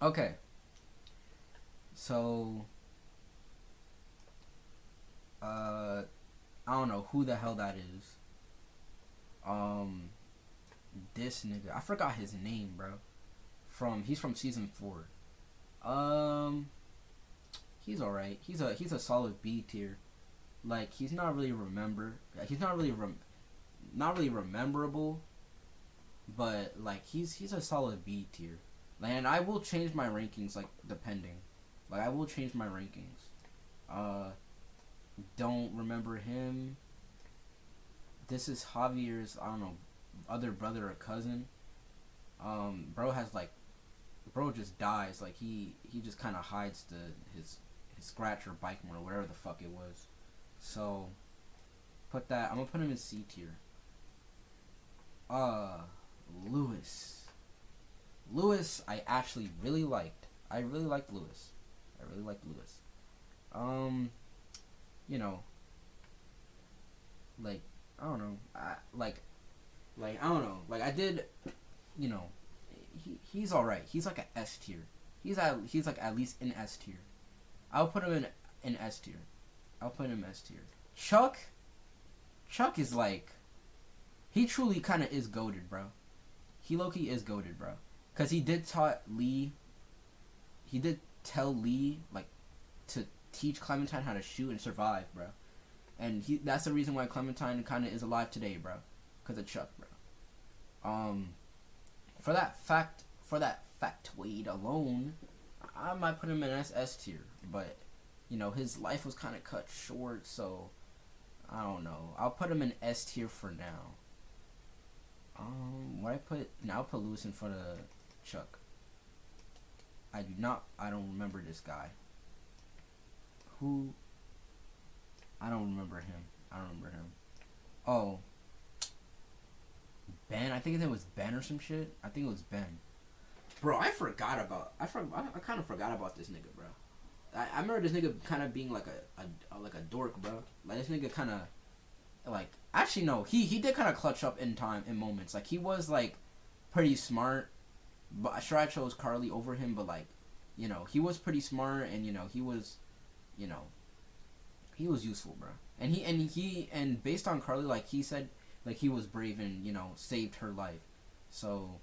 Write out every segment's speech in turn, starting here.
Okay. So, I don't know who the hell that is. Um, this nigga, I forgot his name, bro. He's from season 4. Um, he's all right. He's a solid B tier. Like he's not really He's not really not really rememberable, but like he's a solid B tier. Like, and I will change my rankings like depending. Like I will change my rankings. Uh, don't remember him. This is Javier's, I don't know, other brother or cousin. Bro has like, bro just dies. Like he just kind of hides his scratch or bike or whatever the fuck it was. So I'm gonna put him in C tier. Uh, Lewis. Lewis, I actually really liked. I really liked Lewis. I really liked Lewis. Um, you know, like I don't know. I don't know. Like I did, you know, he's all right. He's like an S tier. He's like at least in S tier. I'll put him in S tier. I'll put him in S tier. Chuck is like, he truly kind of is goated, bro. He low-key is goated, bro. Cause he did tell Lee like to teach Clementine how to shoot and survive, bro. And that's the reason why Clementine kind of is alive today, bro. Cause of Chuck, bro. For that factoid alone, I might put him in S tier, but you know his life was kind of cut short, so I don't know. I'll put him in S tier for now. I'll put Lewis in front of Chuck. I don't remember this guy. Who? I don't remember him. Oh, Ben. I think his name was Ben or some shit. I think it was Ben. Bro, I kind of forgot about this nigga, bro. I remember this nigga kind of being like a dork, bro. Like this nigga kind of like, actually no, he did kind of clutch up in moments. Like he was like pretty smart, but sure I chose Carly over him, but like, you know, he was pretty smart, and you know he was useful, bro. And based on Carly, like he said, like he was brave and you know saved her life. So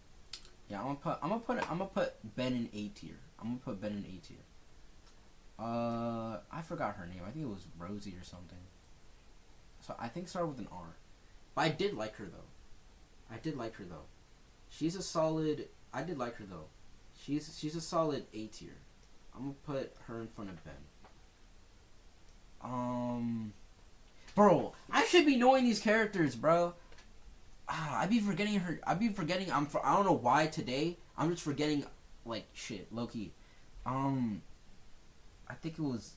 yeah, I'm gonna put Ben in A tier. I forgot her name. I think it was Rosie or something. So I think it started with an R. But I did like her though. She's a solid. I did like her though. She's a solid A tier. I'm gonna put her in front of Ben. Bro, I should be knowing these characters, bro. I be forgetting her. I don't know why today. I'm just forgetting like shit, low key. I think it was.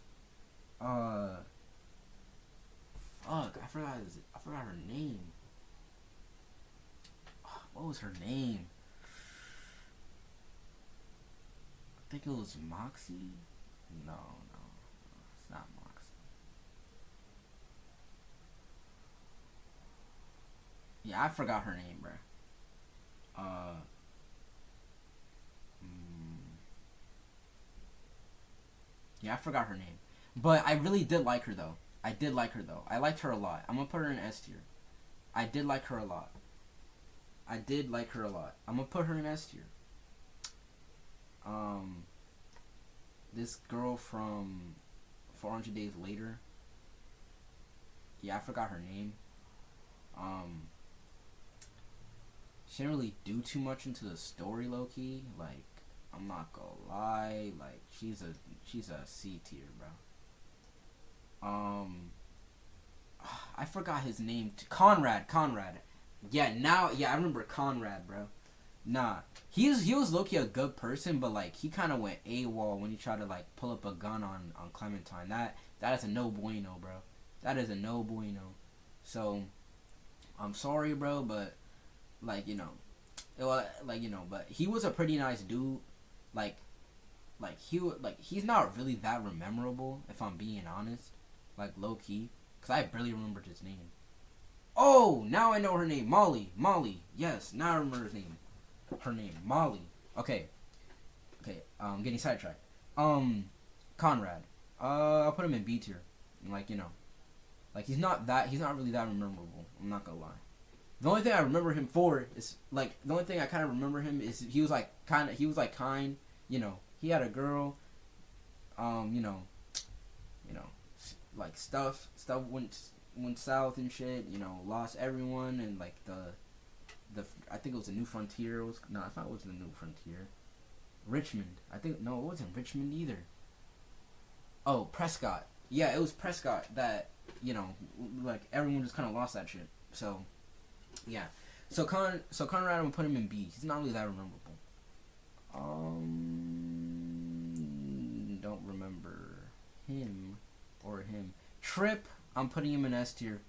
Fuck, I forgot her name. What was her name? I think it was Moxie. No, it's not Moxie. Yeah, I forgot her name, bro. Uh, yeah, I forgot her name. But I really did like her though. I liked her a lot. I'm gonna put her in S tier. I did like her a lot. I'm gonna put her in S tier. This girl from 400 Days Later. Yeah, I forgot her name. She didn't really do too much into the story, low key. Like, I'm not gonna lie. Like, she's a C tier, bro. I forgot his name. Conrad. Yeah, I remember Conrad, bro. Nah, he was low-key a good person, but like he kind of went AWOL when he tried to like pull up a gun on Clementine. That is a no bueno, bro. That is a no bueno. So I'm sorry, bro, but like but he was a pretty nice dude. Like he's not really that memorable if I'm being honest. Like low key, cause I barely remembered his name. Oh, now I know her name. Molly. Yes, now I remember her name, Molly. Okay. Okay, getting sidetracked. Conrad. I'll put him in B tier. Like, like he's not really that memorable. I'm not gonna lie. The only thing I remember him for is like the only thing I kind of remember him is he was like kind. He had a girl. Um, you know, you know, like stuff went south and shit. Lost everyone and like the I think it was the New Frontier. No, I thought it was the New Frontier. Richmond. I think no, it wasn't Richmond either. Oh, Prescott. Yeah, it was Prescott that like everyone just kind of lost that shit. So yeah. So Conrad, I'm gonna put him in B. He's not really that memorable. Don't remember him or him. Trip, I'm putting him in S tier.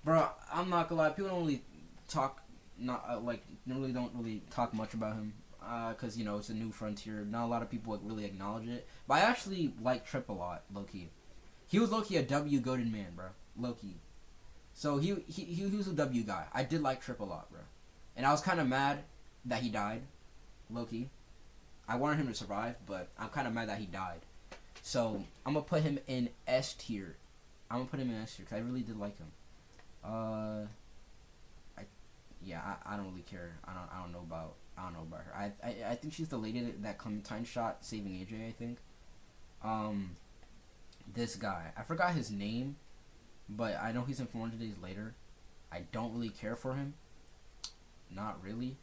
Bro, I'm not gonna lie. People don't really talk, not don't really talk much about him. Cause it's a New Frontier. Not a lot of people really acknowledge it. But I actually like Trip a lot, low key. He was low key a W goated man, bro. Low key. So he was a W guy. I did like Trip a lot, bro. And I was kind of mad that he died, low key. I wanted him to survive, but I'm kind of mad that he died. So I'm gonna put him in S tier. I'm gonna put him in S tier because I really did like him. I don't really care. I don't know about her. I think she's the lady that Clementine shot saving AJ. I think. This guy, I forgot his name, but I know he's in 400 Days Later. I don't really care for him. Not really.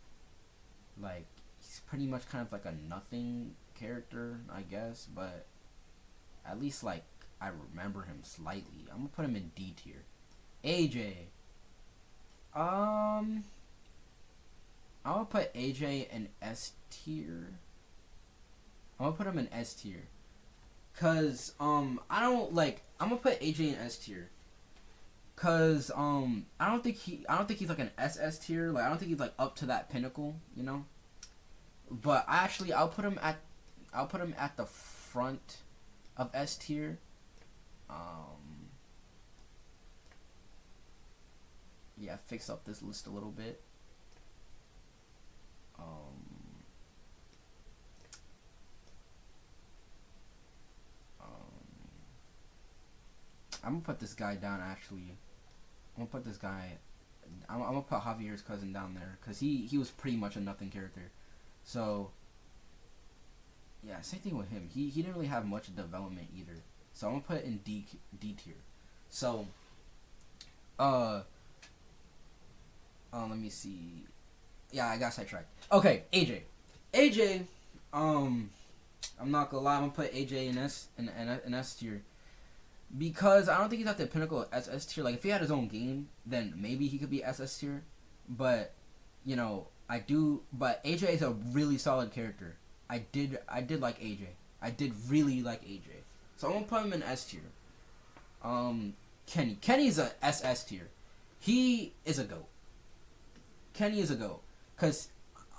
Like, he's pretty much kind of like a nothing character, I guess, but at least like I remember him slightly. I'm gonna put him in D tier. AJ. I'll put AJ in S tier. I'm gonna put him in S tier. Cause I don't like I'm gonna put AJ in S tier. Cause I don't think he's like an SS tier. Like I don't think he's like up to that pinnacle, But I'll put him at the front of S tier. Yeah, fix up this list a little bit. I'm gonna put this guy down. Actually, I'm gonna put this guy. I'm gonna put Javier's cousin down there because he was pretty much a nothing character. So yeah, same thing with him. He didn't really have much development either. So I'm gonna put it in D tier. So let me see. Yeah, I got sidetracked. Okay, AJ. I'm not gonna lie. I'm gonna put AJ in S tier. Because I don't think he's at the pinnacle of SS tier. Like, if he had his own game, then maybe he could be SS tier. But, I do... But AJ is a really solid character. I did like AJ. I did really like AJ. So I'm going to put him in S tier. Kenny. Kenny's a SS tier. He is a GOAT. Kenny is a GOAT. Because,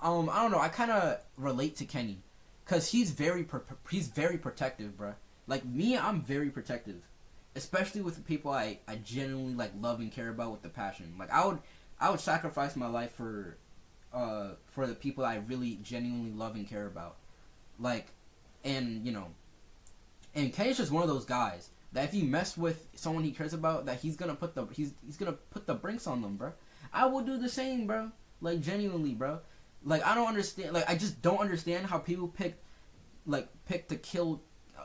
I don't know. I kind of relate to Kenny. Because he's very protective, bruh. Like, me, I'm very protective. Especially with the people I genuinely like love and care about with the passion. Like I would sacrifice my life for the people I really genuinely love and care about. Like, and Kenny's just one of those guys that if you mess with someone he cares about, that he's gonna put the brinks on them, bro. I will do the same, bro. Like genuinely, bro. Like I don't understand. Like I just don't understand how people pick to kill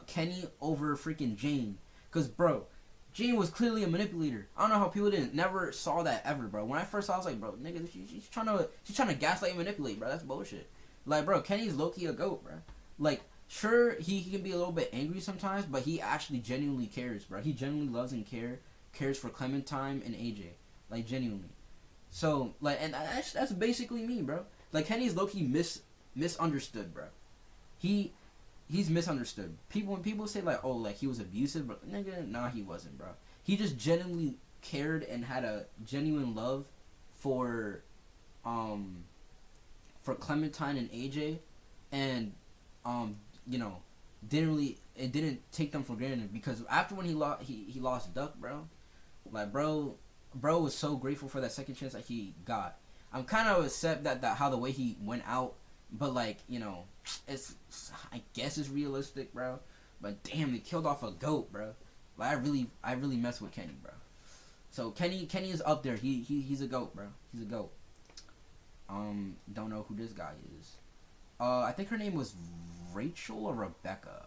Kenny over freaking Jane. Cause bro, Jane was clearly a manipulator. I don't know how people never saw that ever, bro. When I first saw it, I was like, bro, nigga, she's trying to gaslight and manipulate, bro. That's bullshit. Like, bro, Kenny's low-key a GOAT, bro. Like, sure, he can be a little bit angry sometimes, but he actually genuinely cares, bro. He genuinely loves and cares for Clementine and AJ. Like, genuinely. So, like, and that's basically me, bro. Like, Kenny's low-key misunderstood, bro. He's misunderstood. When people say like, oh, like he was abusive, but nigga, nah, he wasn't, bro. He just genuinely cared and had a genuine love for Clementine and AJ, and didn't take them for granted, because after when he lost Duck, bro, like bro was so grateful for that second chance that he got. I'm kind of upset that how the way he went out, but like it's I guess it's realistic, bro. But damn, they killed off a goat, bro. Like I really mess with Kenny, bro. So Kenny is up there. He's a goat, bro. He's a goat. Don't know who this guy is. I think her name was Rachel or Rebecca.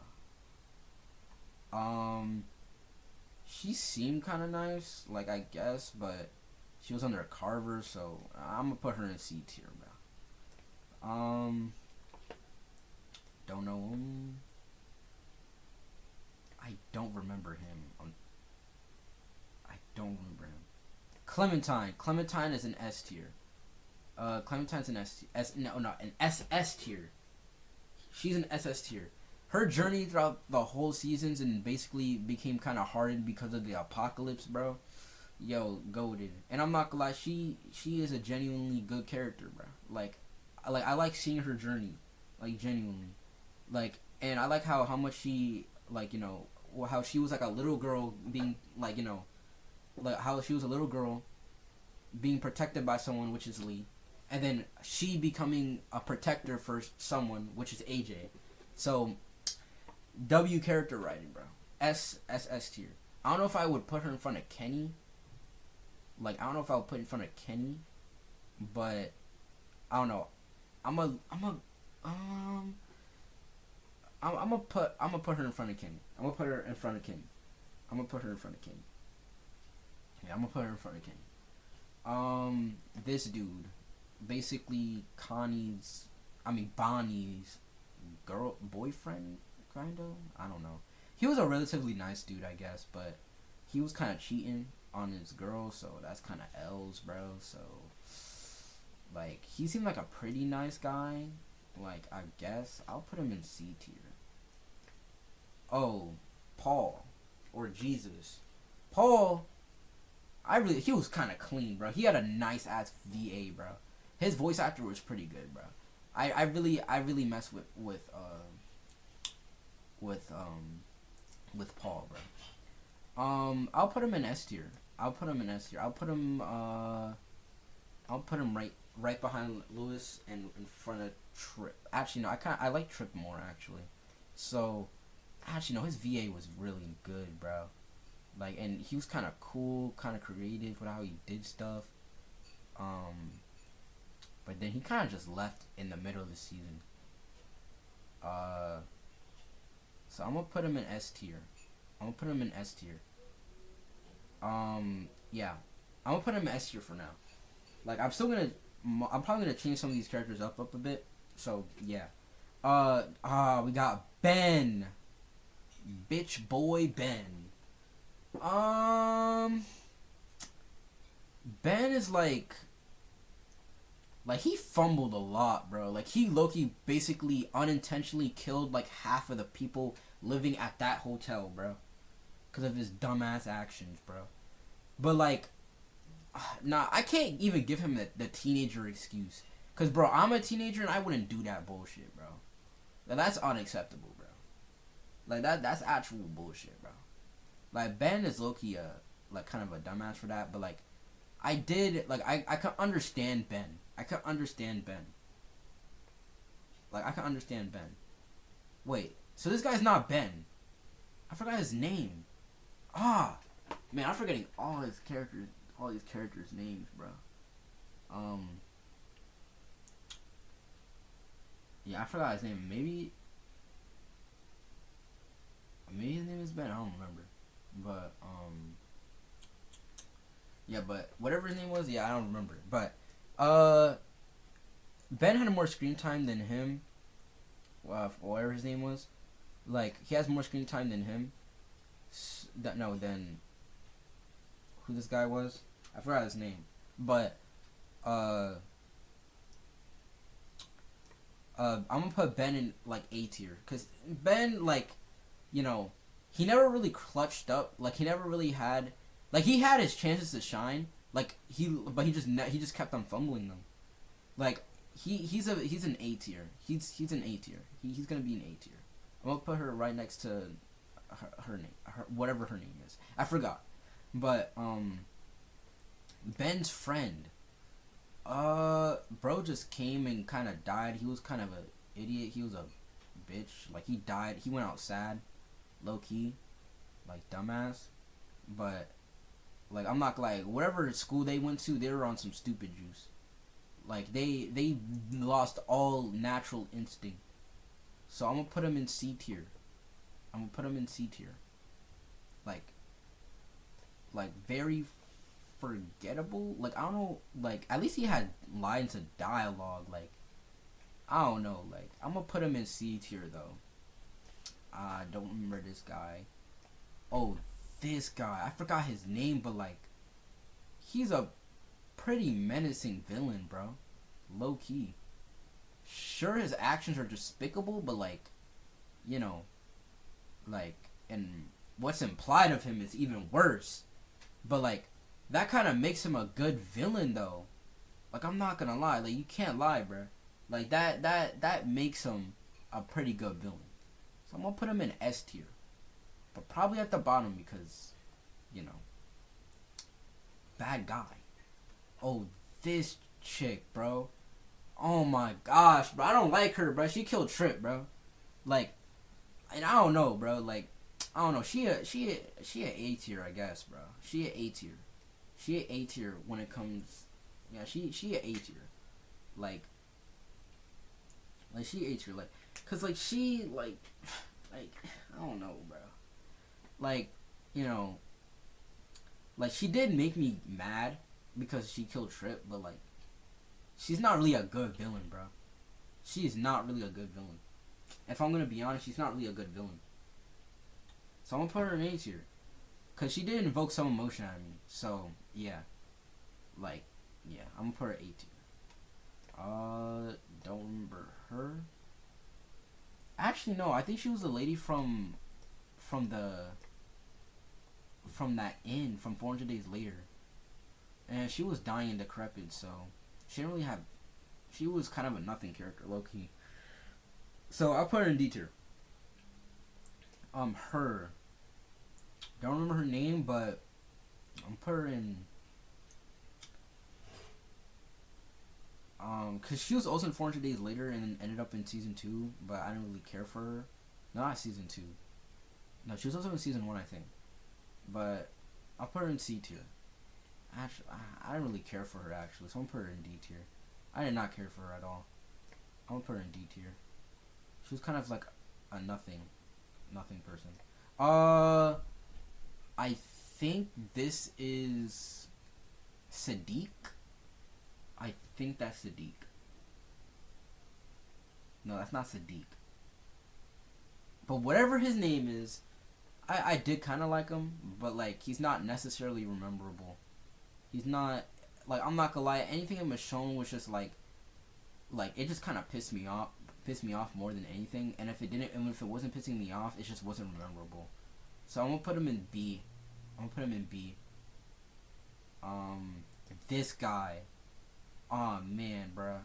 She seemed kind of nice, like I guess, but she was under Carver, so I'm gonna put her in C tier, bro. Don't know him. I don't remember him. I don't remember him. Clementine. Clementine is an S tier. Clementine's an an SS tier. She's an SS tier. Her journey throughout the whole seasons and basically became kind of hardened because of the apocalypse, bro. Yo, goated. And I'm not gonna lie, she is a genuinely good character, bro. Like I like seeing her journey, like genuinely, like, and I like how much she like how she was like a little girl being like like how she was a little girl being protected by someone, which is Lee, and then she becoming a protector for someone, which is AJ. So W character writing, bro. S tier. I don't know if I would put her in front of Kenny. Like, I don't know if I would put in front of Kenny, but I don't know. I'm gonna put her in front of Kenny. I'm gonna put her in front of Kenny. I'm gonna put her in front of Kenny. Yeah, I'm gonna put her in front of Kenny. This dude, basically Bonnie's boyfriend, kind of. I don't know. He was a relatively nice dude, I guess, but he was kind of cheating on his girl, so that's kind of L's, bro. So, like, he seemed like a pretty nice guy. Like, I guess I'll put him in C tier. Oh, Paul or Jesus. Paul, he was kind of clean, bro. He had a nice ass VA, bro. His voice actor was pretty good, bro. I really mess with Paul, bro. I'll put him in S tier. I'll put him right behind Lewis and in front of Trip. Actually, no, I like Trip more, actually. So, actually, no, his VA was really good, bro. Like, and he was kind of cool, kind of creative with how he did stuff. But then he kind of just left in the middle of the season. So I'm gonna put him in S tier. Yeah, I'm gonna put him in S tier for now. Like, I'm probably gonna change some of these characters up a bit. So yeah. We got Ben. Bitch boy Ben. Ben is like he fumbled a lot, bro. Like, he low-key basically unintentionally killed like half of the people living at that hotel, bro, because of his dumbass actions, bro. But like, nah, I can't even give him the teenager excuse, because, bro, I'm a teenager and I wouldn't do that bullshit, bro. Like, that's unacceptable, bro. Like, that's actual bullshit, bro. Like, Ben is low-key like kind of a dumbass for that, but like, I could understand Ben. Like, I can understand Ben. Wait, so this guy's not Ben. I forgot his name. Man, I'm forgetting all these characters' names, bro. Yeah, I forgot his name. Maybe his name is Ben. I don't remember. But yeah, but whatever his name was, yeah, I don't remember. But Ben had more screen time than him. Whatever his name was, like, he has more screen time than him. Than who this guy was. I forgot his name, but I'm gonna put Ben in like A tier, cause Ben, like, he never really clutched up. Like, he never really had, like, he had his chances to shine. Like, he just kept on fumbling them. Like, he's an A tier. He's an A tier. He's gonna be an A tier. I'm gonna put her right next to her name, whatever her name is. I forgot. But Ben's friend. Bro just came and kind of died. He was kind of a idiot. He was a bitch. Like, he died. He went out sad, low key, like dumbass. But like, I'm not like whatever school they went to, they were on some stupid juice. Like they lost all natural instinct. So I'm gonna put him in C tier. I'm gonna put him in C tier. Like very forgettable. Like, I don't know. Like, at least he had lines of dialogue. Like, I don't know. Like, I'm gonna put him in C tier though. I don't remember this guy. Oh, this guy. I forgot his name, but like, he's a pretty menacing villain, bro. Low key. Sure, his actions are despicable, but like, you know, like, and what's implied of him is even worse. But like, that kind of makes him a good villain, though. Like, I'm not gonna lie. Like, you can't lie, bro. Like, that makes him a pretty good villain. So I'm gonna put him in S tier, but probably at the bottom because, you know, bad guy. Oh, this chick, bro. Oh my gosh, bro. I don't like her, bro. She killed Trip, bro. Like, and I don't know, bro. Like, I don't know. She a A tier, I guess, bro. She a A tier. She a A tier when it comes. Yeah, she a A tier. Like she A tier, like, cause like she like I don't know, bro. Like, you know, like, she did make me mad because she killed Trip, but like, she's not really a good villain, bro. She is not really a good villain. If I'm gonna be honest, she's not really a good villain. So I'm gonna put her in A tier. Cause she did invoke some emotion out of me. So yeah. Like, yeah, I'm gonna put her A tier. Don't remember her. Actually no, I think she was the lady from that inn from 400 Days Later. And she was dying and decrepit, so she didn't really have. She was kind of a nothing character, low key. So I'll put her in D tier. Her. Don't remember her name, but I'm put her in. Cause she was also in 400 Days Later and ended up in season 2, but I didn't really care for her. No, not season 2. No, she was also in season 1, I think. But I'll put her in C tier. Actually, I didn't really care for her actually, so I'm gonna put her in D tier. I did not care for her at all. I'm gonna put her in D tier. She was kind of like a nothing person. I think this is Sadiq. I think that's Sadiq. No, that's not Sadiq. But whatever his name is, I did kind of like him, but like, he's not necessarily rememberable. He's not, like, I'm not gonna lie, anything in Michonne was just like it just kind of pissed me off more than anything. And if it wasn't pissing me off, it just wasn't memorable. So I'm gonna put him in B. This guy, oh man, bruh,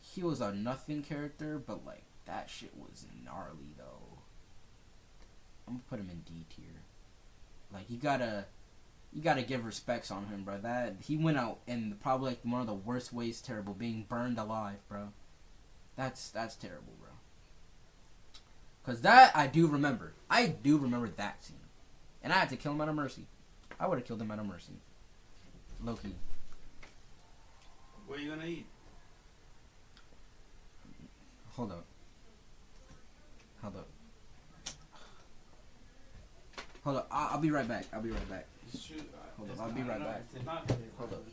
he was a nothing character, but like, that shit was gnarly though. I'm gonna put him in D tier. Like, you gotta give respects on him, bro. That he went out in probably like one of the worst ways terrible, being burned alive, bro. That's terrible, bro. Cause that I do remember. That scene. And I had to kill him out of mercy. I would have killed him out of mercy. Loki. What are you gonna eat? Hold up. I'll be right back. Hold Hold up. I'll be right back. Hold up.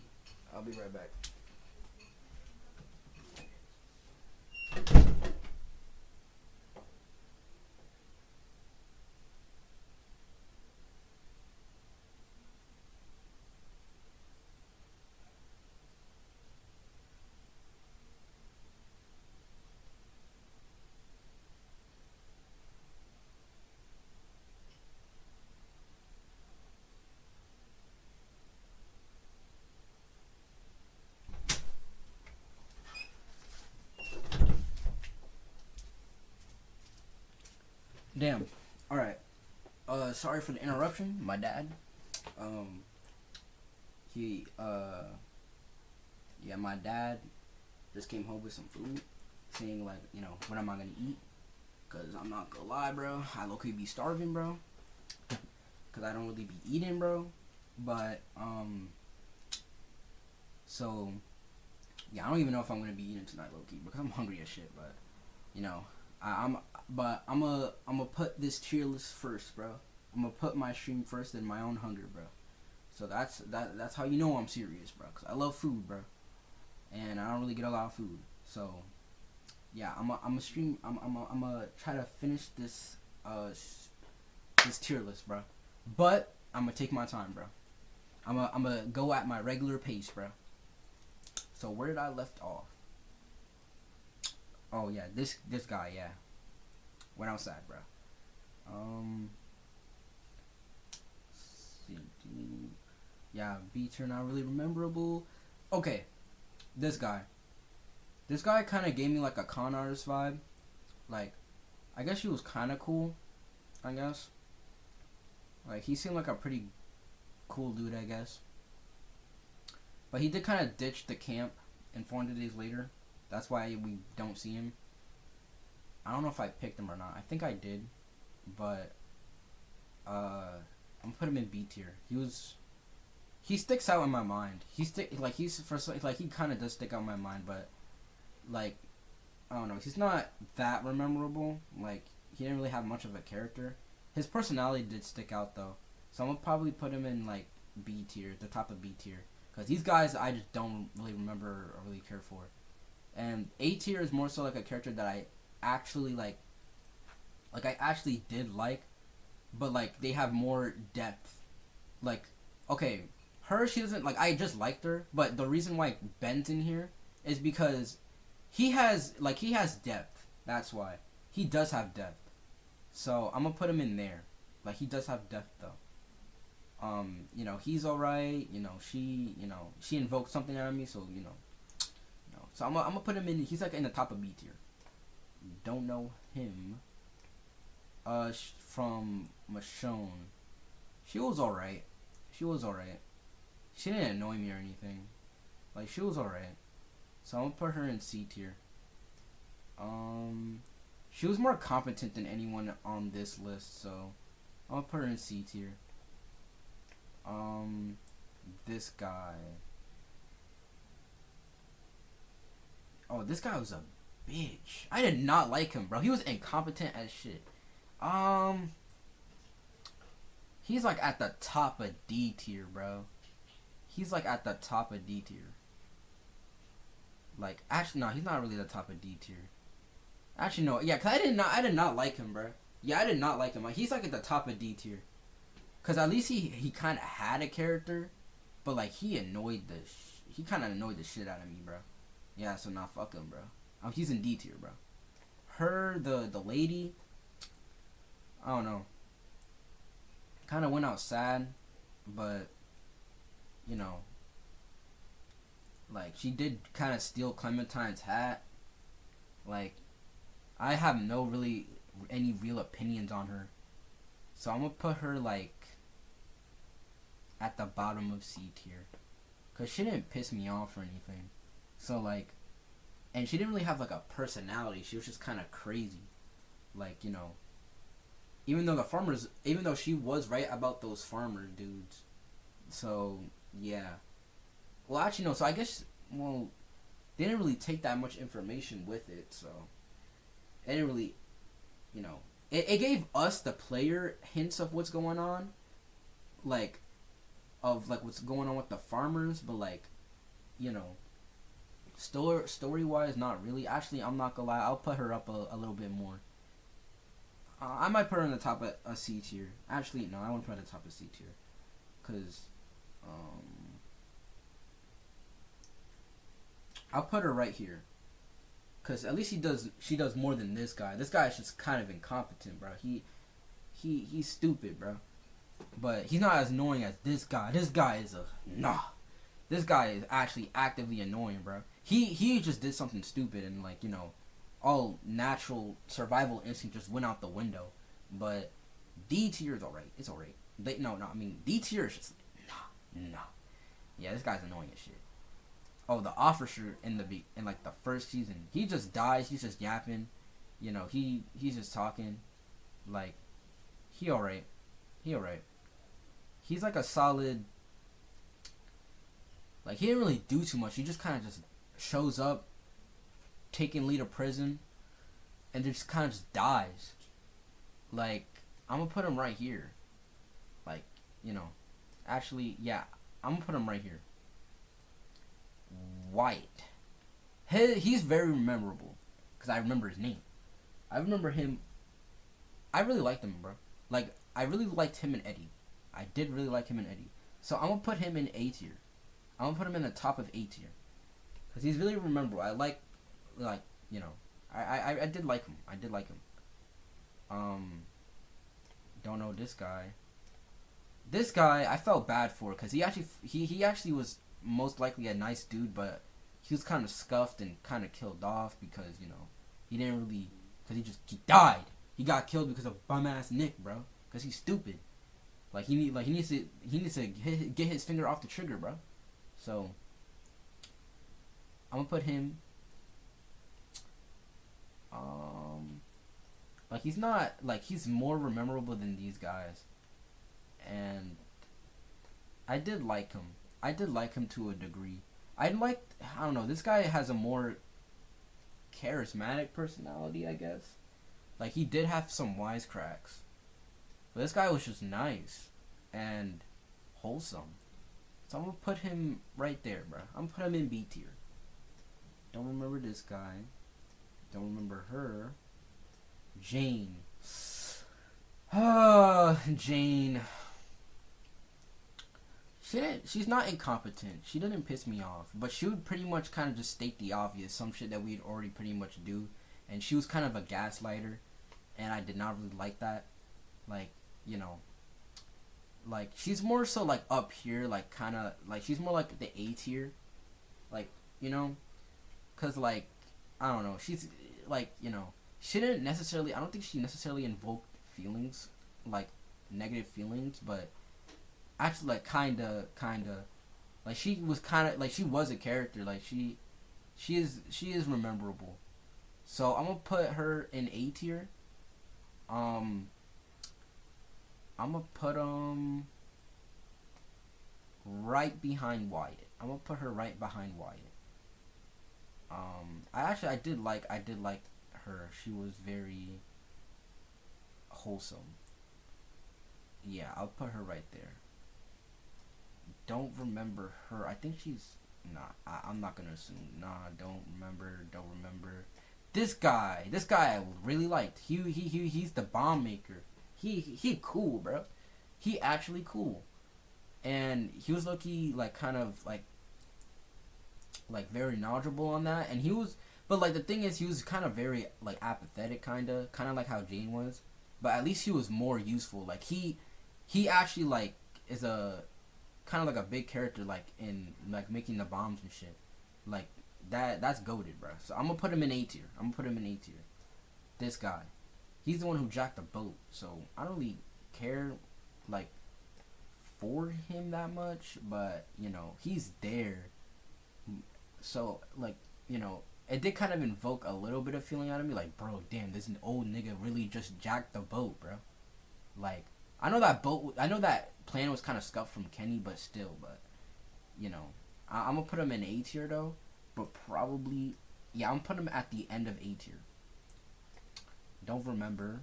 I'll be right back. Damn. Alright. Sorry for the interruption. My dad. He Yeah, my dad just came home with some food, saying like, you know, what am I gonna eat? Cause I'm not gonna lie, bro. I low-key be starving, bro. Cause I don't really be eating, bro. But so yeah, I don't even know if I'm gonna be eating tonight, low-key, because I'm hungry as shit. But you know, I'm gonna put this tier list first, bro. I'm gonna put my stream first and my own hunger, bro. So that's how you know I'm serious, bro. Cause I love food, bro, and I don't really get a lot of food. So yeah, I'm a stream. I'm a try to finish this this tier list, bro. But I'm gonna take my time, bro. I'm gonna go at my regular pace, bro. So where did I left off? Oh yeah, this guy, yeah. Went outside, bro. Yeah, beats are not really memorable. Okay, this guy. This guy kind of gave me like a con artist vibe. Like, I guess he was kind of cool. I guess. Like, he seemed like a pretty cool dude, I guess. But he did kind of ditch the camp in 400 Days Later. That's why we don't see him. I don't know if I picked him or not. I think I did. But, I'm gonna put him in B tier. He sticks out in my mind. He kind of does stick out in my mind, but, like, I don't know. He's not that memorable. Like, he didn't really have much of a character. His personality did stick out, though. So I'm gonna probably put him in, like, B tier, the top of B tier. Because these guys I just don't really remember or really care for. And A tier is more so like a character that I actually, like I actually did like. But, like, they have more depth. Like, okay, she doesn't, like, I just liked her. But the reason why Ben's in here is because he has depth. That's why. He does have depth. So, I'm gonna put him in there. Like, he does have depth, though. You know, he's alright. You know, she invoked something out of me, so, you know. So, I'm gonna put him in, he's, like, in the top of B tier. Don't know him. From Michonne. She was alright. She didn't annoy me or anything. Like, she was alright. So, I'm gonna put her in C tier. She was more competent than anyone on this list, so I'm gonna put her in C tier. This guy. Oh, this guy was a bitch. I did not like him, bro. He was incompetent as shit. He's like at the top of D tier, bro. He's like at the top of D tier. Like, actually, no, he's not really the top of D tier. Actually, no, yeah, cause I did not like him, bro. Yeah, I did not like him. Like, he's like at the top of D tier. Cause at least he kind of had a character, but like he kind of annoyed the shit out of me, bro. Yeah, so nah, fuck him, bro. He's in D tier, bro. The lady, I don't know. Kind of went out sad, but you know, like, she did kind of steal Clementine's hat. Like, I have any real opinions on her, so I'm gonna put her like at the bottom of C tier, cause she didn't piss me off or anything. So, like, and she didn't really have like a personality. She was just kind of crazy, like, you know. Even though she was right about those farmer dudes. So, yeah. Well, actually, no. So, I guess, well, they didn't really take that much information with it. So, it didn't really, you know. It gave us, the player, hints of what's going on. Like, of, like, what's going on with the farmers. But, like, you know, story-wise, not really. Actually, I'm not gonna lie. I'll put her up a little bit more. I might put her in the top of a C tier. Actually, no, I won't put her at the top of C tier. Because, I'll put her right here. Because at least she does more than this guy. This guy is just kind of incompetent, bro. He's stupid, bro. But he's not as annoying as this guy. This guy is This guy is actually actively annoying, bro. He just did something stupid and, like, you know, all natural survival instinct just went out the window. But D tier is alright. It's alright. I mean, D tier is just nah. Yeah, this guy's annoying as shit. Oh, the officer in like the first season, he just dies. He's just yapping, you know. He's just talking, like he alright. He alright. He's like a solid. Like he didn't really do too much. He just kind of just shows up, taking Lee to prison, and just kind of just dies. Like I'm gonna put him right here. Like you know, actually yeah, I'm gonna put him right here. White. He's very memorable because I remember his name. I remember him. I really liked him, bro. Like I really liked him and Eddie. I did really like him and Eddie. So I'm gonna put him in A tier. I'm gonna put him in the top of A tier because he's really memorable. I like you know, I did like him. I did like him. Don't know this guy. This guy I felt bad for because he actually was most likely a nice dude, but he was kind of scuffed and kind of killed off because you know he didn't really because he died. He got killed because of bum ass Nick, bro. Because he's stupid. Like he needs to get his finger off the trigger, bro. So I'm gonna put him. Like he's not like he's more memorable than these guys, and I did like him. I did like him to a degree. I don't know. This guy has a more charismatic personality, I guess. Like he did have some wisecracks, but this guy was just nice and wholesome. So I'm gonna put him right there, bro. I'm gonna put him in B tier. Don't remember this guy. Don't remember her. Jane. Jane. She's not incompetent. She didn't piss me off, but she would pretty much kind of just state the obvious, some shit that we'd already pretty much do, and she was kind of a gaslighter, and I did not really like that. Like, you know, like she's more so like up here, like kind of like she's more like the A tier, like you know, cause like I don't know, she's like you know she didn't necessarily. I don't think she necessarily invoked feelings like negative feelings, but actually like kind of like she was kind of like she was a character. Like she is memorable. So I'm gonna put her in A tier. I'm gonna put right behind Wyatt. I'm gonna put her right behind Wyatt. I did like her. She was very wholesome. Yeah, I'll put her right there. Don't remember her. I think she's not. I'm not gonna assume. Nah, don't remember. Don't remember. This guy I really liked. He's the bomb maker. He cool, bro. He actually cool, and he was lucky like kind of like very knowledgeable on that. And he was, but like the thing is, he was kind of very like apathetic, kind of like how Jane was. But at least he was more useful. Like he actually like is a kind of like a big character like in like making the bombs and shit. Like that's goated, bro. So I'm gonna put him in A tier. This guy, he's the one who jacked the boat. So I don't really care like for him that much, but you know he's there. So like you know it did kind of invoke a little bit of feeling out of me. Like bro, damn, this old nigga really just jacked the boat, bro. Like I know that plan was kind of scuffed from Kenny, but still, but you know I'm gonna put him in A tier though. But probably, yeah, I'm putting him at the end of A tier. Don't remember.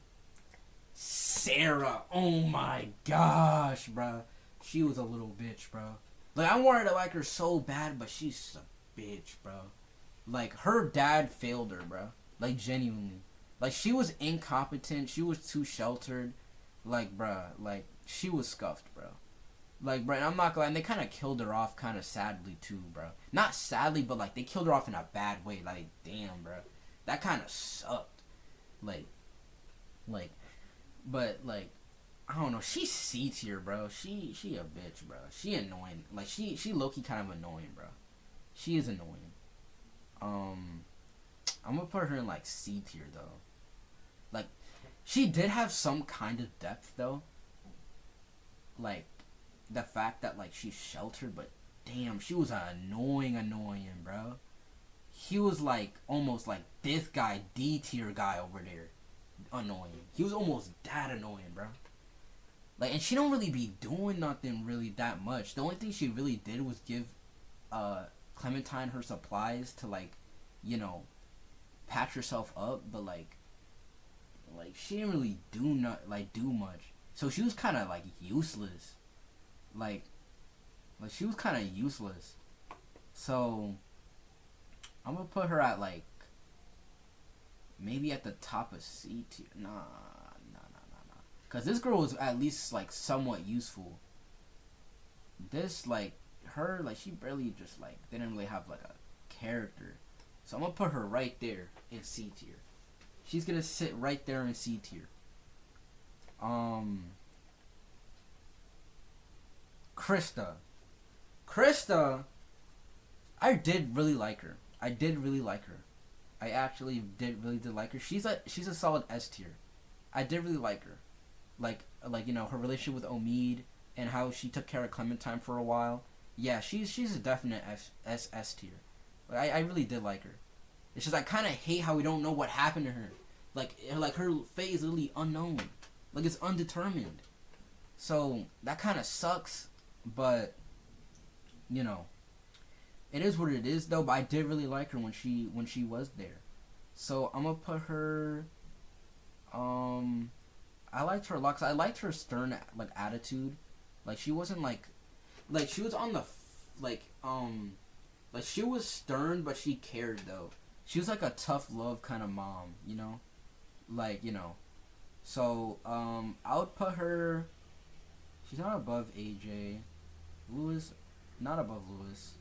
Sarah, oh my gosh, bro. She was a little bitch, bro. Like, I wanted to like her so bad, but she's a bitch, bro. Like, her dad failed her, bro. Like, genuinely. Like, she was incompetent. She was too sheltered. Like, bro, like, she was scuffed, bro. Like, bro, and I'm not gonna lie, and they kind of killed her off kind of sadly, too, bro. Not sadly, but, like, they killed her off in a bad way. Like, damn, bro. That kind of sucked. Like, but, like, I don't know. She's C tier, bro. She a bitch, bro. She annoying. Like, she low-key kind of annoying, bro. She is annoying. I'm gonna put her in, like, C tier, though. Like, she did have some kind of depth, though. Like, the fact that like she's sheltered, but damn, she was annoying, bro. He was like almost like this guy, D tier guy over there, annoying. He was almost that annoying, bro. Like, and she don't really be doing nothing really that much. The only thing she really did was give Clementine her supplies to, like, you know, patch herself up, but like she didn't really do much. So she was kind of like useless. Like she was kind of useless. So I'm gonna put her at like maybe at the top of C tier. Nah. Cause this girl was at least like somewhat useful. This like her like she barely just like didn't really have like a character. So I'm gonna put her right there in C tier. She's gonna sit right there in C tier. Krista, I did really like her. I actually did like her. She's a solid S tier. I did really like her. Like you know, her relationship with Omid and how she took care of Clementine for a while. Yeah, she's a definite S tier. I really did like her. It's just I kind of hate how we don't know what happened to her. Like her fate is really unknown. Like it's undetermined. So that kind of sucks, but you know, it is what it is though. But I did really like her when she was there. So I'm gonna put her. I liked her a lot. 'Cause I liked her stern like attitude. Like she wasn't like she was on the like she was stern, but she cared though. She was like a tough love kind of mom, you know, like you know. So I would put her. She's not above AJ. Lewis, not above Lewis.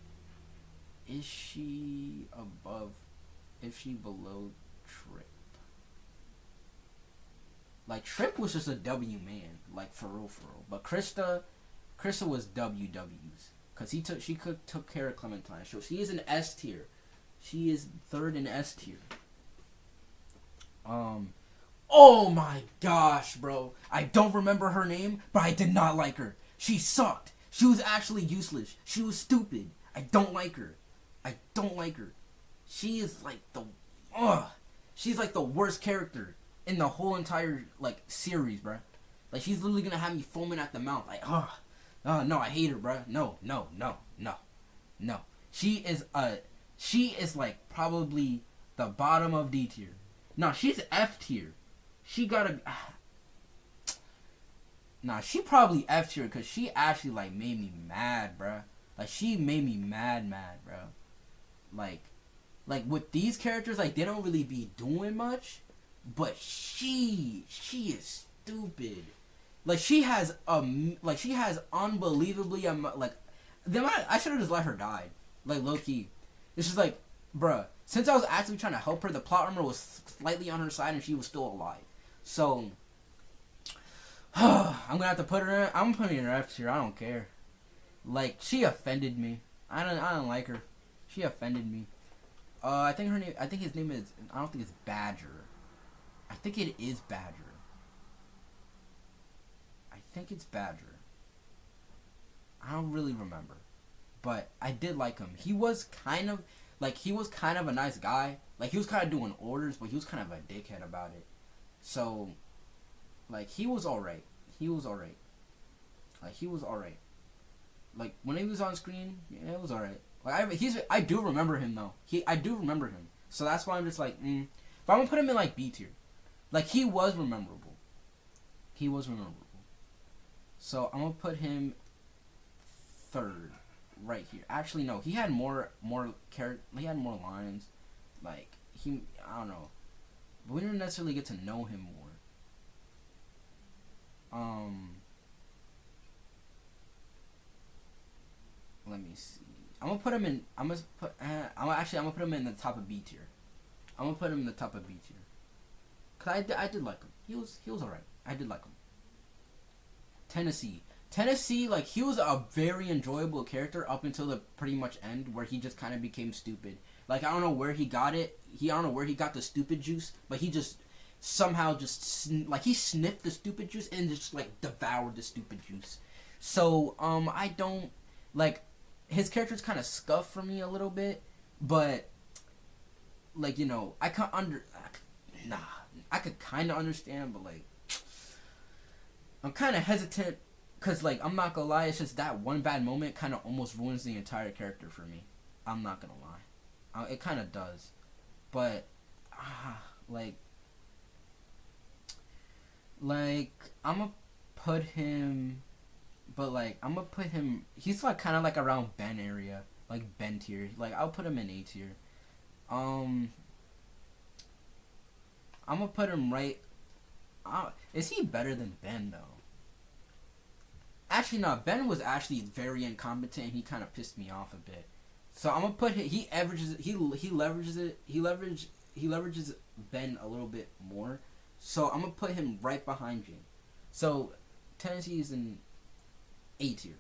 Is she above? Is she below Trip? Like Trip was just a W man, like for real. But Krista was WWs because she took care of Clementine. So she is an S tier. She is third in S tier. Oh my gosh, bro! I don't remember her name, but I did not like her. She sucked. She was actually useless. She was stupid. I don't like her. She is like she's like the worst character in the whole entire like series, bruh. Like she's literally gonna have me foaming at the mouth. Like, no, I hate her, bruh. No. She is like probably the bottom of D tier. No, she's F tier. She gotta be. Nah, she probably F tier because she actually like made me mad, bruh. Like she made me mad, bruh. Like with these characters, like they don't really be doing much. But she is stupid. Like she has unbelievably like I should have just let her die. Like low key, it's just like, bruh. Since I was actually trying to help her, the plot armor was slightly on her side and she was still alive. So I'm gonna have to put her in. I'm putting her F tier. I don't care. Like she offended me. I don't like her. She offended me. I think his name is. I don't think it's Badger. I think it is Badger. I think it's Badger. I don't really remember. But I did like him. He was kind of a nice guy. Like he was kind of doing orders, but he was kind of a dickhead about it. So like he was alright. Like when he was on screen, yeah, it was alright. Like I do remember him though. I do remember him. So that's why I'm just like, But I'm gonna put him in like B tier. Like he was memorable. So I'm gonna put him third, right here. Actually, no, he had more character. He had more lines. Like I don't know, but we didn't necessarily get to know him more. Let me see. I'm gonna put him in. I'm gonna put him in the top of B tier. Cause I did like him. He was alright. I did like him. Tennessee, like he was a very enjoyable character up until the pretty much end where he just kind of became stupid. Like I don't know where he got it. I don't know where he got the stupid juice, but he just somehow he sniffed the stupid juice and just like devoured the stupid juice. So I don't like his character's kind of scuffed for me a little bit, but like I can't nah, I could kind of understand, but like I'm kind of hesitant because like I'm not gonna lie, it's just that one bad moment kind of almost ruins the entire character for me. I'm not gonna lie, it kind of does, but like I'm gonna put him, but like I'm gonna put him. He's like kind of like around Ben area, like Ben tier. Like I'll put him in A tier. Um, I'm gonna put him right. Is he better than Ben though? Actually, no. Ben was actually very incompetent. And he kind of pissed me off a bit. So I'm gonna put him. He averages. He leverages it. He leverages Ben a little bit more. So I'm gonna put him right behind Jing. So Tennessee is in A tier.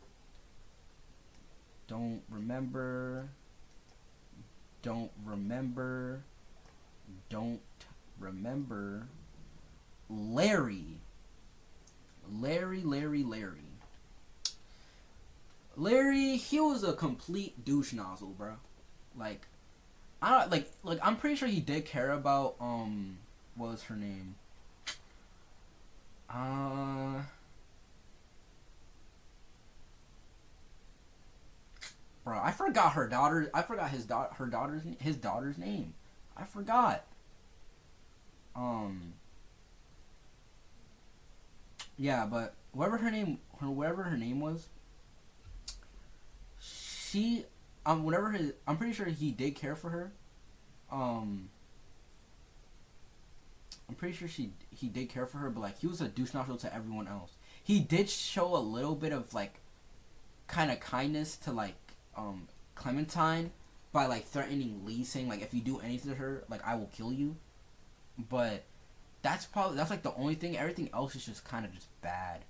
Don't remember. Don't remember. Don't remember. Larry. Larry, he was a complete douche nozzle, bro. Like, I don't like. I'm pretty sure he did care about what was her name? Bro, I forgot her daughter. I forgot her daughter's name. I forgot. Um. Yeah, but whatever her name was, she I'm pretty sure he did care for her. Um. I'm pretty sure he did care for her, but like he was a douche nozzle to everyone else. He did show a little bit of like kind of kindness to like Clementine by like threatening Lee, saying like if you do anything to her, like I will kill you. But that's like the only thing. Everything else is just kind of just bad.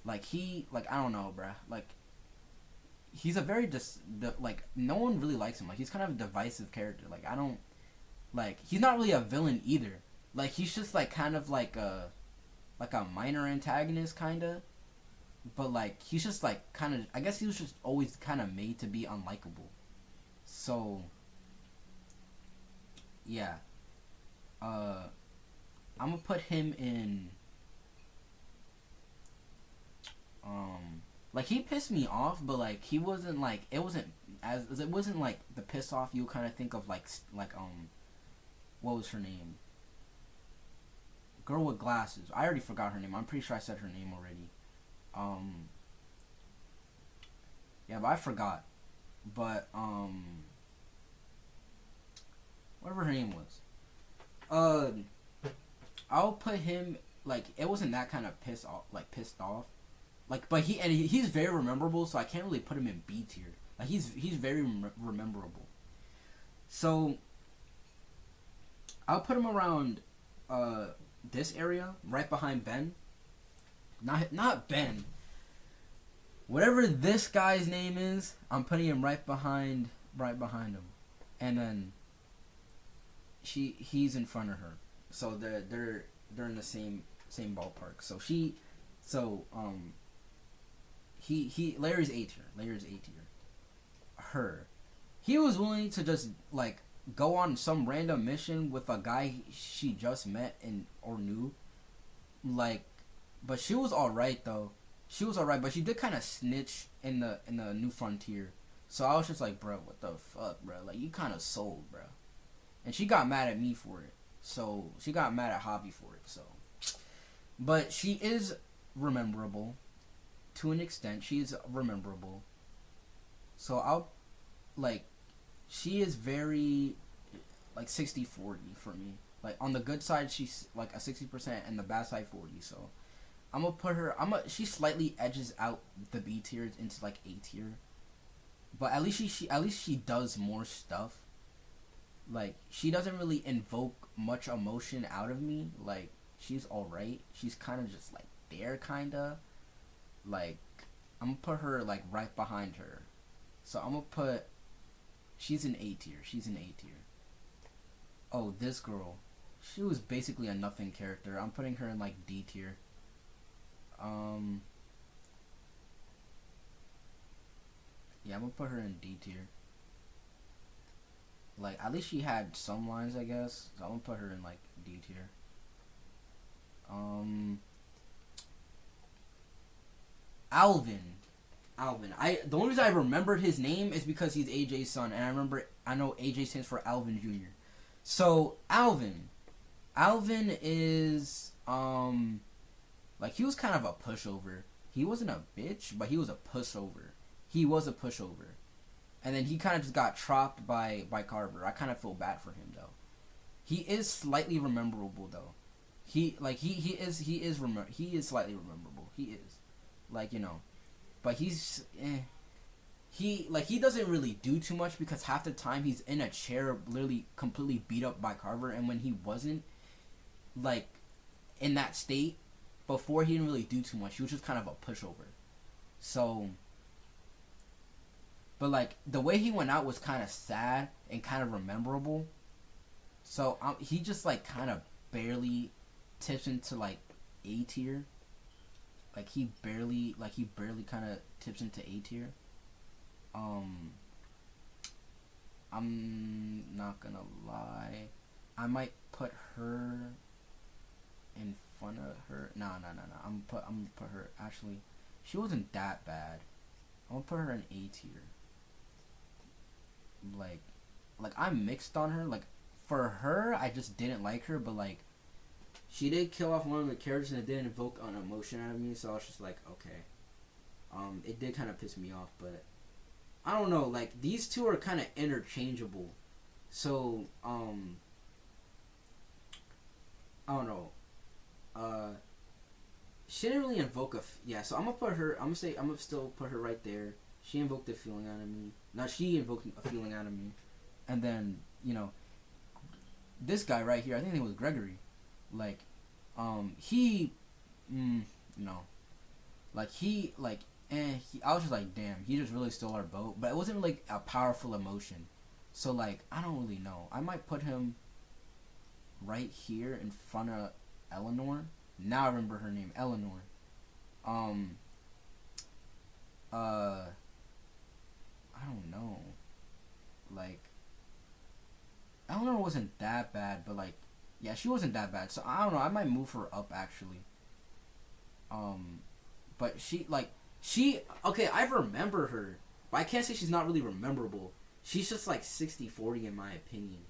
Like I don't know, bruh. Like he's a very like no one really likes him. Like he's kind of a divisive character. Like I don't like he's not really a villain either. Like he's just like kind of like a minor antagonist kind of. But like he's just like kind of I guess he was just always kind of made to be unlikable. So yeah. I'm gonna put him in like he pissed me off, but like he wasn't like it wasn't like the piss off you kind of think of like what was her name? Girl with glasses. I already forgot her name. I'm pretty sure I said her name already. Yeah, but I forgot. But whatever her name was. I'll put him like it wasn't that kind of pissed off. Like, but he's very rememberable, so I can't really put him in B tier. Like he's very rememberable. So I'll put him around this area right behind Ben. Not Ben. Whatever this guy's name is, I'm putting him right behind him, and then he's in front of her, so they're in the same ballpark. So Larry's A tier. He was willing to just like go on some random mission with a guy she just met or knew, like, but she was all right though. She was alright, but she did kind of snitch in the New Frontier. So I was just like, bro, what the fuck, bro? Like, you kind of sold, bro. And she got mad at me for it. So she got mad at Javi for it. So, but she is rememberable to an extent. She is rememberable. So I'll like, she is very like 60-40 for me. Like on the good side, she's like a 60%, and the bad side 40. So. I'm gonna put her. She slightly edges out the B tier into like A tier, but at least she does more stuff. Like she doesn't really invoke much emotion out of me. Like she's all right. She's kind of just like there, kinda. Like I'm gonna put her like right behind her. So I'm gonna put. She's an A tier. Oh, this girl. She was basically a nothing character. I'm putting her in like D tier. Yeah, I'm gonna put her in D tier. Like, at least she had some lines, I guess. So I'm gonna put her in like D tier. Um, Alvin. The only reason I remembered his name is because he's AJ's son, and I know AJ stands for Alvin Jr. So Alvin is like, he was kind of a pushover. He wasn't a bitch, but he was a pushover. He was a pushover, and then he kind of just got tropped by Carver. I kind of feel bad for him though. He is slightly rememberable though. He is slightly rememberable. He is, like, but he doesn't really do too much because half the time he's in a chair, literally completely beat up by Carver, and when he wasn't like in that state before, he didn't really do too much. He was just kind of a pushover. So, but like the way he went out was kind of sad and kind of rememberable. So he just like kind of barely tips into like A tier. Like he barely kind of tips into A tier. I'm not gonna lie, I might put her in front of her. No. I'm gonna put her. Actually, she wasn't that bad. I'm gonna put her in A tier. Like I'm mixed on her. Like, for her, I just didn't like her, but like, she did kill off one of the characters and it didn't evoke an emotion out of me, so I was just like, okay. It did kind of piss me off, but I don't know, like, these two are kind of interchangeable. So, I don't know. She didn't really invoke so I'm gonna still put her right there. She invoked a feeling out of me. Now, she invoked a feeling out of me. And then, this guy right here, I think it was Gregory. Like, no. Like, I was just like, damn, he just really stole our boat. But it wasn't really a powerful emotion. So, like, I don't really know. I might put him right here in front of Eleanor. Now I remember her name, Eleanor. I don't know. Like, Eleanor wasn't that bad, but like, yeah, she wasn't that bad. So I don't know. I might move her up actually. But okay, I remember her, but I can't say she's not really rememberable. She's just like 60-40 in my opinion.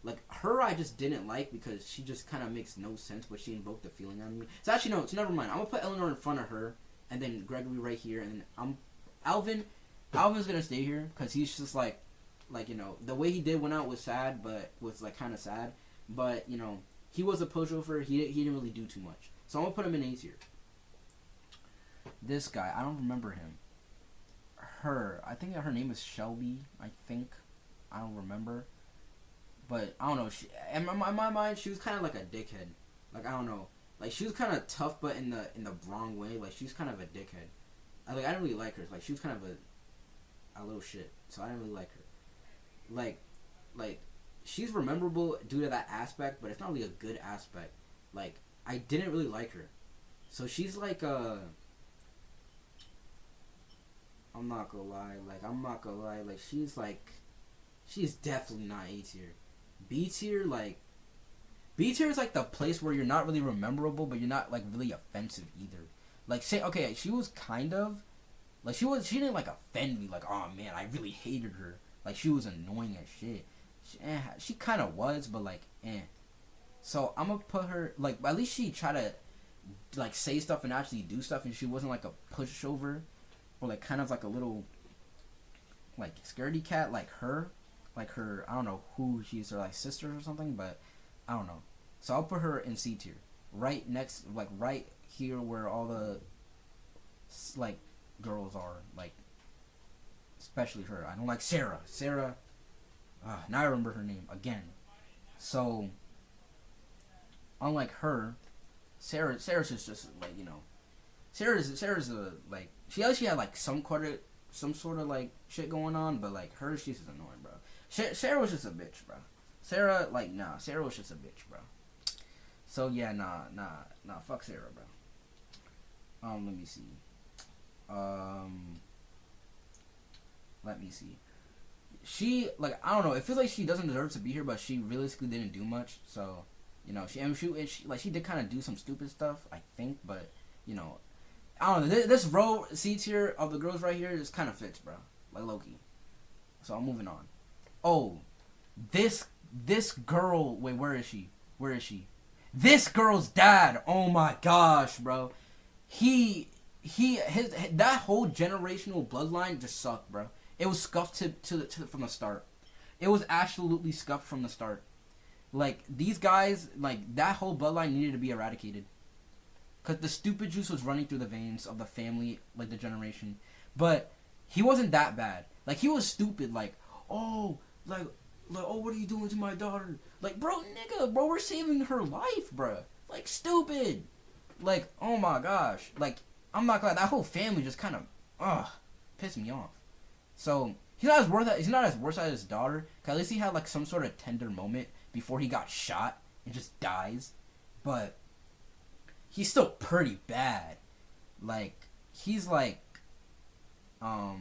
Like, her I just didn't like because she just kind of makes no sense, but she invoked a feeling on me. So actually, no, so never mind. I'm going to put Eleanor in front of her, and then Gregory right here, and then Alvin's going to stay here because he's just like, the way he went out was sad, but was like kind of sad. But, he was a pushover. He didn't really do too much. So I'm going to put him in A tier. This guy, I don't remember him. I think her name is Shelby, I think. I don't remember. But, I don't know. In my mind, she was kind of like a dickhead. Like, I don't know. Like, she was kind of tough, but in the wrong way. Like, she was kind of a dickhead. I didn't really like her. Like, she was kind of a little shit. So, I didn't really like her. Like, she's rememberable due to that aspect, but it's not really a good aspect. Like, I didn't really like her. So, she's like, I'm not gonna lie. Like, she's definitely not A tier. B tier, B tier is like the place where you're not really rememberable, but you're not like really offensive either. Like, say, okay, she was kind of, like, she didn't like offend me. Like, oh man, I really hated her. Like, she was annoying as shit. She kind of was, but like, So I'm gonna put her, like, at least she tried to like say stuff and actually do stuff, and she wasn't like a pushover or like kind of like a little like scaredy cat like her. Like her, I don't know who she's, her like sister or something, but I don't know. So I'll put her in C tier, right next, like right here where all the like girls are, like especially her. I don't like Sarah. Now I remember her name again. So unlike her, Sarah's just like, Sarah's a like, she actually had like some sort of like shit going on, but like her, she's just annoying, bro. Sarah was just a bitch, bro. Sarah was just a bitch, bro. So yeah, nah, fuck Sarah, bro. Let me see. Let me see. She like I don't know. It feels like she doesn't deserve to be here, but she realistically didn't do much. So, you know, she did kind of do some stupid stuff, I think. But you know, I don't know. This row C tier of the girls right here just kind of fits, bro. Like Loki. So I'm moving on. Oh, this girl. Wait, where is she? Where is she? This girl's dad. Oh my gosh, bro. His that whole generational bloodline just sucked, bro. It was scuffed from the start. It was absolutely scuffed from the start. Like these guys, like that whole bloodline needed to be eradicated. Cause the stupid juice was running through the veins of the family, like the generation. But he wasn't that bad. Like he was stupid. Like oh, oh, what are you doing to my daughter? Like bro, nigga, bro, we're saving her life, bro. Like stupid. Like oh my gosh. Like I'm not glad that whole family just kind of pissed me off. So he's not as worse as his daughter. Cause at least he had like some sort of tender moment before he got shot and just dies. But he's still pretty bad. Like he's like oh,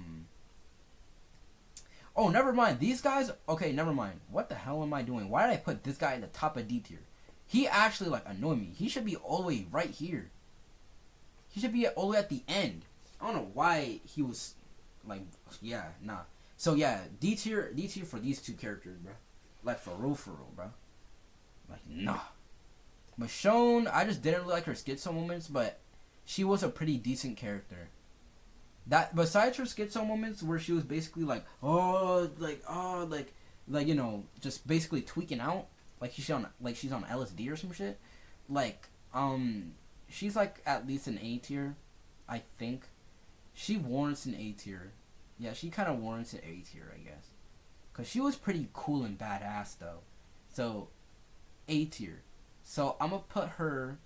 never mind. These guys okay, never mind. What the hell am I doing? Why did I put this guy in the top of D tier? He actually like annoyed me. He should be all the way right here. He should be all the way at the end. I don't know why he was like, yeah, nah. So yeah, D tier for these two characters, bro. Like for real, bro. Like nah. Michonne, I just didn't really like her schizo moments, but she was a pretty decent character. That besides her schizo moments where she was basically like, like you know, just basically tweaking out, like she's on LSD or some shit. Like she's like at least an A tier, I think. She warrants an A tier. Yeah, she kind of warrants an A tier, I guess. Cause she was pretty cool and badass though. So A tier. So I'm gonna put her.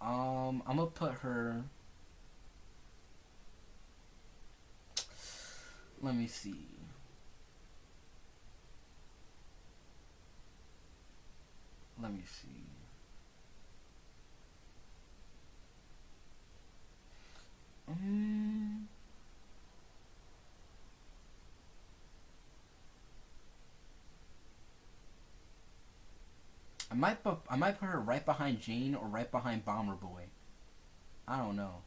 I'm gonna put her. Let me see. Let me see. I might put her right behind Jane or right behind Bomber Boy. I don't know.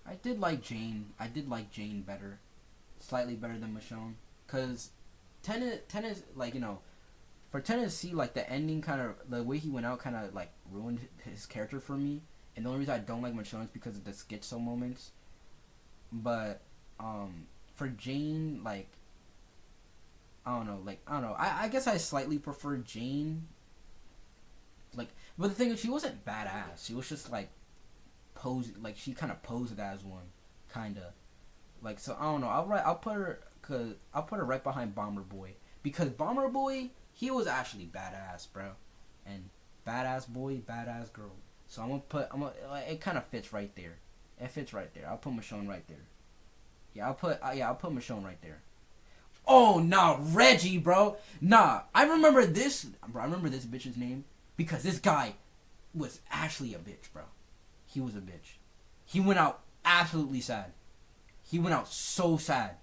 I did like Jane. I did like Jane better, slightly better than Michonne. Cause Tennis like you know, for Tennessee like the ending kind of the way he went out kind of like ruined his character for me. And the only reason I don't like Michonne is because of the schizo moments. But for Jane, like I don't know. I guess I slightly prefer Jane. Like, but the thing is, she wasn't badass. She was just like like she kind of posed as one, kinda. Like so, I don't know. I'll put her right behind Bomber Boy because Bomber Boy he was actually badass, bro, and badass boy, badass girl. So it kind of fits right there. It fits right there. I'll put Michonne right there. Yeah, I'll put Michonne right there. Oh nah, Reggie, bro. Nah, I remember this bitch's name because this guy was actually a bitch, bro. He was a bitch. He went out absolutely sad. He went out so sad.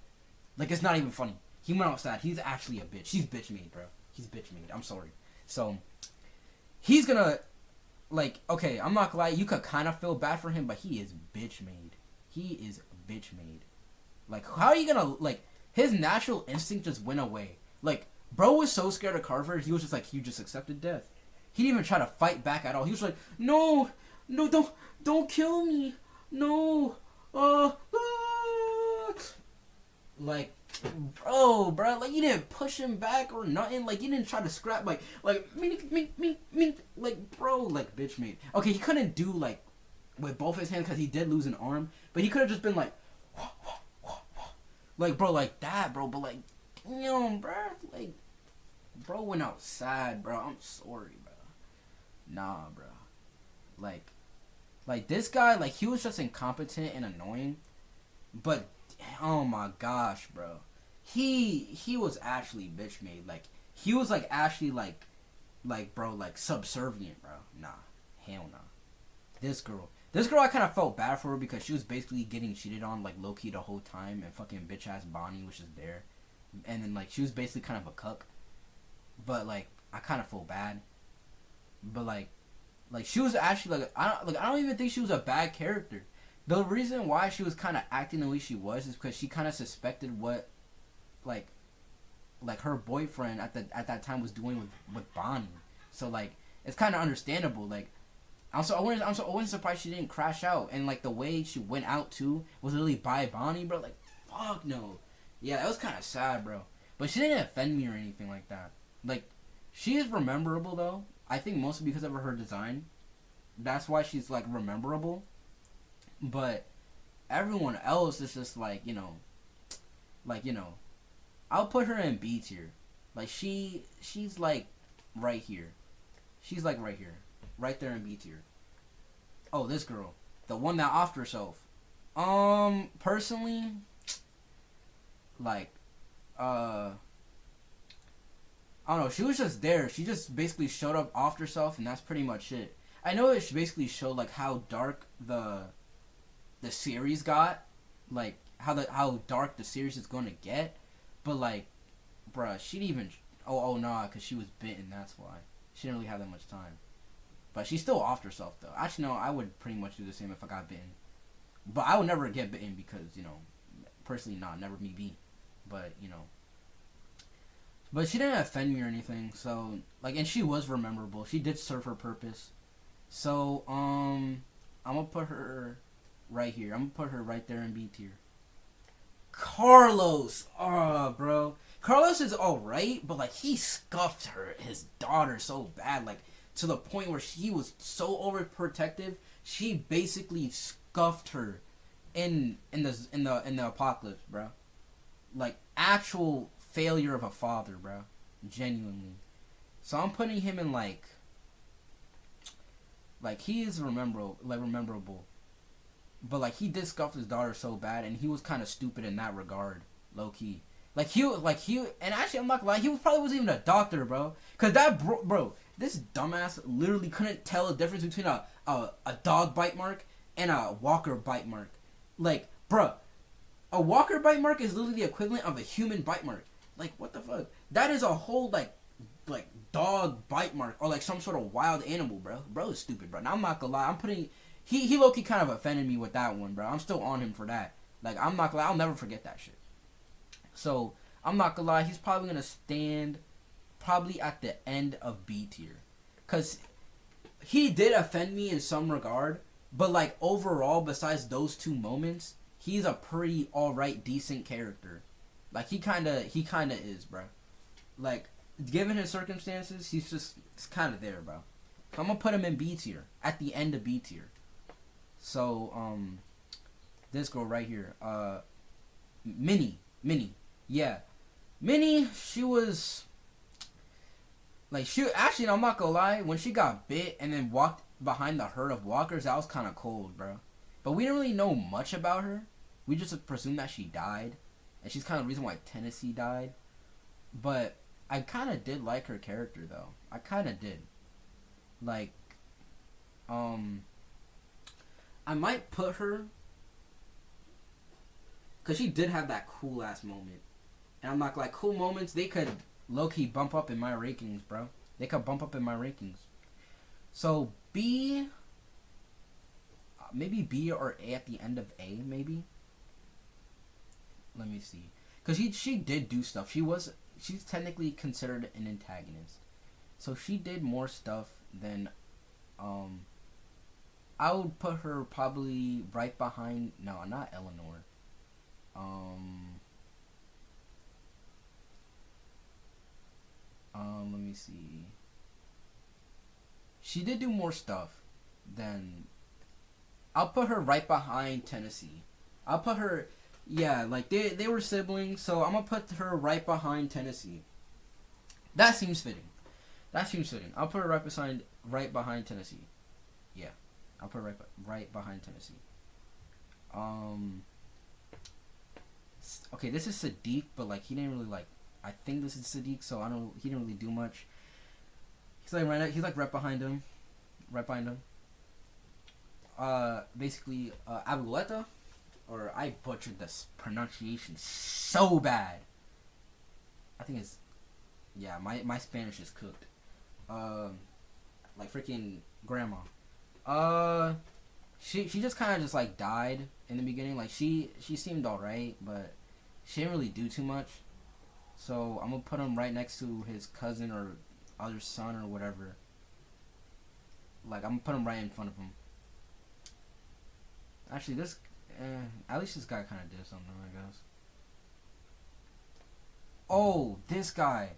Like it's not even funny. He went out sad. He's actually a bitch. He's bitch made, bro. He's bitch made. I'm sorry. So he's gonna like okay. I'm not gonna lie. You could kind of feel bad for him, but he is bitch made. He is bitch made. Like how are you gonna like? His natural instinct just went away. Like, bro was so scared of Carver, he was just like, he just accepted death. He didn't even try to fight back at all. He was like, no, don't kill me. No. Like, bro, like, you didn't push him back or nothing. Like, you didn't try to scrap, me, like, bro, like, bitch made. Okay, he couldn't do, like, with both his hands because he did lose an arm, but he could have just been like, like, bro, like that, bro, but, like, damn, bro, like, bro went outside, bro, I'm sorry, bro, nah, bro, like, this guy, like, he was just incompetent and annoying, but, oh my gosh, bro, he was actually bitch made, like, he was, like, actually, like, like bro, like subservient, bro. Nah, hell nah. This girl, I kind of felt bad for her because she was basically getting cheated on like low key the whole time, and fucking bitch ass Bonnie was just there, and then like she was basically kind of a cuck, but like I kind of feel bad, but like she was actually I don't even think she was a bad character. The reason why she was kind of acting the way she was is because she kind of suspected what like her boyfriend at that time was doing with Bonnie. So like it's kind of understandable. Like I wasn't surprised she didn't crash out, and like the way she went out too was literally by Bonnie, bro. Like fuck no, yeah, that was kind of sad, bro. But she didn't offend me or anything like that. Like she is rememberable though. I think mostly because of her design. That's why she's like rememberable. But everyone else is just like I'll put her in B tier. Like she's like right here. She's like right here, right there in B tier. Oh, this girl, the one that offed herself. Personally, like, I don't know. She was just there. She just basically showed up, offed herself, and that's pretty much it. I know it basically showed like how dark the series got, like how dark the series is going to get, but like, bruh, she didn't even. Oh nah, cause she was bitten. That's why she didn't really have that much time. But she still offed herself though. Actually, no, I would pretty much do the same if I got bitten. But I would never get bitten because personally, never me be. But but she didn't offend me or anything. So like, and she was rememberable. She did serve her purpose. So I'm gonna put her right here. I'm gonna put her right there in B tier. Carlos, bro. Carlos is alright, but like he scuffed his daughter so bad, like to the point where she was so overprotective. She basically scuffed her in the apocalypse, bro. Like actual failure of a father, bro. Genuinely. So I'm putting him in like he is rememberable. But like he did scuff his daughter so bad, and he was kind of stupid in that regard, low key. And actually I'm not gonna lie, he probably wasn't even a doctor, bro. Cause that bro, this dumbass literally couldn't tell the difference between a dog bite mark and a walker bite mark. Like, bro, a walker bite mark is literally the equivalent of a human bite mark. Like, what the fuck? That is a whole like dog bite mark or like some sort of wild animal, bro. Bro is stupid, bro. Now I'm not gonna lie, I'm putting. He low-key kind of offended me with that one, bro. I'm still on him for that. Like, I'm not gonna lie, I'll never forget that shit. So, I'm not gonna lie, he's probably gonna stand probably at the end of B tier. Because he did offend me in some regard, but like overall, besides those two moments, he's a pretty alright, decent character. Like, he kinda is, bro. Like, given his circumstances, he's kind of there, bro. So I'm gonna put him in B tier, at the end of B tier. So, this girl right here, Minnie, yeah. Minnie, she was, like, actually, I'm not gonna lie, when she got bit and then walked behind the herd of walkers, that was kind of cold, bro. But we didn't really know much about her. We just presumed that she died, and she's kind of the reason why Tennessee died. But I kind of did like her character, though. I kind of did. Like, I might put her, because she did have that cool ass moment. And I'm like cool moments, they could low-key bump up in my rankings, bro. They could bump up in my rankings. So B, maybe B or A at the end of A, maybe. Let me see. Because she did do stuff. She's technically considered an antagonist. So she did more stuff than, I would put her probably right behind, no, not Eleanor. Let me see. She did do more stuff than, I'll put her right behind Tennessee. I'll put her, yeah, like they were siblings, so I'm gonna put her right behind Tennessee. That seems fitting. I'll put her right behind Tennessee. Yeah, I'll put her right behind Tennessee. Okay, this is Sadiq, but like he didn't really like. I think this is Sadiq, so he didn't really do much. he's like right behind him. Right behind him. Basically, Abueleta, or I butchered this pronunciation so bad. I think it's, yeah, my Spanish is cooked. Like freaking grandma. She just kind of just like died in the beginning. Like she seemed alright, but she didn't really do too much. So I'm gonna put him right next to his cousin or other son or whatever. Like I'm gonna put him right in front of him. Actually, at least this guy kind of did something, I guess. Oh, this guy.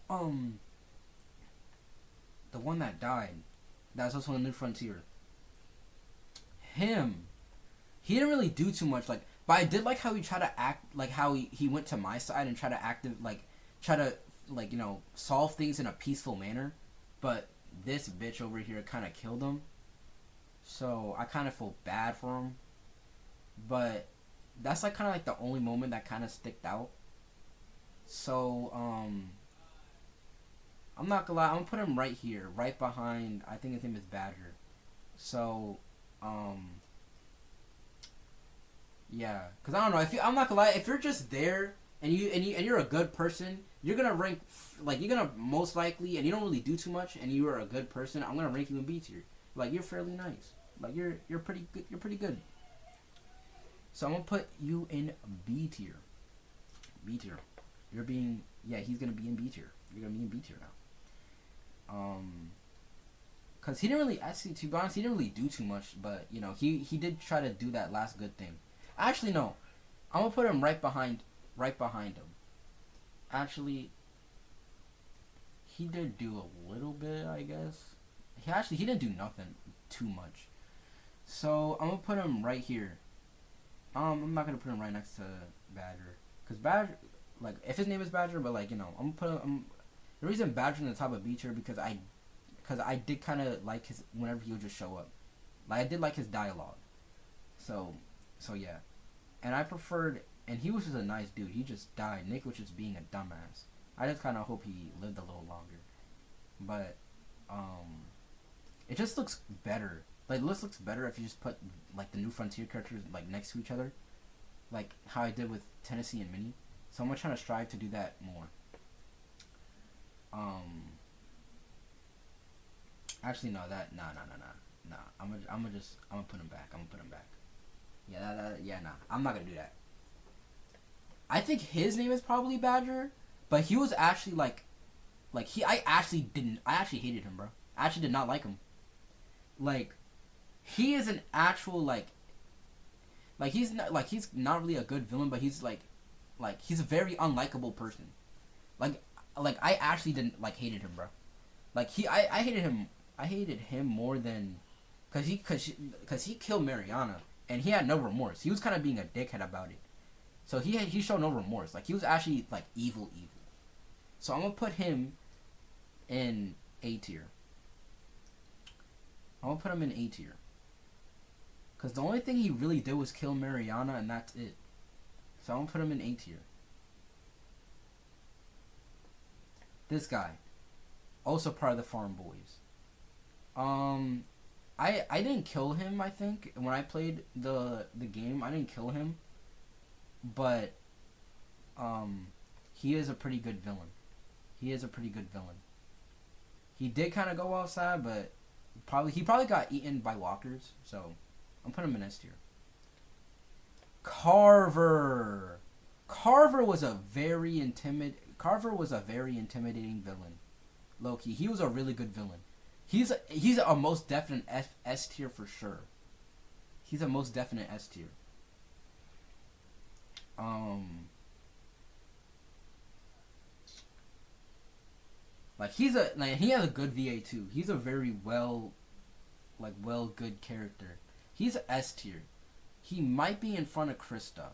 The one that died. That's also on New Frontier. Him. He didn't really do too much, like, but I did like how he tried to act, like how he went to my side and try to solve things in a peaceful manner. But this bitch over here kind of killed him. So I kind of feel bad for him. But that's like kind of like the only moment that kind of sticked out. So, I'm not gonna lie, I'm gonna put him right here, right behind, I think his name is Badger. So, yeah, cause I don't know, I'm not gonna lie, if you're just there, and you're a good person, you're gonna rank, like, you're gonna most likely, and you don't really do too much, and you are a good person, I'm gonna rank you in B tier. Like, you're fairly nice. Like, you're pretty good. So I'm gonna put you in B tier. B tier. He's gonna be in B tier. You're gonna be in B tier now. Cause he didn't really, actually, to be honest, he didn't really do too much, but, you know, he did try to do that last good thing. Actually, no. I'm gonna put him right behind him. Actually, he did do a little bit, I guess. He didn't do nothing too much. So, I'm gonna put him right here. I'm not gonna put him right next to Badger. Cause Badger, like, if his name is Badger, but, like, you know, I'm gonna put him, the reason Badger's in the top of B tier because I did kind of like his, whenever he would just show up. Like, I did like his dialogue. So yeah. And I preferred, and he was just a nice dude. He just died. Nick was just being a dumbass. I just kind of hope he lived a little longer. But, it just looks better. Like, this looks better if you just put, like, the New Frontier characters, like, next to each other. Like, how I did with Tennessee and Minnie. So I'm gonna try to strive to do that more. Actually, no. I'm gonna put him back. Yeah, nah. I'm not gonna do that. I think his name is probably Badger, but he was actually I actually hated him, bro. I actually did not like him. Like, he is an actual he's not really a good villain, but he's he's a very unlikable person. Like I actually didn't hated him, bro. Like I hated him more than cause he killed Mariana and he had no remorse. He was kind of being a dickhead about it. So he showed no remorse. Like, he was actually evil. So I'm gonna put him in A tier. I'm gonna put him in A tier. Cause the only thing he really did was kill Mariana and that's it. So I'm gonna put him in A tier. This guy, also part of the Farm Boys. I didn't kill him. I think when I played the game, I didn't kill him, but he is a pretty good villain. He did kind of go outside, but he probably got eaten by walkers. So I'm putting him in S tier. Carver was a very intimidating villain. Low-key, he was a really good villain. He's a most definite S tier for sure. He's a most definite S tier. He has a good VA too. He's a very good character. He's a S tier. He might be in front of Krista.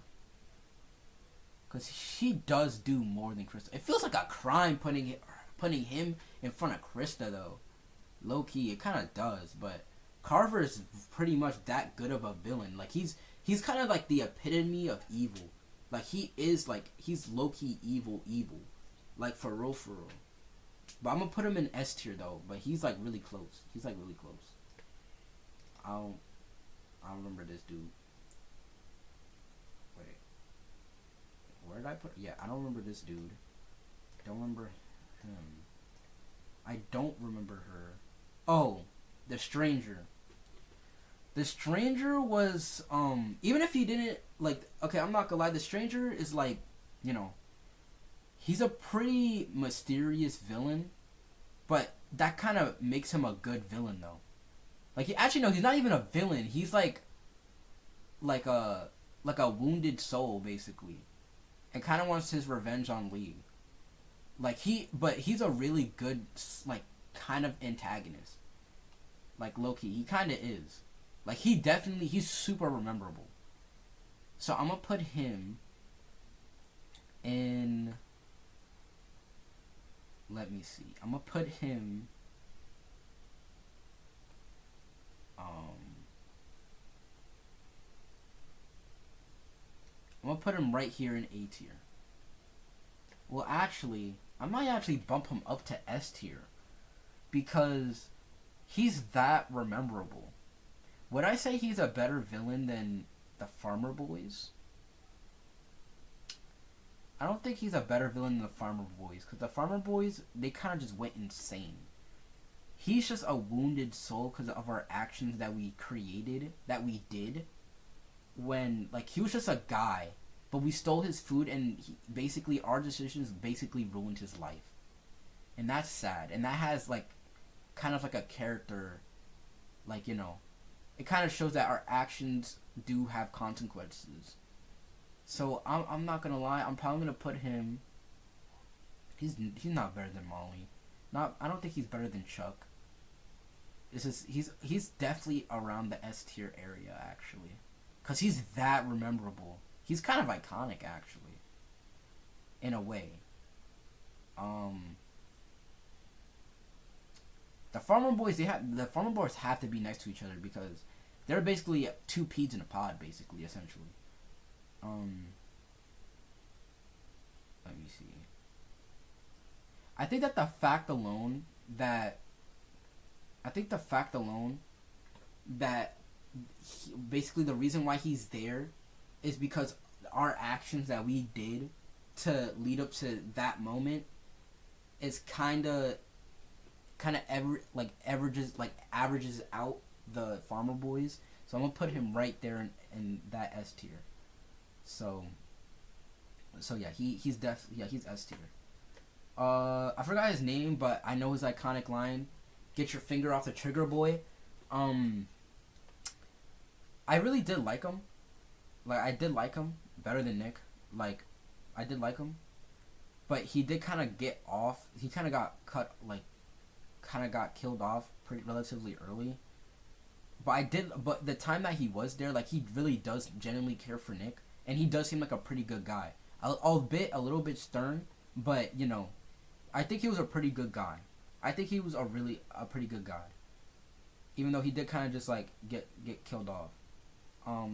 Cause she does do more than Krista. It feels like a crime putting him in front of Krista though. Low key, it kind of does, but Carver is pretty much that good of a villain. Like, he's kind of like the epitome of evil. Like, he's low key evil. Like, for real. But I'm gonna put him in S tier though. But he's like really close. He's like really close. I don't remember this dude. Wait, where did I put? Yeah, I don't remember this dude. Don't remember him. I don't remember her. Oh, the stranger. The stranger was even if he didn't like. Okay, I'm not gonna lie. The stranger is like, you know, he's a pretty mysterious villain, but that kind of makes him a good villain though. Like he actually no, he's not even a villain. He's like a wounded soul basically, and kind of wants his revenge on Lee. But he's a really good like kind of antagonist. Like Loki, he kind of is. Like he's super memorable. So I'm gonna put him in. Let me see. I'm gonna put him. I'm gonna put him right here in A tier. Well, actually, I might actually bump him up to S tier because he's that rememberable. Would I say he's a better villain than the Farmer Boys? I don't think he's a better villain than the Farmer Boys because the Farmer Boys, they kind of just went insane. He's just a wounded soul because of our actions that we did. When, like, he was just a guy, but we stole his food and basically our decisions basically ruined his life. And that's sad. And that has, like, kind of like a character, like, you know, it kind of shows that our actions do have consequences. So I'm not gonna lie, I'm probably gonna put him. He's not better than Molly. I don't think he's better than Chuck. It's just he's definitely around the S tier area actually, cause he's that memorable. He's kind of iconic actually, in a way. The Farmer Boys have to be next to each other because they're basically two peas in a pod, basically, essentially. Let me see. I think that the fact alone that basically the reason why he's there is because our actions that we did to lead up to that moment is kind of averages out the Farmer Boys. So I'm gonna put him right there in that S tier. So yeah, he's S tier. I forgot his name, but I know his iconic line, "Get your finger off the trigger, boy." I really did like him. Like, I did like him better than Nick. Like, I did like him. But he did kind of get off. He kind of got got killed off pretty relatively early. But the time that he was there, like, he really does genuinely care for Nick. And he does seem like a pretty good guy. Albeit a little bit stern, but, you know, I think he was a pretty good guy. I think he was a pretty good guy. Even though he did kind of just, like, get killed off.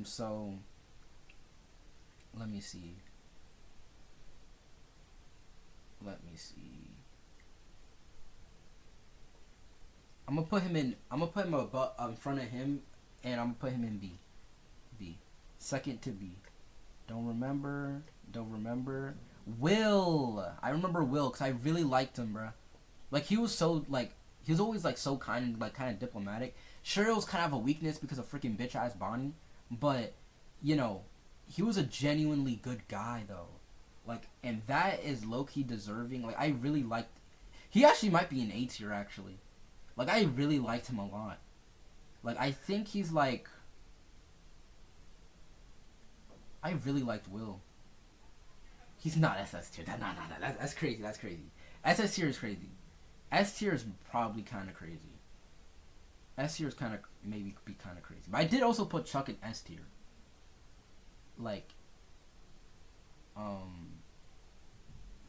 So, let me see. I'm gonna put him in front of him, and I'm gonna put him in B. Second to B. Don't remember. Will. I remember Will because I really liked him, bruh. Like, he was so, like, he was always, like, so kind and, like, kind of diplomatic. Sure, it was kind of a weakness because of freaking bitch-ass Bonnie. But, you know, he was a genuinely good guy, though. Like, and that is low-key deserving. Like, I really liked... He actually might be an A tier, actually. Like, I really liked him a lot. Like, I think he's, like... I really liked Will. He's not SS tier. No. That's crazy. SS tier is crazy. S tier is probably kind of crazy. S tier is kind of maybe be kind of crazy. But I did also put Chuck in S tier. Like,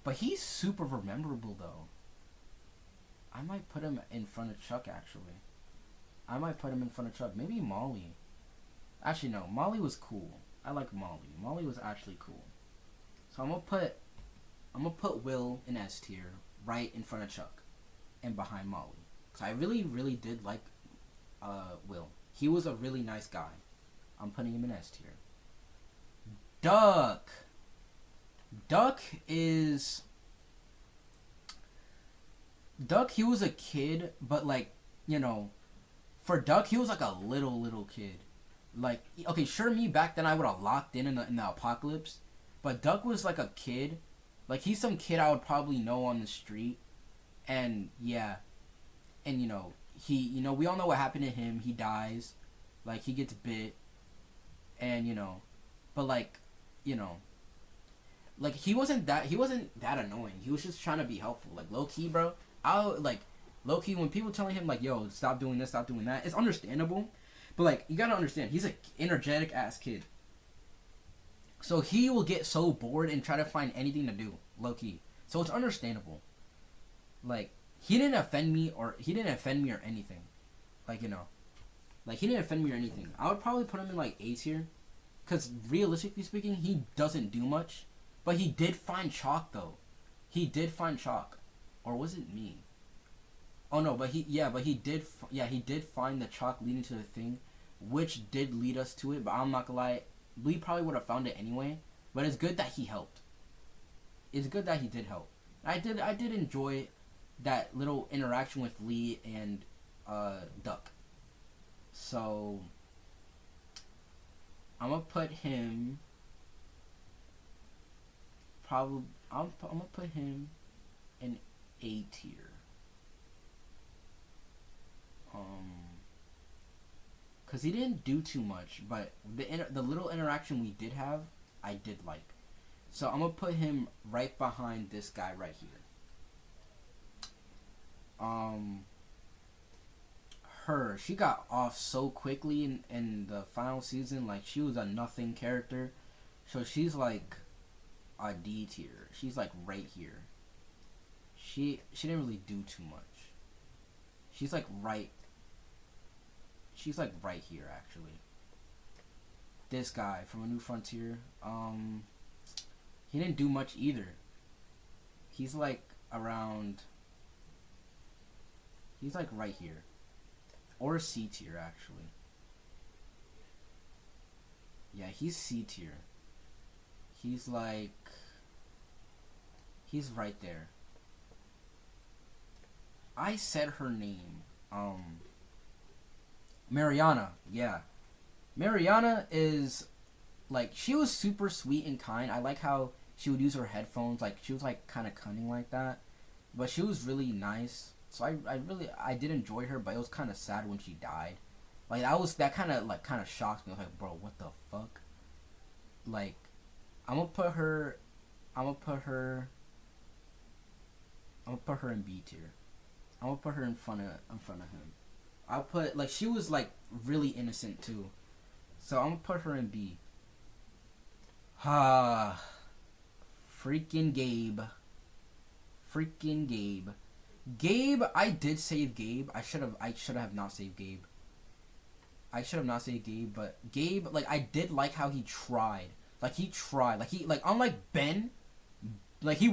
but he's super memorable though. I might put him in front of Chuck actually. Maybe Molly. Actually, no. Molly was cool. I like Molly. Molly was actually cool. So I'm gonna put Will in S tier, right in front of Chuck. and behind Molly. Cause I really, really did like Will. He was a really nice guy. I'm putting him in S tier. Duck. Duck is Duck. He was a kid, but like for Duck, he was like a little kid. Like okay, sure, me back then I would have locked in the apocalypse, but Duck was like a kid. Like he's some kid I would probably know on the street, and yeah, and he we all know what happened to him. He dies, like he gets bit, and but like you know like he wasn't that annoying. He was just trying to be helpful. Like low key, bro. Low key when people telling him like, "Yo, stop doing this, stop doing that," it's understandable. But like you gotta understand, he's an energetic ass kid. So he will get so bored and try to find anything to do, low key. So it's understandable. Like he didn't offend me or anything. Like like he didn't offend me or anything. I would probably put him in like A tier, because realistically speaking, he doesn't do much. But he did find chalk though. He did find chalk, or was it me? Oh no, but he did find the chalk leading to the thing, which did lead us to it. But I'm not gonna lie, we probably would have found it anyway. But it's good that he helped. It's good that he did help. I did enjoy that little interaction with Lee and Duck. So I'm gonna put him. I'm gonna put him in A tier. Cause he didn't do too much, but the little interaction we did have, I did like. So I'm gonna put him right behind this guy right here. She got off so quickly in the final season. Like she was a nothing character, so she's like a D tier. She's like right here. She didn't really do too much. She's like right here actually. This guy from A New Frontier, he didn't do much either. He's like right here. Or C tier actually. Yeah, he's C tier. He's right there. I said her name. Mariana. Yeah. Mariana is like, she was super sweet and kind. I like how she would use her headphones. Like she was like kind of cunning like that, but she was really nice. So I did enjoy her, but it was kind of sad when she died. Like that kind of shocked me. I was like, bro, what the fuck? Like, I'm gonna put her in B tier. I'm gonna put her in front of him. I'll put like, she was like really innocent too, so I'm gonna put her in B. Freaking Gabe. Gabe, I did save Gabe. I should have not saved Gabe. But Gabe, like, I did like how he tried. Like unlike Ben, like he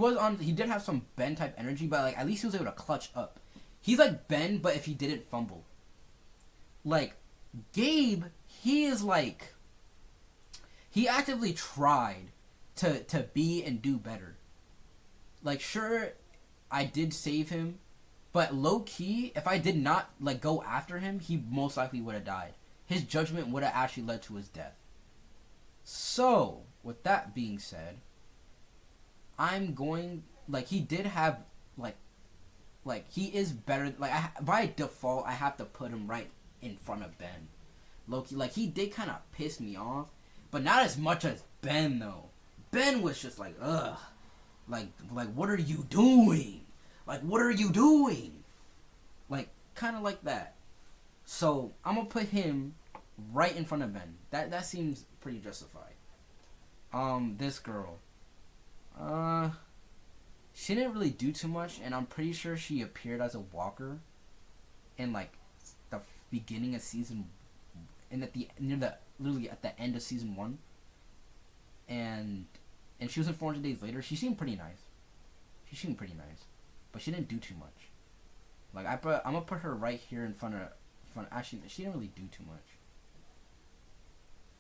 did have some Ben type energy, but like at least he was able to clutch up. He's like Ben, but if he didn't fumble. Like Gabe, he actively tried to be and do better. Like sure, I did save him, but low key, if I did not like go after him, he most likely would have died. His judgment would have actually led to his death. So, with that being said, I'm going, like, he did have like he is better. Like by default, I have to put him right in front of Ben. Low key, like he did kind of piss me off, but not as much as Ben though. Ben was just like, ugh. Like, what are you doing? Like, what are you doing? Like, kind of like that. So, I'm going to put him right in front of Ben. That seems pretty justified. This girl. She didn't really do too much, and I'm pretty sure she appeared as a walker in, like, the beginning of season... literally at the end of season 1. And she was in 400 Days Later. She seemed pretty nice. But she didn't do too much. Like I'm gonna put her right here in front of Actually, she didn't really do too much.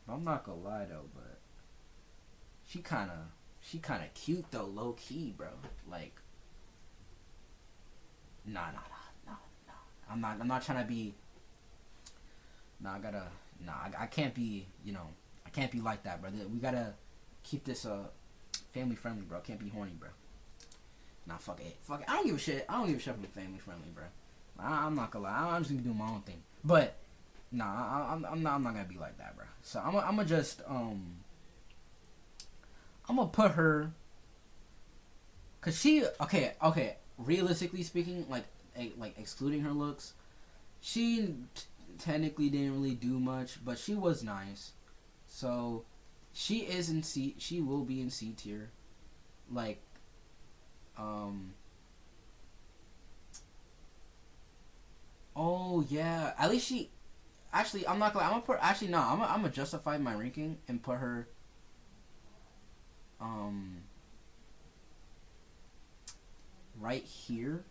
But I'm not gonna lie though, but she kind of cute though, low key, bro. Like, nah. I'm not trying to be. Nah, I can't be. I can't be like that, bro. We gotta keep this family friendly, bro. Can't be horny, bro. Nah, fuck it. I don't give a shit. I don't give a shit if I'm family friendly, bro. I'm not gonna lie. I'm just gonna do my own thing. But nah, I'm not gonna be like that, bro. So I'm gonna just I'm gonna put her, cause she okay. Realistically speaking, like excluding her looks, she technically didn't really do much, but she was nice. So she is in C. She will be in C tier. Like, oh yeah. At least she. Actually, I'm not gonna. I'm gonna put. Actually, no. I'm gonna justify my ranking and put her. Right here,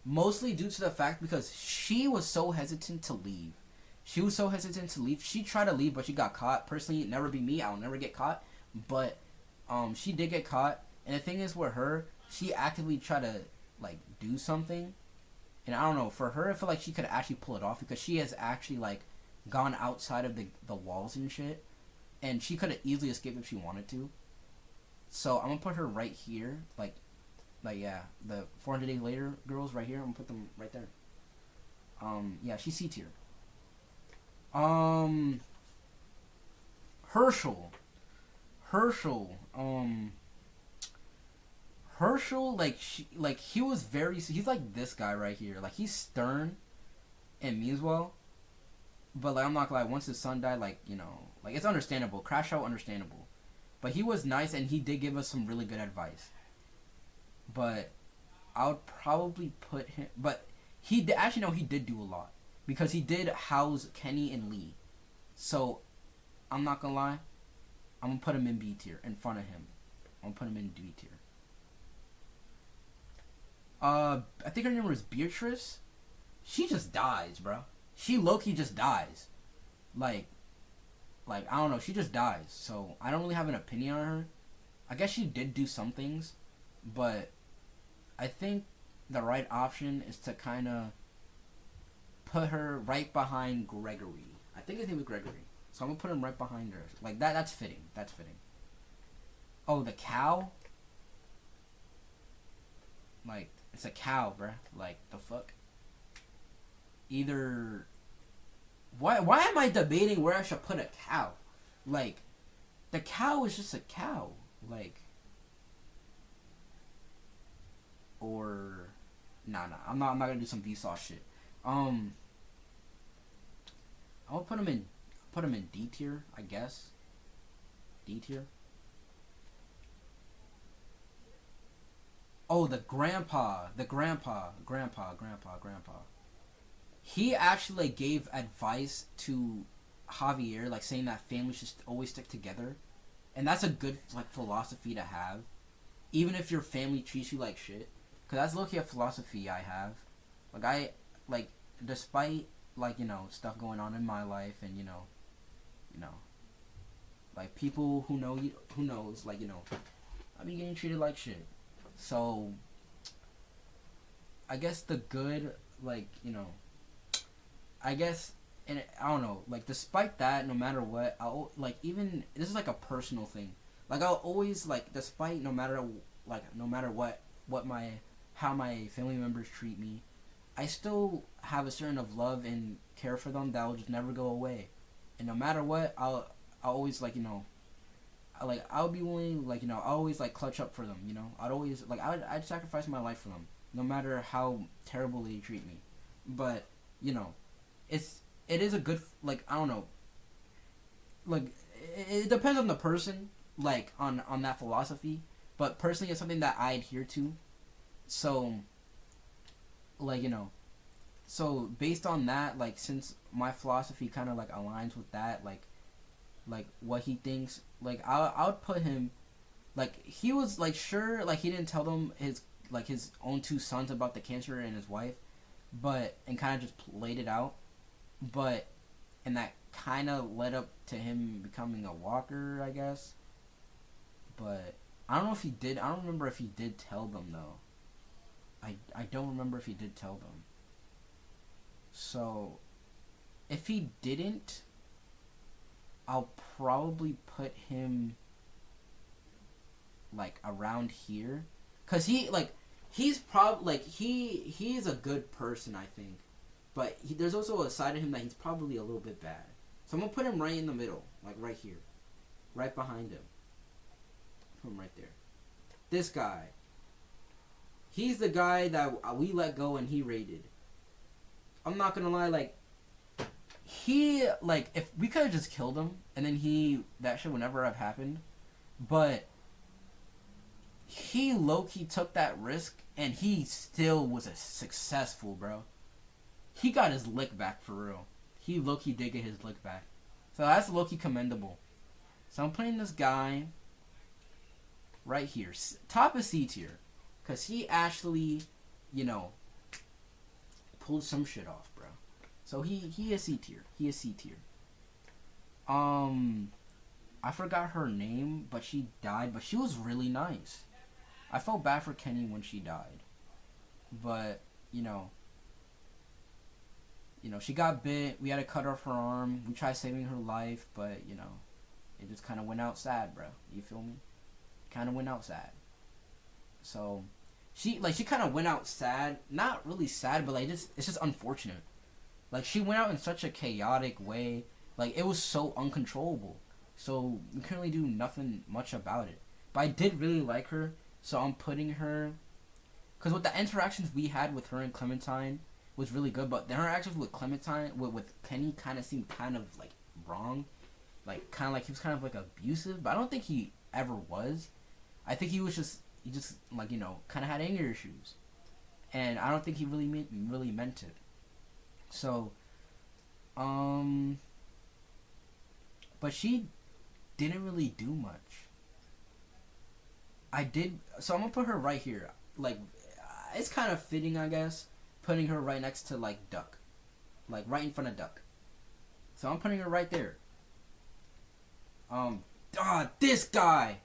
mostly due to the fact because she was so hesitant to leave. She tried to leave, but she got caught. Personally, never be me. I'll never get caught. But she did get caught. And the thing is with her, she actively tried to like do something. And I don't know, for her, I feel like she could actually pull it off because she has actually like gone outside of the walls and shit. And she could have easily escaped if she wanted to. So I'm gonna put her right here, like yeah, the 400 Days Later girls right here. I'm gonna put them right there. Yeah, she's C tier. Herschel, Herschel, like he was he's like this guy right here. Like he's stern and means well, but like I'm not gonna lie. Once his son died, like like it's understandable. Crash out, understandable. But he was nice and he did give us some really good advice. But I would probably put him. But he did, actually no, he did do a lot because he did house Kenny and Lee. So I'm not gonna lie, I'm gonna put him in B tier in front of him. I'm gonna put him in D tier. I think her name was Beatrice. She just dies, bro. She low-key just dies. Like I don't know. She just dies. So I don't really have an opinion on her. I guess she did do some things, but I think the right option is to kind of put her right behind Gregory. I think his name is Gregory. So I'm gonna put him right behind her. Like that. That's fitting. That's fitting. Oh, the cow. Like it's a cow, bruh. Like the fuck. Either. Why am I debating where I should put a cow? Like, the cow is just a cow. Like, or nah. I'm not gonna do some Vsauce shit. I'll put him in D tier, I guess. D tier. Oh, the grandpa. He actually gave advice to Javier, like saying that families should always stick together, and that's a good like philosophy to have, even if your family treats you like shit. Cause that's low-key a philosophy I have. Like I like, despite like stuff going on in my life, and like people who know you, who knows, like I be getting treated like shit. So I guess the good, like I guess, and I don't know, like despite that, no matter what, I'll like, even this is like a personal thing. Like I'll always like, despite no matter what my how my family members treat me, I still have a certain of love and care for them that will just never go away. And no matter what, I'll always like I'll be willing, like I'll always like clutch up for them. I'd always like I'd sacrifice my life for them, no matter how terrible they treat me. But it is a good, like I don't know, like it depends on the person, like on that philosophy. But personally, it's something that I adhere to. So like so based on that, like since my philosophy kind of like aligns with that, like what he thinks, like I would put him, like he was like, sure, like he didn't tell them his own two sons about the cancer and his wife, and kind of just played it out, and that kind of led up to him becoming a walker, I guess. But I don't know if he did. I don't remember if he did tell them though. I don't remember if he did tell them. So, if he didn't, I'll probably put him like around here, cause he's probably like he is a good person, I think, but there's also a side of him that he's probably a little bit bad. So I'm gonna put him right in the middle, like right here, right behind him. Put him right there. This guy. He's the guy that we let go and he raided. I'm not gonna lie, like, if we could have just killed him, and then that shit would never have happened, but he low-key took that risk, and he still was a successful, bro. He got his lick back, for real. He low-key did get his lick back. So that's low-key commendable. So I'm putting this guy right here, top of C tier, because he actually, pulled some shit off, bro. So he is C tier. He is C tier. I forgot her name, but she died. But she was really nice. I felt bad for Kenny when she died, but she got bit. We had to cut off her arm. We tried saving her life, but it just kind of went out sad, bro. You feel me? Kind of went out sad. So she kind of went out sad. Not really sad, but it's just unfortunate. Like, she went out in such a chaotic way. Like, it was so uncontrollable. So, we couldn't really do nothing much about it. But I did really like her. So, I'm putting her... Because with the interactions we had with her and Clementine was really good. But the interactions with Clementine, with Kenny, kind of seemed kind of, like, wrong. Like, kind of like, he was kind of, like, abusive. But I don't think he ever was. I think he just, like, kind of had anger issues. And I don't think he really meant it. So, but she didn't really do much. So I'm gonna put her right here. Like, it's kind of fitting, I guess, putting her right next to, like, Duck. Like, right in front of Duck. So I'm putting her right there. This guy!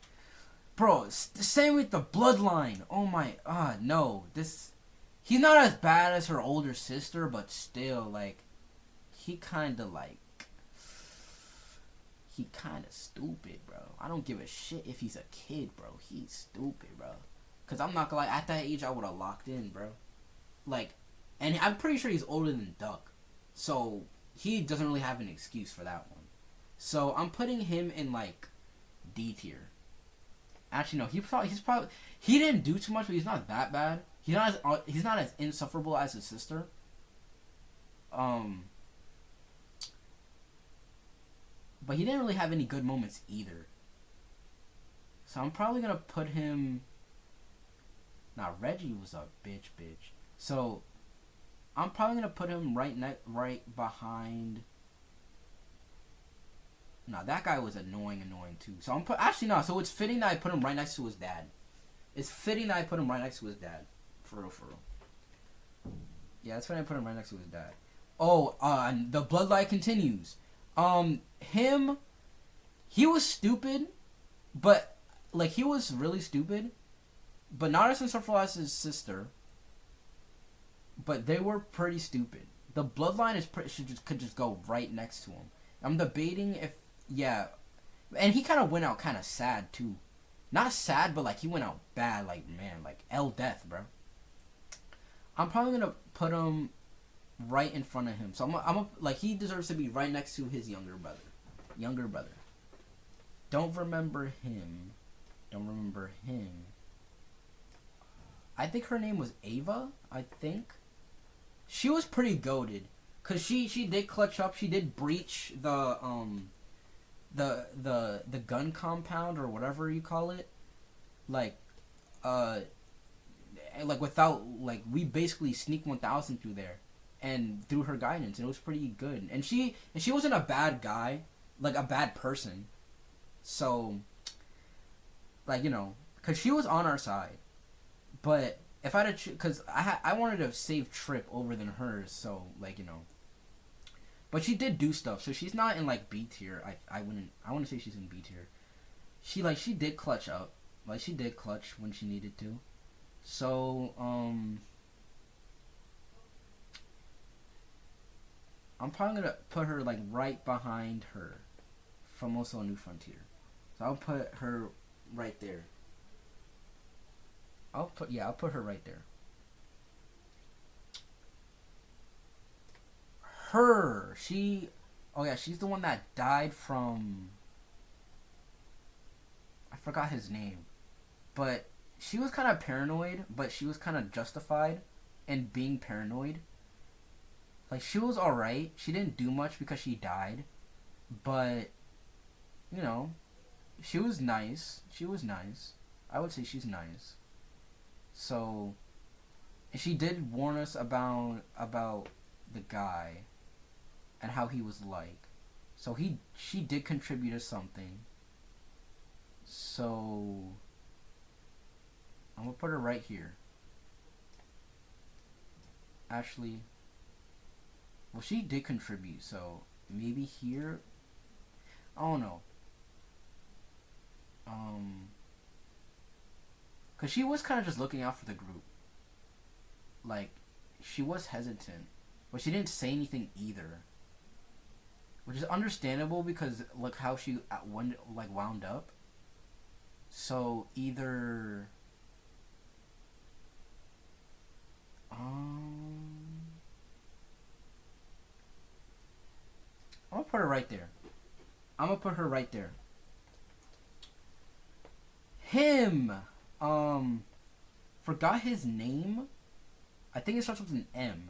Bro, it's the same with the bloodline. Oh my, no. He's not as bad as her older sister, but still, like, he kind of stupid, bro. I don't give a shit if he's a kid, bro. He's stupid, bro. Because I'm not gonna lie, at that age, I would have locked in, bro. Like, and I'm pretty sure he's older than Duck. So, he doesn't really have an excuse for that one. So, I'm putting him in, like, D tier. Actually, no, he's probably, he didn't do too much, but he's not that bad. He's not as insufferable as his sister. But he didn't really have any good moments either. So I'm probably gonna put him. Nah, Reggie was a bitch. So I'm probably gonna put him right behind. Nah, that guy was annoying too. So so it's fitting that I put him right next to his dad. It's fitting that I put him right next to his dad. For real. Yeah, that's when I put him right next to his dad. Oh, the bloodline continues. He was stupid, but, like, he was really stupid, but not as insufferable as his sister, but they were pretty stupid. The bloodline could just go right next to him. I'm debating if, yeah, and he kind of went out kind of sad, too. Not sad, but, like, he went out bad, like, man, like, L death, bro. I'm probably gonna put him right in front of him. So I'm like, he deserves to be right next to his younger brother. Don't remember him. I think her name was Ava, I think. She was pretty goated. Cause she did clutch up, she did breach the gun compound or whatever you call it. Like without, like, we basically sneaked 1000 through there, and through her guidance, and it was pretty good. And she wasn't a bad guy, like a bad person. So, like, cause she was on our side, but if I had to, because I wanted to save Trip over than hers, so like but she did do stuff, so she's not in like B tier. I wouldn't say she's in B tier. She did clutch up, like she did clutch when she needed to, so I'm probably gonna put her like right behind her, from also a New Frontier, so I'll put her right there. I'll put her right there. Oh yeah, she's the one that died from, I forgot his name, but she was kind of paranoid, but she was kind of justified in being paranoid. Like she was alright. She didn't do much because she died, but you know, she was nice. She was nice. I would say she's nice. So, and she did warn us about the guy and how he was like. So she did contribute to something. So I'm gonna put her right here. Actually, well, she did contribute, so maybe here. I don't know. Cause she was kind of just looking out for the group. Like, she was hesitant, but she didn't say anything either, which is understandable because look how she wound up. So either I'm gonna put her right there. I'm gonna put her right there. Him, forgot his name. I think it starts with an M.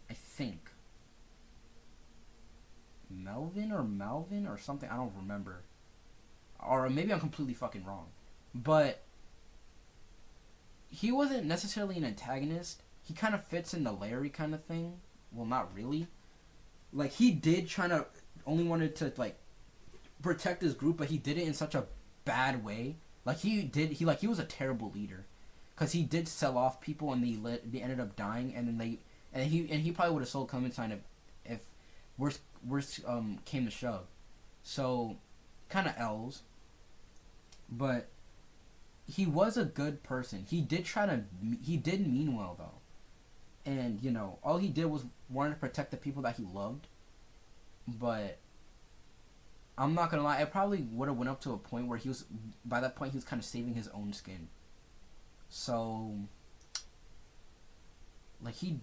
I think. Malvin or something. I don't remember. Or maybe I'm completely fucking wrong. But he wasn't necessarily an antagonist. He kind of fits in the Larry kind of thing. Well, not really. Like, he did try to, only wanted to, like, protect his group, but he did it in such a bad way. Like, he was a terrible leader. Because he did sell off people and they ended up dying, and then he probably would have sold Clementine if worse came to shove. So, kind of L's. But he was a good person. He did mean well though. And, all he did was wanted to protect the people that he loved. But I'm not gonna lie, it probably would have went up to a point where by that point he was kind of saving his own skin. So, he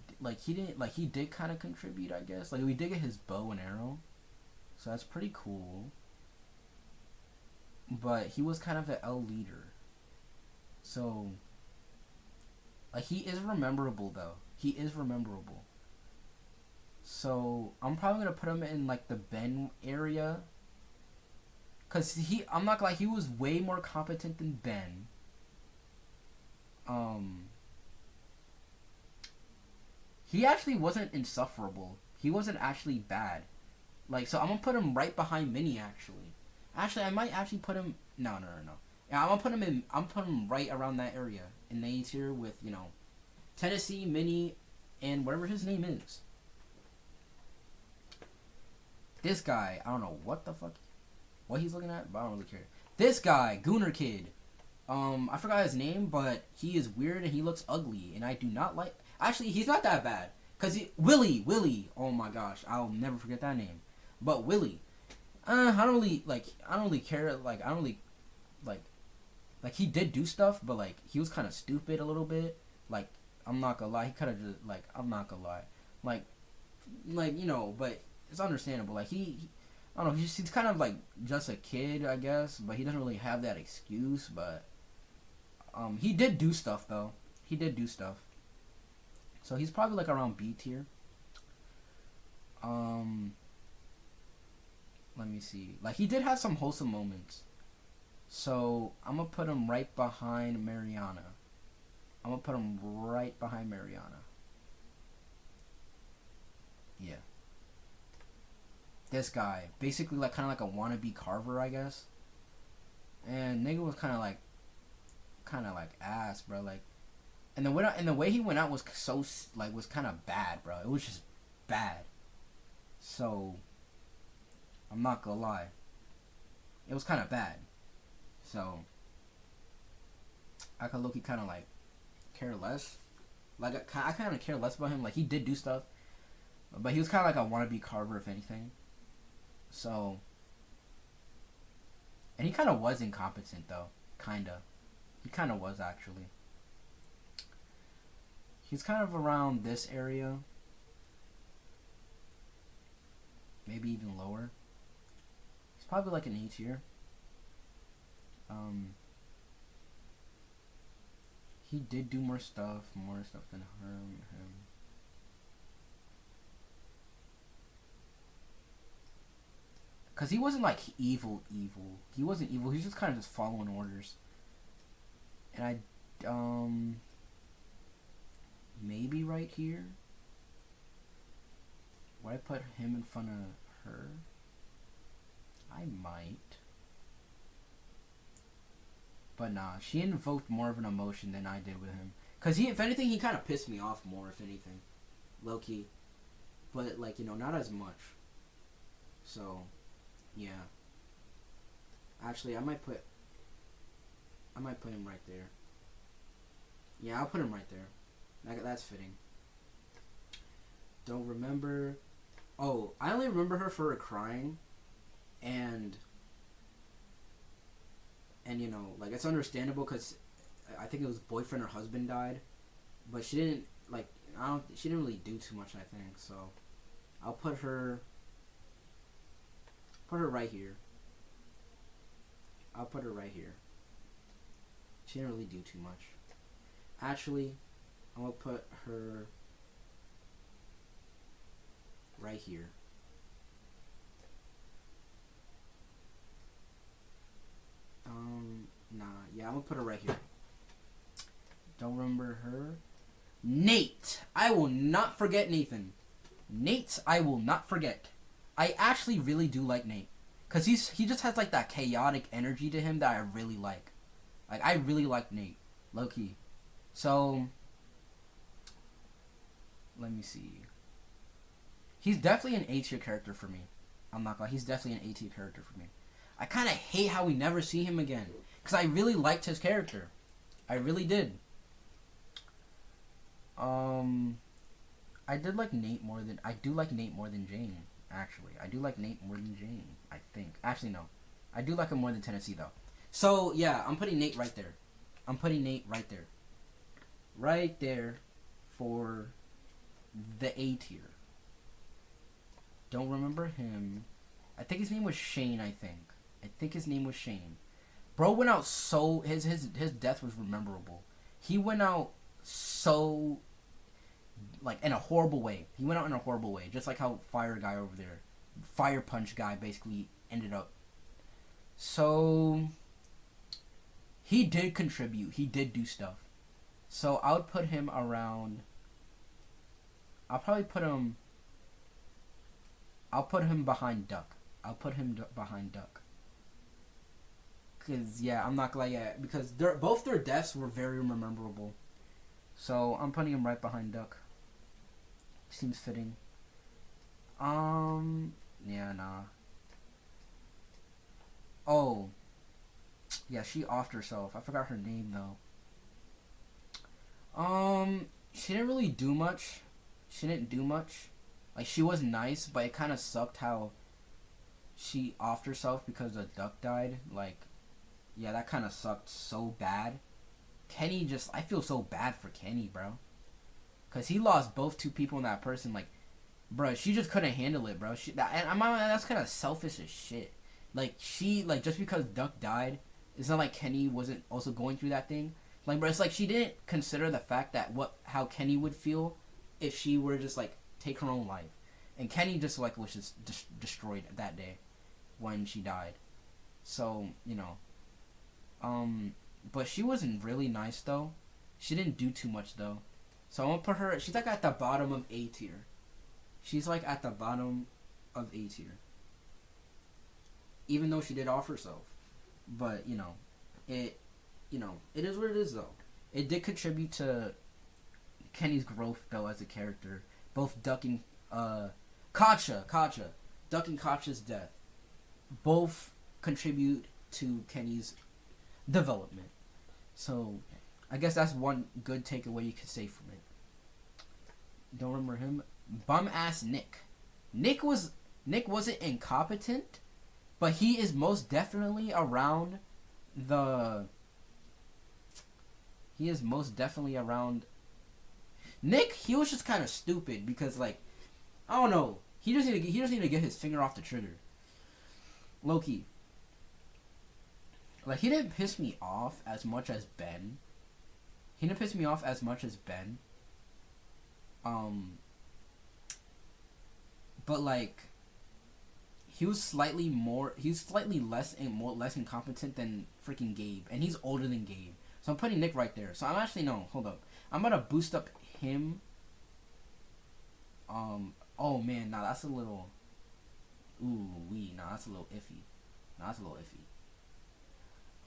did kind of contribute, I guess. Like, we did get his bow and arrow, so that's pretty cool. But he was kind of an L leader. So, like, he is rememberable, though. He is rememberable. So, I'm probably going to put him in, like, the Ben area. Because I'm not gonna lie, he was way more competent than Ben. He actually wasn't insufferable. He wasn't actually bad. Like, so I'm going to put him right behind Minnie, actually. Actually, I might actually put him... No. Yeah, I'm putting him right around that area. In the A tier with, Tennessee, Minnie, and whatever his name is. This guy, I don't know what the fuck... What he's looking at, but I don't really care. This guy, Gooner Kid. I forgot his name, but he is weird and he looks ugly. And I do not like... Actually, he's not that bad. Because Willie. Oh my gosh, I'll never forget that name. But Willie. I don't really care, he did do stuff, but, like, he was kind of stupid a little bit, like, I'm not gonna lie, he could have just, like, I'm not gonna lie, but it's understandable, like, I don't know, he's kind of, like, just a kid, I guess, but he doesn't really have that excuse, but, he did do stuff, though, so he's probably, like, around B tier. Let me see. Like, he did have some wholesome moments. So, I'm going to put him right behind Mariana. Yeah. This guy. Basically, like, kind of like a wannabe Carver, I guess. And nigga was kind of like ass, bro. Like, And the way he went out was so like was kind of bad, bro. It was just bad. So I'm not gonna lie, it was kind of bad. So I could look, he kind of like care less. Like I kind of care less about him. Like he did do stuff, but he was kind of like a wannabe Carver, if anything. So, and he kind of was incompetent though, kinda. He kind of was actually. He's kind of around this area. Maybe even lower. He's probably like an A tier. He did do more stuff than him. Cause he wasn't like evil. He wasn't evil. He was just kind of just following orders. And maybe right here. Would I put him in front of her? I might. But nah, she invoked more of an emotion than I did with him. Cause he, if anything, he kind of pissed me off more, if anything. Low key. But like, not as much. So, yeah. Actually, I might put him right there. Yeah, I'll put him right there. That's fitting. Don't remember. Oh, I only remember her for her crying, and like it's understandable because I think it was boyfriend or husband died, but she didn't she didn't really do too much, I think. So I'll put her right here. I'll put her right here. She didn't really do too much. Actually, I'm gonna put her right here. Nah, yeah, I'm gonna put her right here. Don't remember her. Nate! I will not forget Nathan. Nate, I will not forget. I actually really do like Nate. Cause he just has like that chaotic energy to him that I really like. Like, I really like Nate. Low key. So, let me see. He's definitely an A tier character for me. I'm not gonna lie. He's definitely an A tier character for me. I kind of hate how we never see him again. Because I really liked his character. I really did. I do like Nate more than Jane, actually. I do like Nate more than Jane, I think. Actually, no. I do like him more than Tennessee, though. So, yeah, I'm putting Nate right there. Right there for the A tier. Don't remember him. I think his name was Shane, I think his name was Shane. Bro went out so... His death was memorable. He went out so... Like, in a horrible way. Just like how Fire Guy over there. Fire Punch Guy basically ended up. So... He did contribute. He did do stuff. So, I would put him around... I'll put him behind Duck. Because, yeah, I'm not gonna lie, yeah. Because both their deaths were very memorable. So, I'm putting him right behind Duck. Seems fitting. Yeah, nah. Oh. Yeah, she offed herself. I forgot her name, though. She didn't really do much. Like, she was nice, but it kind of sucked how she offed herself because the duck died. Like, yeah, that kind of sucked so bad. Kenny I feel so bad for Kenny, bro. Because he lost both two people in that person. Like, bro, she just couldn't handle it, bro. That's kind of selfish as shit. Like, just because Duck died, it's not like Kenny wasn't also going through that thing. Like, bro, it's like she didn't consider the fact that how Kenny would feel if she were to just, like, take her own life. And Kenny just, like, was just destroyed that day when she died. So, but she wasn't really nice, though. She didn't do too much, though. So I'm gonna put her... She's, like, at the bottom of A tier. Even though she did off herself. But, it is what it is, though. It did contribute to Kenny's growth though as a character, both ducking Katcha, ducking Katcha's death, both contribute to Kenny's development. So, I guess that's one good takeaway you could say from it. Don't remember him. Bum ass Nick. Nick wasn't incompetent, but he is most definitely around the. He is most definitely around. Nick, he was just kind of stupid because, like, I don't know. He just need to get his finger off the trigger. Low key. Like, he didn't piss me off as much as Ben. He didn't piss me off as much as Ben. But like, he was slightly less incompetent than freaking Gabe, and he's older than Gabe. So I'm putting Nick right there. So I'm actually no, hold up. I'm gonna boost up him. Oh man, nah, that's a little. That's a little iffy.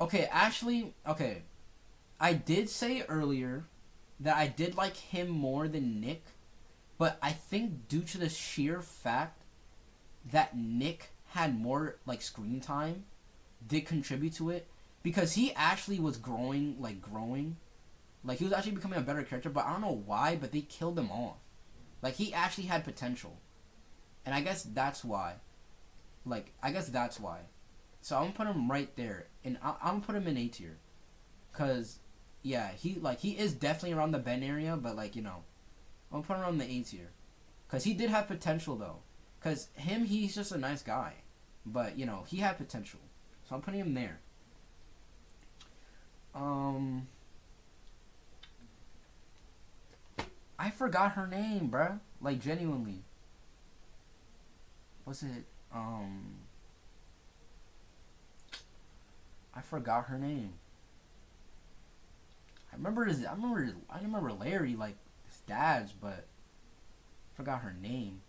Okay, actually, okay. I did say earlier that I did like him more than Nick, but I think due to the sheer fact that Nick had more like screen time did contribute to it, because he actually was growing. Like, he was actually becoming a better character, but I don't know why, but they killed him off. Like, he actually had potential. And I guess that's why. So I'm gonna put him right there, and I'm gonna put him in A tier. Cause, yeah, he is definitely around the Ben area, but like, you know, I'm gonna put him around the A tier. Cause he did have potential though. Cause he's just a nice guy, but you know, he had potential. So I'm putting him there. I forgot her name, bruh. Like, genuinely. Was it, I forgot her name. I remember Larry, like, his dad's, but I forgot her name.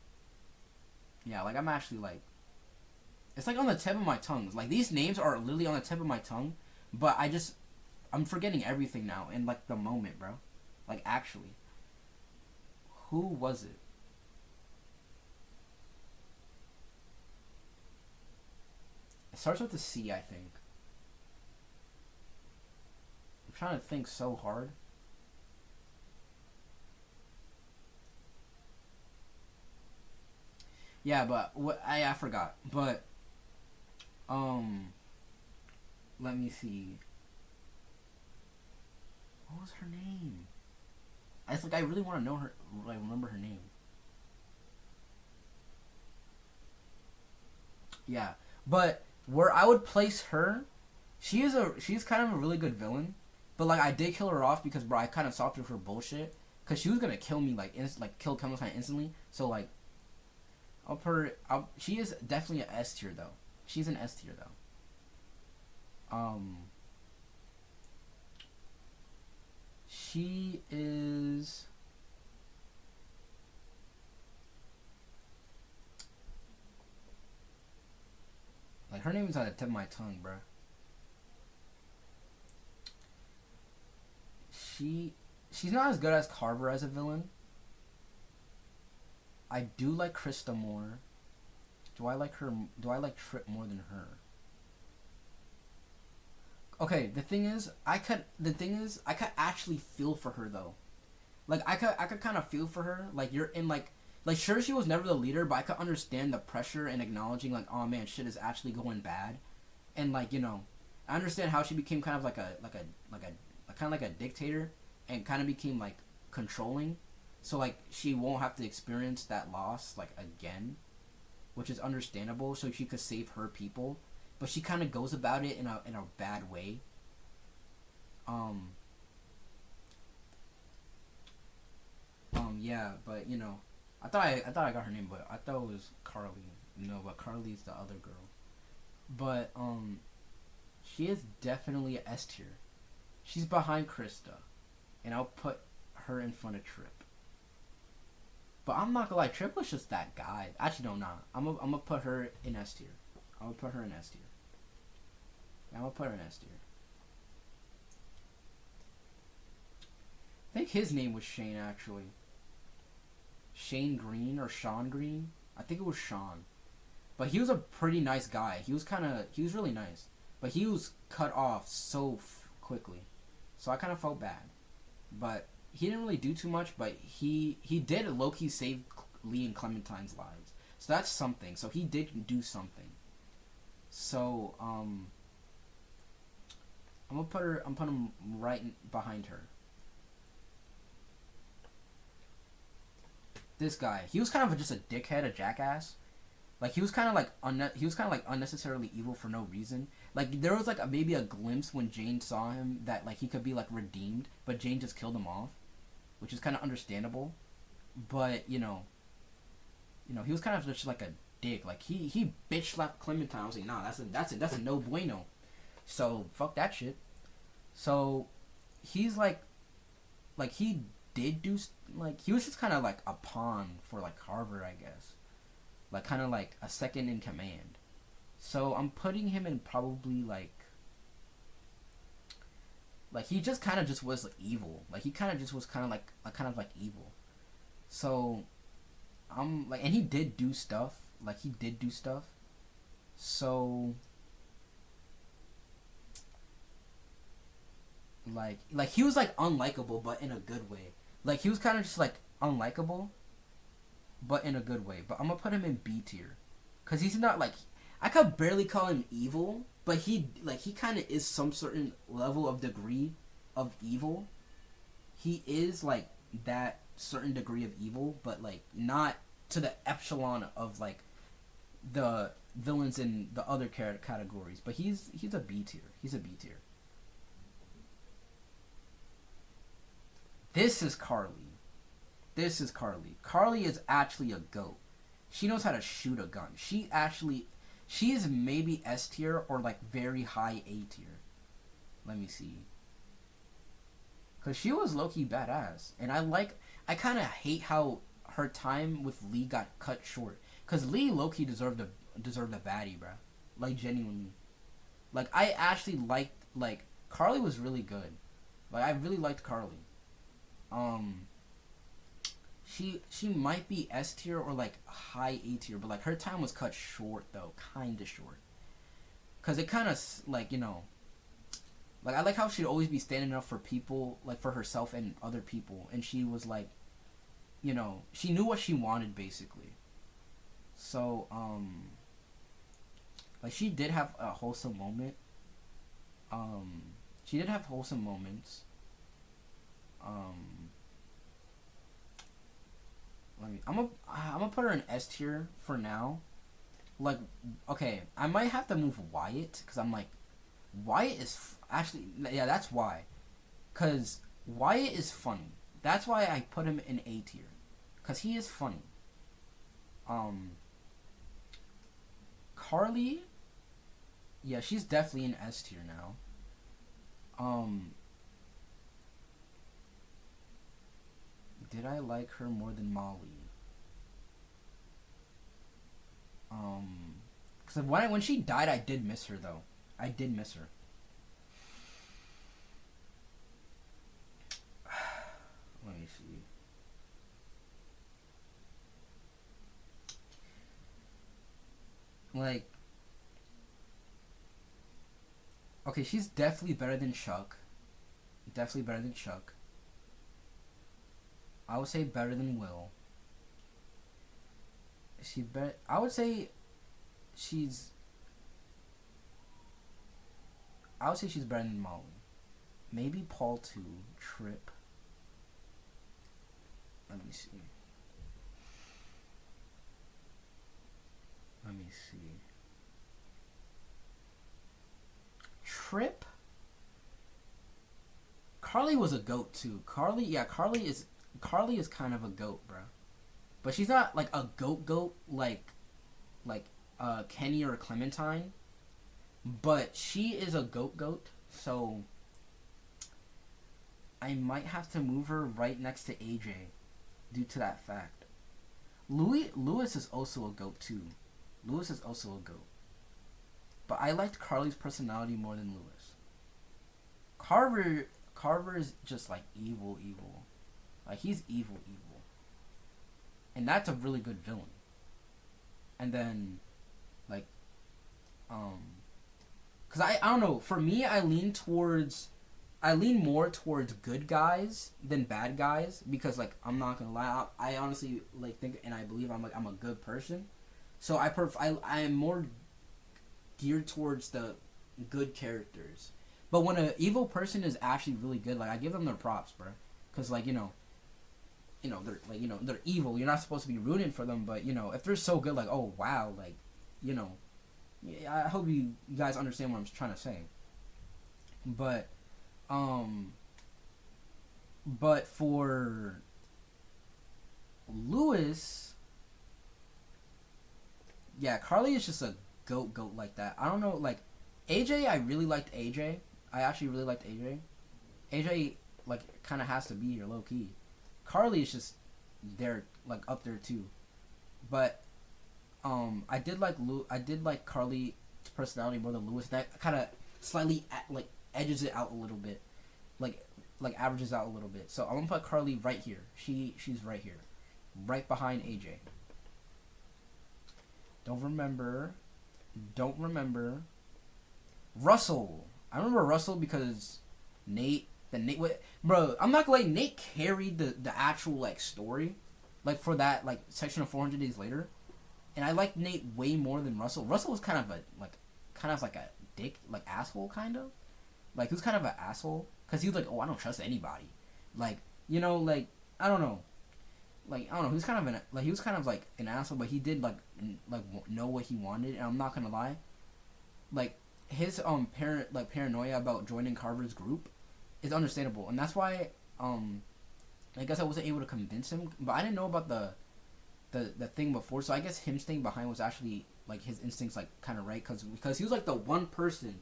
Yeah, like, I'm actually, like, it's, like, on the tip of my tongue. Like, these names are literally on the tip of my tongue, but I'm forgetting everything now in, like, the moment, bro. Like, actually. Who was it? It starts with a C, I think. I'm trying to think so hard. Yeah, but I forgot. But let me see. What was her name? I really want to know her. Like, remember her name. Yeah, but where I would place her, she's kind of a really good villain, but like, I did kill her off because, bro, I kind of saw through her bullshit, because she was gonna kill me kill Kemilstein instantly. So like, she is definitely an S tier though. She's an S tier though. She is. Like, her name is on the tip of my tongue, bruh. She's not as good as Carver as a villain. I do like Krista more. Do I like Trip more than her? Okay, the thing is, I could actually feel for her though. Like, I could kind of feel for her. Like, you're in like sure, she was never the leader, but I could understand the pressure and acknowledging, like, oh man, shit is actually going bad, and like, you know, I understand how she became kind of like a kind of like a dictator, and kind of became like controlling, so like she won't have to experience that loss like again, which is understandable. So she could save her people, but she kind of goes about it in a bad way. Yeah, but you know, I thought I got her name, but I thought it was Carly. No, but Carly's the other girl. But she is definitely a S tier. She's behind Krista, and I'll put her in front of Trip. But I'm not gonna lie, Trip was just that guy. Actually, no, not. I'm gonna put her in S tier. I'm gonna put her in S tier. think his name was Shane actually. Shane Green or Sean Green. I think it was Sean. But he was a pretty nice guy. He was really nice. But he was cut off so quickly. So I kind of felt bad. But he didn't really do too much, but he did low-key save Lee and Clementine's lives. So that's something. So he did do something. So, I'm putting him right behind her. This guy, he was kind of just a dickhead, a jackass. Like he was kind of like unnecessarily evil for no reason. Like there was like maybe a glimpse when Jane saw him that like he could be like redeemed, but Jane just killed him off, which is kind of understandable. But you know, he was kind of just like a dick. Like he bitch slapped Clementine. I was like, nah, that's a no bueno. So fuck that shit. So he's like he did do like he was just kind of like a pawn for like Carver, I guess. Like kind of like a second in command. So I'm putting him in probably like he just kind of just was like evil. Like he kind of just was kind of like evil. So I'm like, and he did do stuff. Like he did do stuff. So like he was like unlikable, but in a good way. Like he was kind of just like unlikable, but in a good way. But I'm gonna put him in B tier, cause he's not like, I could barely call him evil, but he kind of is some certain level of degree of evil. He is like that certain degree of evil, but like not to the epsilon of like the villains in the other categories. But he's a B tier. He's a B tier. This is Carly. Carly is actually a goat. She knows how to shoot a gun. She is maybe S tier or like very high A tier. Let me see. Cause she was low-key badass. And I kind of hate how her time with Lee got cut short. Cause Lee low-key deserved a baddie, bruh. Like genuinely. Like I actually liked, like Carly was really good. Like I really liked Carly. She might be S tier or like high A tier, but like her time was cut short though, kinda short. Cause it kind of like, you know, like I like how she'd always be standing up for people, like for herself and other people, and she was like, you know, she knew what she wanted basically. So like she did have a wholesome moment. She did have wholesome moments. I'm gonna put her in S tier for now. Like, okay, I might have to move Wyatt because I'm like, Wyatt is actually, yeah, that's why, because Wyatt is funny. That's why I put him in A tier, because he is funny. Carly, yeah, she's definitely in S tier now. Did I like her more than Molly? Because when she died, I did miss her though. I did miss her. Let me see. Like, okay, she's definitely better than Chuck. Definitely better than Chuck. I would say better than Will. I would say she's better than Molly. Maybe Paul too. Trip. Let me see. Trip. Carly was a goat too. Carly is kind of a goat, bro. But she's not like a goat like Kenny or Clementine. But she is a goat. So I might have to move her right next to AJ due to that fact. Lewis is also a goat too. But I liked Carly's personality more than Lewis. Carver is just like evil. Like he's evil, and that's a really good villain. And then, like, cause I don't know. For me, I lean more towards good guys than bad guys because like I'm not gonna lie, I honestly like think and I believe I'm a good person, so I am more geared towards the good characters. But when an evil person is actually really good, like I give them their props, bro, because like they're like they're evil. You're not supposed to be rooting for them, but if they're so good, like oh wow, like you know, yeah, I hope you guys understand what I'm trying to say. But but for Lewis, yeah, Carly is just a goat like that. I don't know, like AJ. I really liked AJ. I actually really liked AJ. AJ like kind of has to be here low key. Carly is just there like up there too, but I did like Carly's personality more than Lewis. That kind of slightly like edges it out a little bit, like averages out a little bit. So I'm gonna put Carly right here. She's right here, right behind AJ. Don't remember Russell. I remember Russell because Nate. Bro, I'm not gonna lie. Nate carried the actual like story, like for that like section of 400 Days Later, and I liked Nate way more than Russell. Russell was kind of like a dick, like asshole kind of, like he was kind of an asshole because he was like, oh, I don't trust anybody, like like I don't know. Like I don't know, he was kind of like an asshole, but he did like know what he wanted, and I'm not gonna lie, like his paranoia about joining Carver's group is understandable, and that's why I guess I wasn't able to convince him, but I didn't know about the thing before, so I guess him staying behind was actually like his instincts like kind of right, because he was like the one person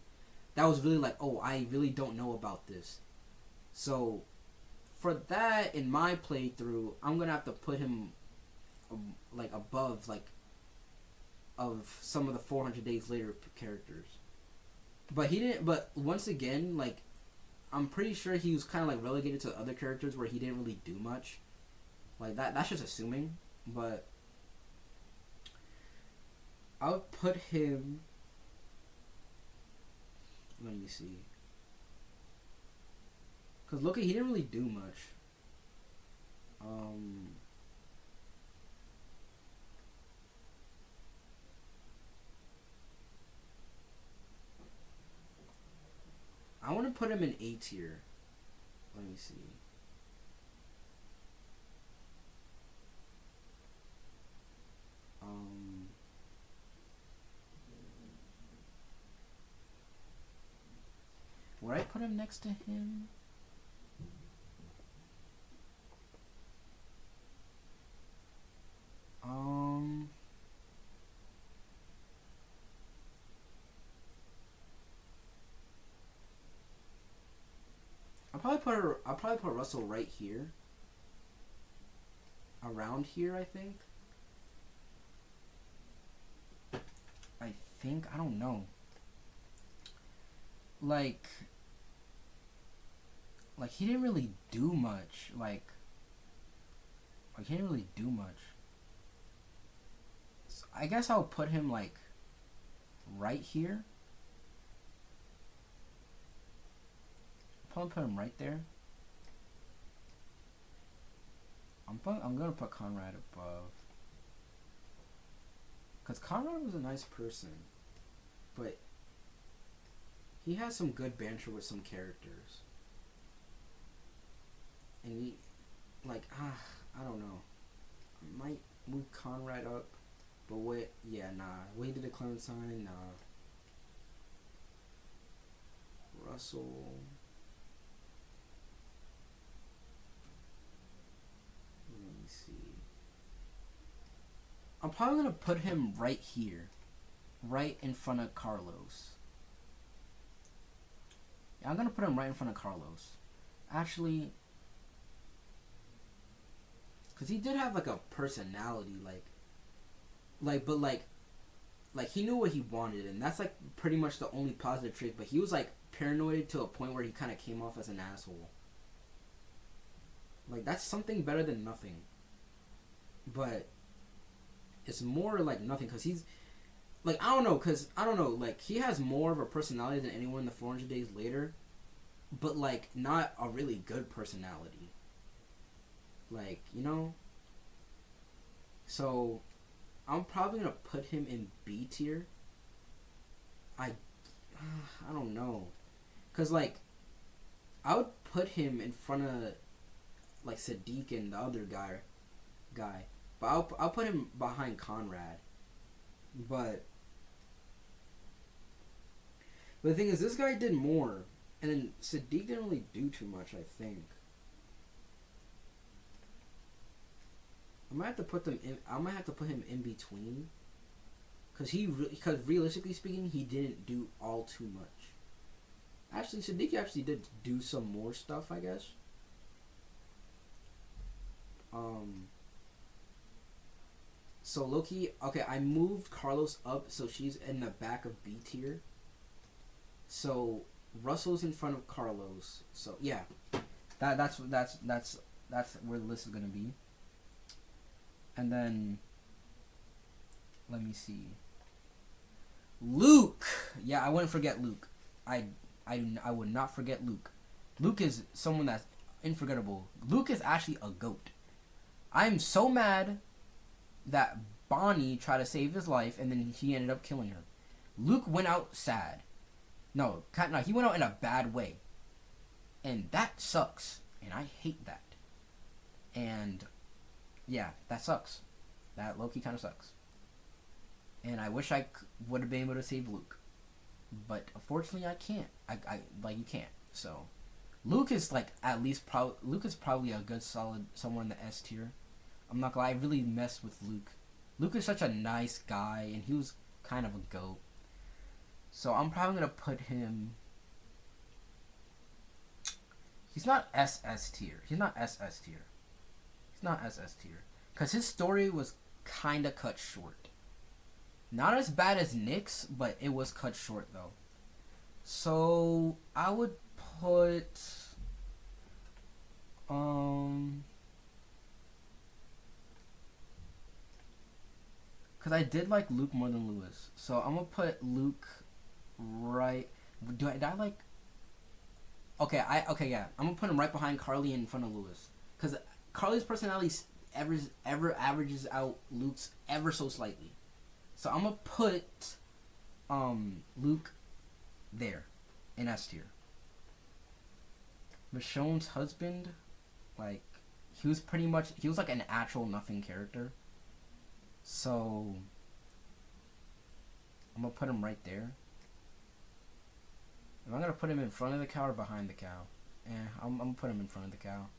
that was really like, oh, I really don't know about this, so for that in my playthrough I'm gonna have to put him like above like of some of the 400 Days Later characters, but he didn't. But once again, like I'm pretty sure he was kind of like relegated to other characters where he didn't really do much. Like that's just assuming, but I'll put him. Let me see. Cause Loki, he didn't really do much. I want to put him in A tier. Let me see. Would I put him next to him? I'll probably put Russell right here. Around here, I think. I don't know. Like he didn't really do much. Like he didn't really do much. So I guess I'll put him like right here. I'll put him right there. I'm gonna put Conrad above, cause Conrad was a nice person, but he has some good banter with some characters, and he I don't know. I might move Conrad up, but what? Yeah, nah. What he did at Clementine, nah. Russell. Let me see. I'm probably gonna put him right here, right in front of Carlos. Yeah, I'm gonna put him right in front of Carlos. Actually, cause he did have like a personality, but he knew what he wanted, and that's like pretty much the only positive trait. But he was like paranoid to a point where he kind of came off as an asshole. Like that's something better than nothing. But it's more like nothing because he's like I don't know like he has more of a personality than anyone in the 400 Days Later, but like not a really good personality. Like so I'm probably gonna put him in B tier. I I don't know, cause like I would put him in front of like Sadiq and the other guy, but I'll put him behind Conrad. But the thing is, this guy did more, and then Sadiq didn't really do too much. I think I might have to put them in. I might have to put him in between, because realistically speaking, he didn't do all too much. Actually, Sadiq actually did do some more stuff, I guess. So Loki, okay, I moved Carlos up, so she's in the back of B tier. So Russell's in front of Carlos. So yeah, that's where the list is gonna be. And then let me see. Luke. Yeah, I wouldn't forget Luke. I would not forget Luke. Luke is someone that's unforgettable. Luke is actually a goat. I'm so mad that Bonnie tried to save his life and then he ended up killing her. Luke went out sad. No, he went out in a bad way. And that sucks. And I hate that. And yeah, that sucks. That low-key kind of sucks. And I wish I would have been able to save Luke. But unfortunately I can't. You can't. So Luke is like Luke is probably a good solid somewhere in the S tier. I'm not gonna lie, I really messed with Luke. Luke is such a nice guy and he was kind of a goat. So I'm probably gonna put him. He's not SS tier. He's not SS tier. He's not SS tier. Cause his story was kinda cut short. Not as bad as Nick's, but it was cut short though. So I would put cause I did like Luke more than Lewis. So I'm gonna put Luke right. Did I like? Okay, yeah. I'm gonna put him right behind Carly in front of Lewis, cause Carly's personality ever averages out Luke's ever so slightly. So I'm gonna put Luke there in S tier. Michonne's husband, like he was like an actual nothing character. So I'm gonna put him right there. Am I gonna put him in front of the cow or behind the cow? I'm gonna put him in front of the cow.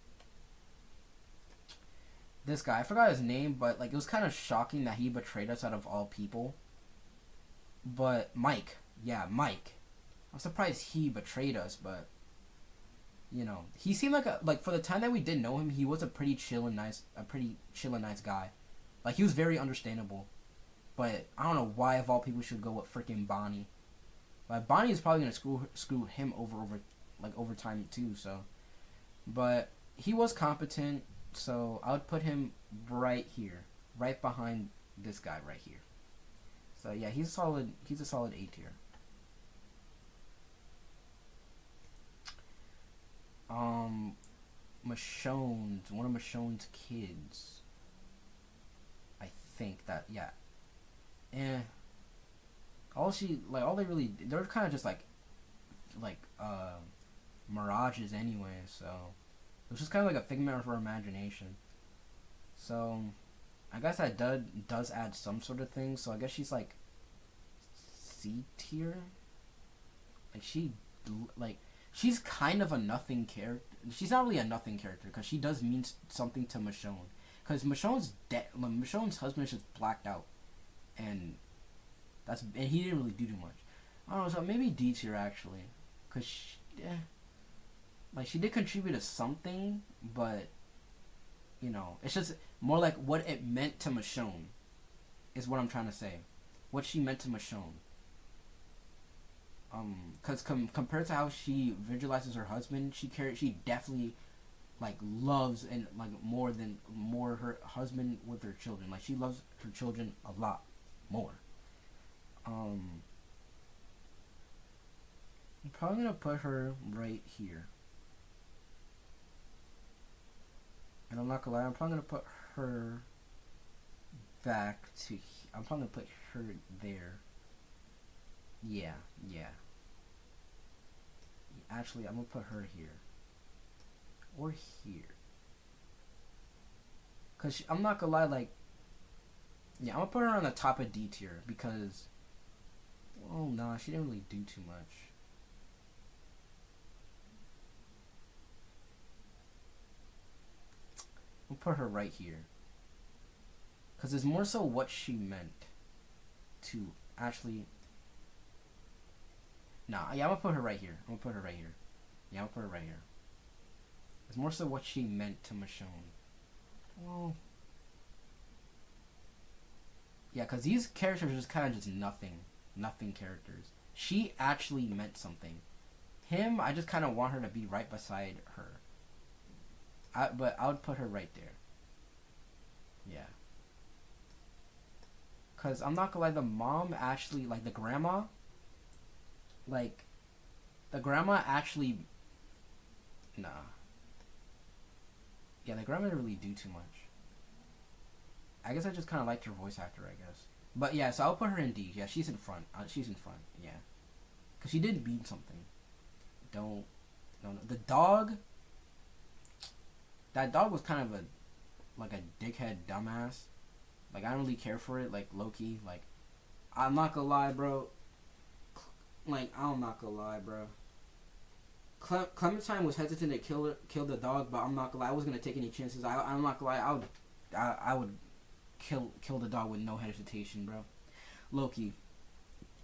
This guy, I forgot his name, but like it was kind of shocking that he betrayed us out of all people. But Mike, Mike. I'm surprised he betrayed us, but he seemed like for the time that we didn't know him, he was a pretty chill and nice guy. Like he was very understandable. But I don't know why of all people should go with freaking Bonnie. But Bonnie is probably gonna screw him over time too. So, but he was competent. So I would put him right here, right behind this guy right here. So yeah, he's a solid A tier. Michonne's one of Michonne's kids. I think that all they really they're kind of just like mirages anyway. So it was just kind of like a figment of her imagination. So I guess that does add some sort of thing. So I guess she's like C tier. She's kind of a nothing character. She's not really a nothing character because she does mean something to Michonne. Because Michonne's husband is just blacked out, and he didn't really do too much. I don't know. So maybe D tier actually, because she did contribute to something, but it's just more like what it meant to Michonne, is what I'm trying to say. What she meant to Michonne. Because compared to how she visualizes her husband, she definitely like loves and like more her husband with her children. Like she loves her children a lot more. I'm probably gonna put her right here. And I'm not gonna lie, I'm probably gonna put her back to. I'm probably gonna put her there. Yeah, yeah. Actually, I'm gonna put her here or here. Cause I'm not gonna lie, like, yeah, I'm gonna put her on the top of D tier because, oh no, she didn't really do too much. We'll put her right here. Because it's more so what she meant to actually... Nah, yeah, I'm going to put her right here. I'm going to put her right here. Yeah, I'm going to put her right here. It's more so what she meant to Michonne. Well... Yeah, because these characters are just kind of just nothing. Nothing characters. She actually meant something. Him, I just kind of want her to be right beside her. But I would put her right there. Yeah. Because I'm not gonna lie, the mom actually, like the grandma, like, the grandma actually, nah. Yeah, the grandma didn't really do too much. I guess I just kind of liked her voice actor, I guess. But yeah, so I'll put her in D. Yeah, she's in front. She's in front, yeah. Because she did mean something. Don't. The dog... That dog was kind of like a dickhead dumbass. Like, I don't really care for it, like, low-key. Like, I'm not gonna lie, bro. Like, I'm not gonna lie, bro. Clementine was hesitant to kill the dog, but I'm not gonna lie, I wasn't gonna take any chances. I'm not gonna lie, I would kill the dog with no hesitation, bro. Low-key.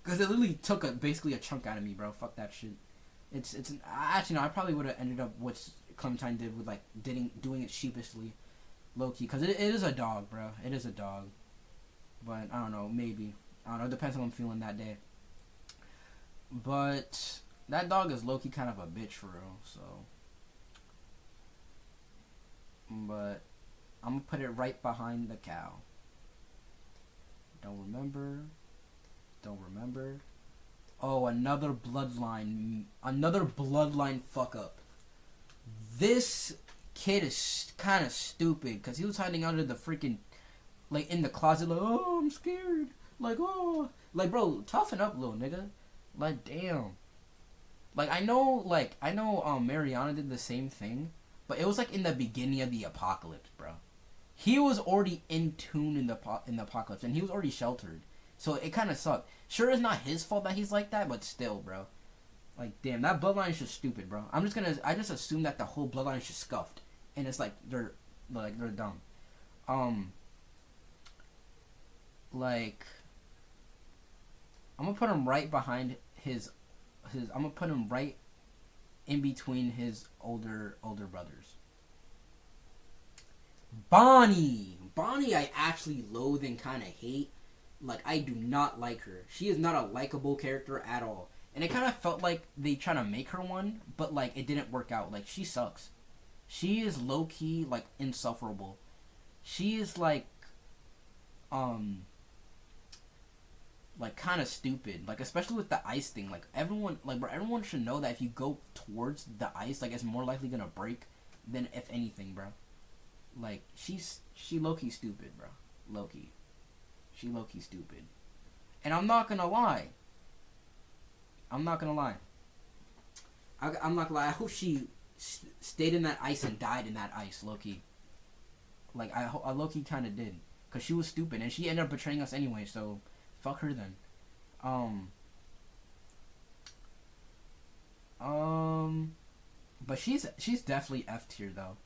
Because it literally took basically a chunk out of me, bro. Fuck that shit. Actually, no, I probably would have ended up what Clementine did with, like, doing it sheepishly. Low-key. Because it is a dog, bro. It is a dog. But, I don't know, maybe. I don't know, it depends on how I'm feeling that day. But, that dog is low-key kind of a bitch for real, so. But, I'm gonna put it right behind the cow. Don't remember. Oh, another bloodline fuck up. This kid is kind of stupid because he was hiding under the freaking, like, in the closet, like, oh, I'm scared. Like, oh, like, bro, toughen up, little nigga. Like, damn. Like, I know, Mariana did the same thing, but it was like in the beginning of the apocalypse, bro. He was already in tune in the apocalypse, and he was already sheltered. So it kind of sucked. Sure, it's not his fault that he's like that, but still, bro. Like, damn, that bloodline is just stupid, bro. I just assume that the whole bloodline is just scuffed, and it's like they're dumb. Like, I'm gonna put him right behind his. I'm gonna put him right in between his older brothers. Bonnie, I actually loathe and kind of hate. Like, I do not like her. She is not a likable character at all. And it kind of felt like they trying to make her one, but, like, it didn't work out. Like, she sucks. She is low-key, like, insufferable. She is, like, kind of stupid. Like, especially with the ice thing. Like, everyone should know that if you go towards the ice, like, it's more likely gonna break than if anything, bro. Like, she low-key stupid, bro. Low-key. She low-key stupid. And I'm not gonna lie. I'm not gonna lie. I hope she stayed in that ice and died in that ice, low-key. Like, I low-key kind of did. Because she was stupid. And she ended up betraying us anyway, so fuck her then. But she's definitely F tier, though.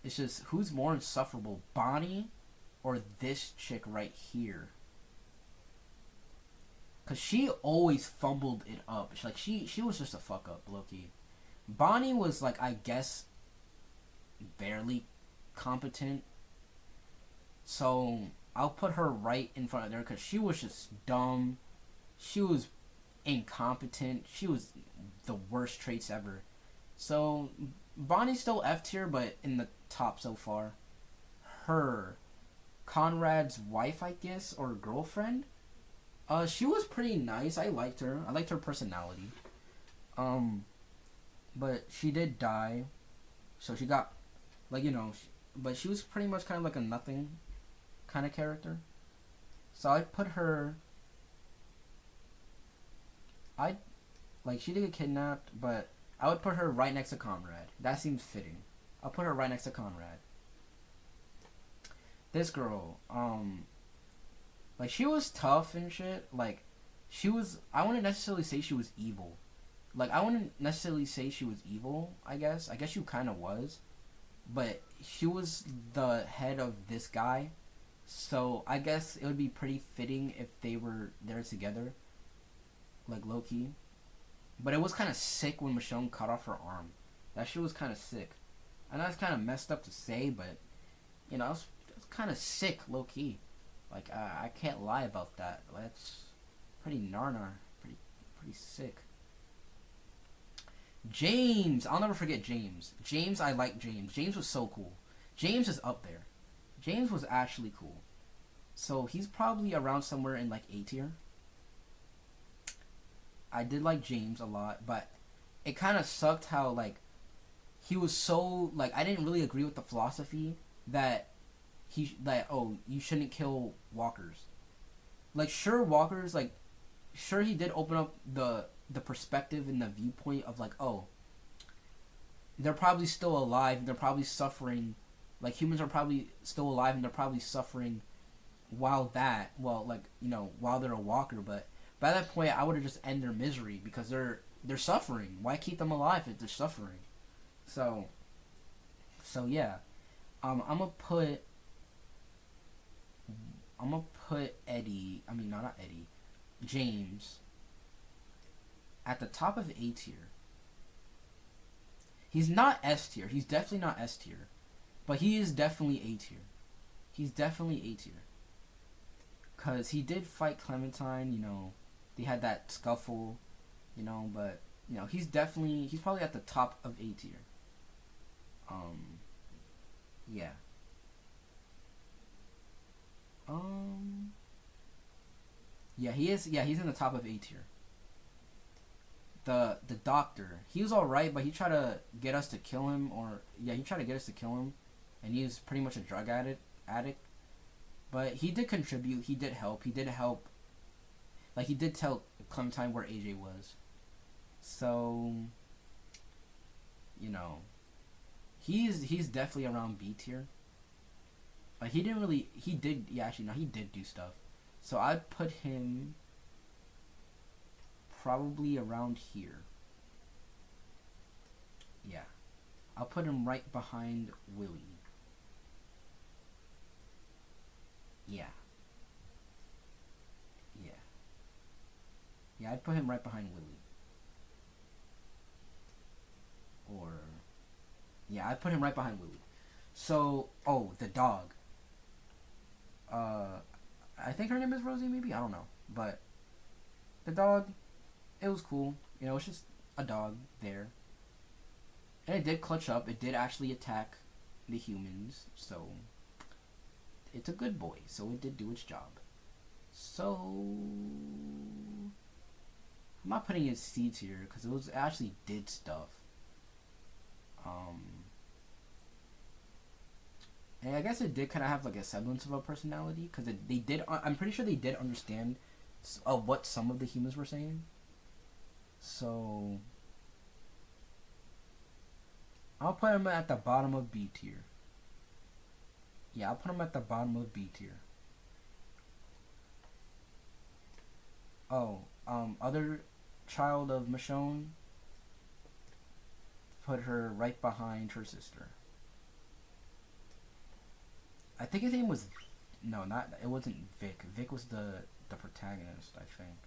It's just, who's more insufferable, Bonnie or this chick right here? Because she always fumbled it up. She was just a fuck up, low-key. Bonnie was, like, I guess, barely competent. So, I'll put her right in front of her because she was just dumb. She was incompetent. She was the worst traits ever. So, Bonnie's still F tier, but in the top so far. Her, Conrad's wife, I guess, or girlfriend. She was pretty nice. I liked her. I liked her personality. Um, but she did die, so she got, like, but she was pretty much kind of like a nothing kind of character. So I put her. I like she did get kidnapped, but I would put her right next to Conrad. That seems fitting. I'll put her right next to Conrad. This girl, like she was tough and shit. Like she was. I wouldn't necessarily say she was evil. Like I wouldn't necessarily say she was evil. I guess. I guess she kind of was, but she was the head of this guy. So I guess it would be pretty fitting if they were there together, like low key. But it was kind of sick when Michonne cut off her arm. That shit was kind of sick. I know it's kind of messed up to say, but it's kind of sick, low key. Like I can't lie about that. That's pretty narnar, pretty sick. James, I'll never forget James. James, I like James. James was so cool. James is up there. James was actually cool. So he's probably around somewhere in like A tier. I did like James a lot, but it kind of sucked how like he was so like I didn't really agree with the philosophy that you shouldn't kill walkers. Like sure walkers like sure he did open up the perspective and the viewpoint of like they're probably still alive and they're probably suffering, like humans are probably still alive and they're probably suffering while they're a walker, but by that point I would have just end their misery because they're suffering. Why keep them alive if they're suffering? So yeah. I'm gonna put Eddie, I mean no, not Eddie, James at the top of A tier. He's not S tier. He's definitely not S tier. But he is definitely A tier. He's definitely A tier. Because he did fight Clementine, they had that scuffle, but, he's probably at the top of A tier. Yeah. Yeah, he is, he's in the top of A tier. The doctor, he was alright, but he tried to get us to kill him, he tried to get us to kill him, and he was pretty much a drug addict. But he did contribute, he did help, like he did tell Clementine where AJ was. So, he's definitely around B tier. Like he did do stuff. So I'd put him probably around here. Yeah. I'll put him right behind Willie. Yeah. Yeah. Yeah, I'd put him right behind Willie. I'd put him right behind Willie. So, the dog. I think her name is Rosie, maybe? I don't know. But the dog, it was cool. It's just a dog there. And it did clutch up. It did actually attack the humans. So, it's a good boy. So, it did do its job. So, I'm not putting it C tier because it actually did stuff. And I guess it did kind of have like a semblance of a personality because they did. I'm pretty sure they did understand what some of the humans were saying. So I'll put him at the bottom of B tier. Yeah, I'll put him at the bottom of B tier. Other child of Michonne. Put her right behind her sister. I think his name was it wasn't Vic. Vic was the protagonist, I think.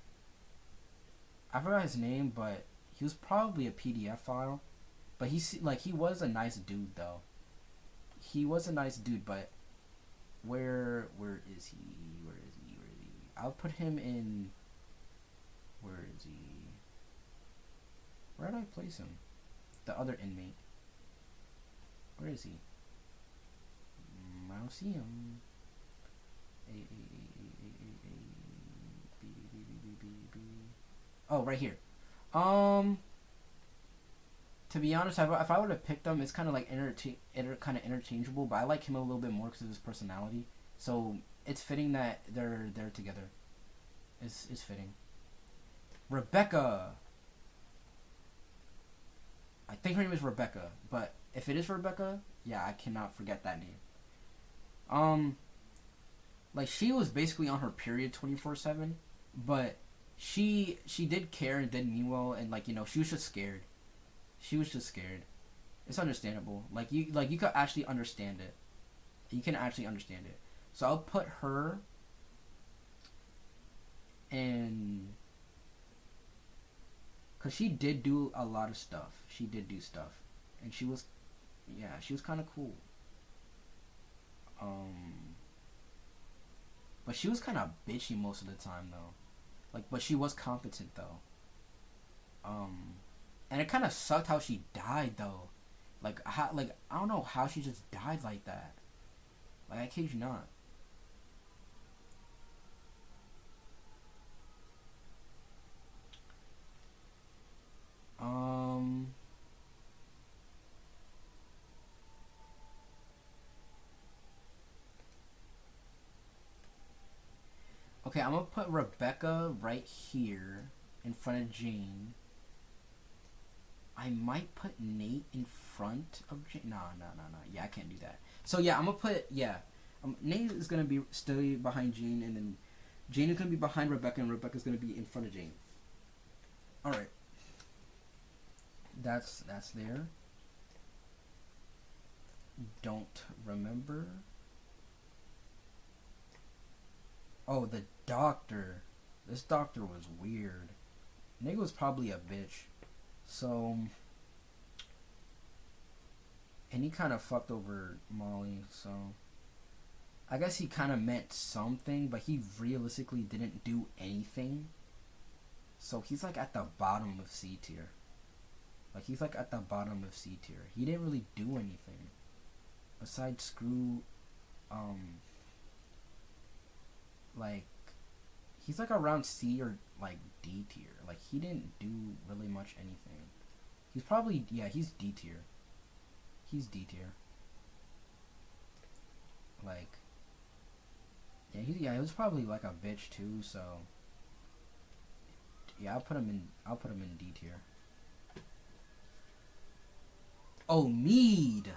I forgot his name, but he was probably a PDF file. But he was a nice dude though. He was a nice dude, but where is he? I'll put him in. Where is he? Where did I place him? The other inmate. Where is he? I don't see him. A, A, A, B, B, B, B, B, B. Oh, right here. To be honest, if I would have picked him, it's kind of like kind of interchangeable. But I like him a little bit more because of his personality. So it's fitting that they're together. It's fitting. Rebecca. I think her name is Rebecca, but if it is Rebecca, yeah, I cannot forget that name. Like she was basically on her period 24/7, but she did care and did mean well, and like she was just scared. She was just scared. It's understandable. You could actually understand it. You can actually understand it. So I'll put her in, cause she did do a lot of stuff. She did do stuff, and she was kind of cool. But she was kind of bitchy most of the time though. But she was competent though. And it kind of sucked how she died though. I don't know how she just died like that. I kid you not. Okay, I'm gonna put Rebecca right here in front of Jane. I might put Nate in front of Jane. No. Yeah, I can't do that. So yeah, I'm gonna put Nate is gonna be still behind Jane, and then Jane is gonna be behind Rebecca, and Rebecca's gonna be in front of Jane. All right. That's there. Don't remember. Oh, the doctor. This doctor was weird. Nigga was probably a bitch. So, and he kind of fucked over Molly. So, I guess he kind of meant something, but he realistically didn't do anything. So he's at the bottom of C tier. He's at the bottom of C tier. He didn't really do anything besides screw. He's around C or D tier. He didn't do really much anything. He's probably he's D tier. He's D tier. He was probably a bitch too. So yeah, I'll put him in D tier. Omid.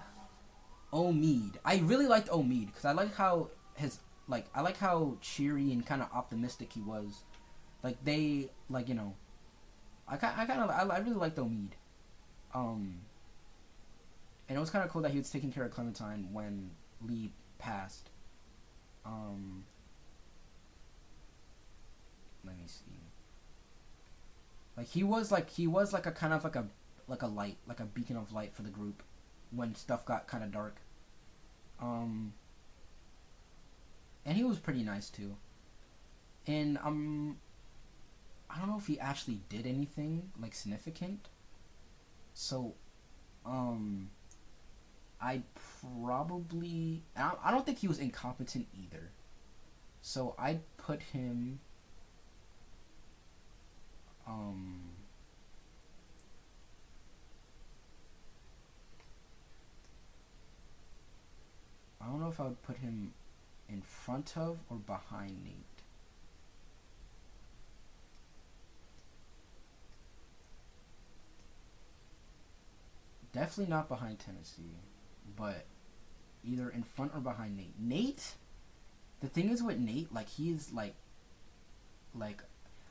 I really liked Omid because I like how I like how cheery and kind of optimistic he was. I really liked Omid. And it was kind of cool that he was taking care of Clementine when Lee passed. Let me see. He was a kind of a light, a beacon of light for the group when stuff got kind of dark. And he was pretty nice too. And I don't know if he actually did anything significant. So I don't think he was incompetent either. So I'd put him I don't know if I would put him in front of or behind Nate. Definitely not behind Tennessee, but either in front or behind Nate. Nate, the thing is with Nate, he is I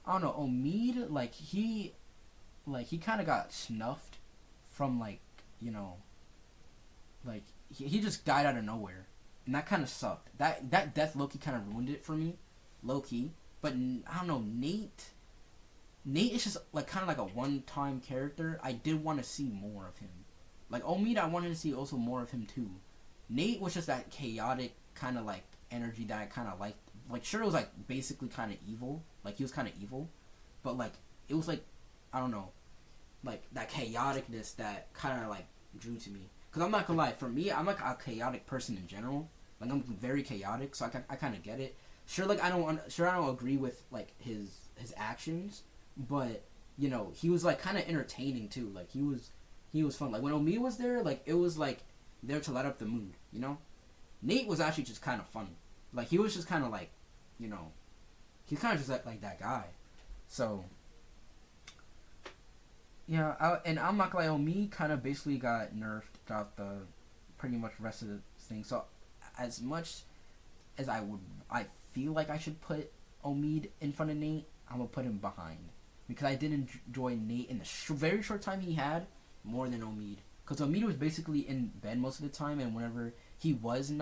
don't know, Omid, he kind of got snuffed from he just died out of nowhere, and that kind of sucked. That death low-key kind of ruined it for me, low-key. But I don't know, Nate is just kind of a one-time character. I did want to see more of him. Omid, I wanted to see also more of him too. Nate was just that chaotic kind of energy that I kind of liked. Sure, it was basically kind of evil. He was kind of evil, but it was I don't know, that chaoticness that kind of drew to me. Because I'm not gonna lie, for me, I'm like a chaotic person in general. Like I'm very chaotic, so I kind of get it. Sure, like I don't agree with like his actions, but you know he was like kind of entertaining too. Like he was fun. Like when Omi was there, like it was like there to light up the mood. You know, Nate was actually just kind of funny. Like he was just kind of like, you know, he's kind of just like that guy. So yeah, and I'm not gonna lie, Omi kind of basically got nerfed throughout the pretty much rest of the thing. So as much as I feel like I should put Omid in front of Nate, I'm gonna put him behind because I did enjoy Nate in the very short time he had more than Omid. Because Omid was basically in bed most of the time, and whenever he wasn't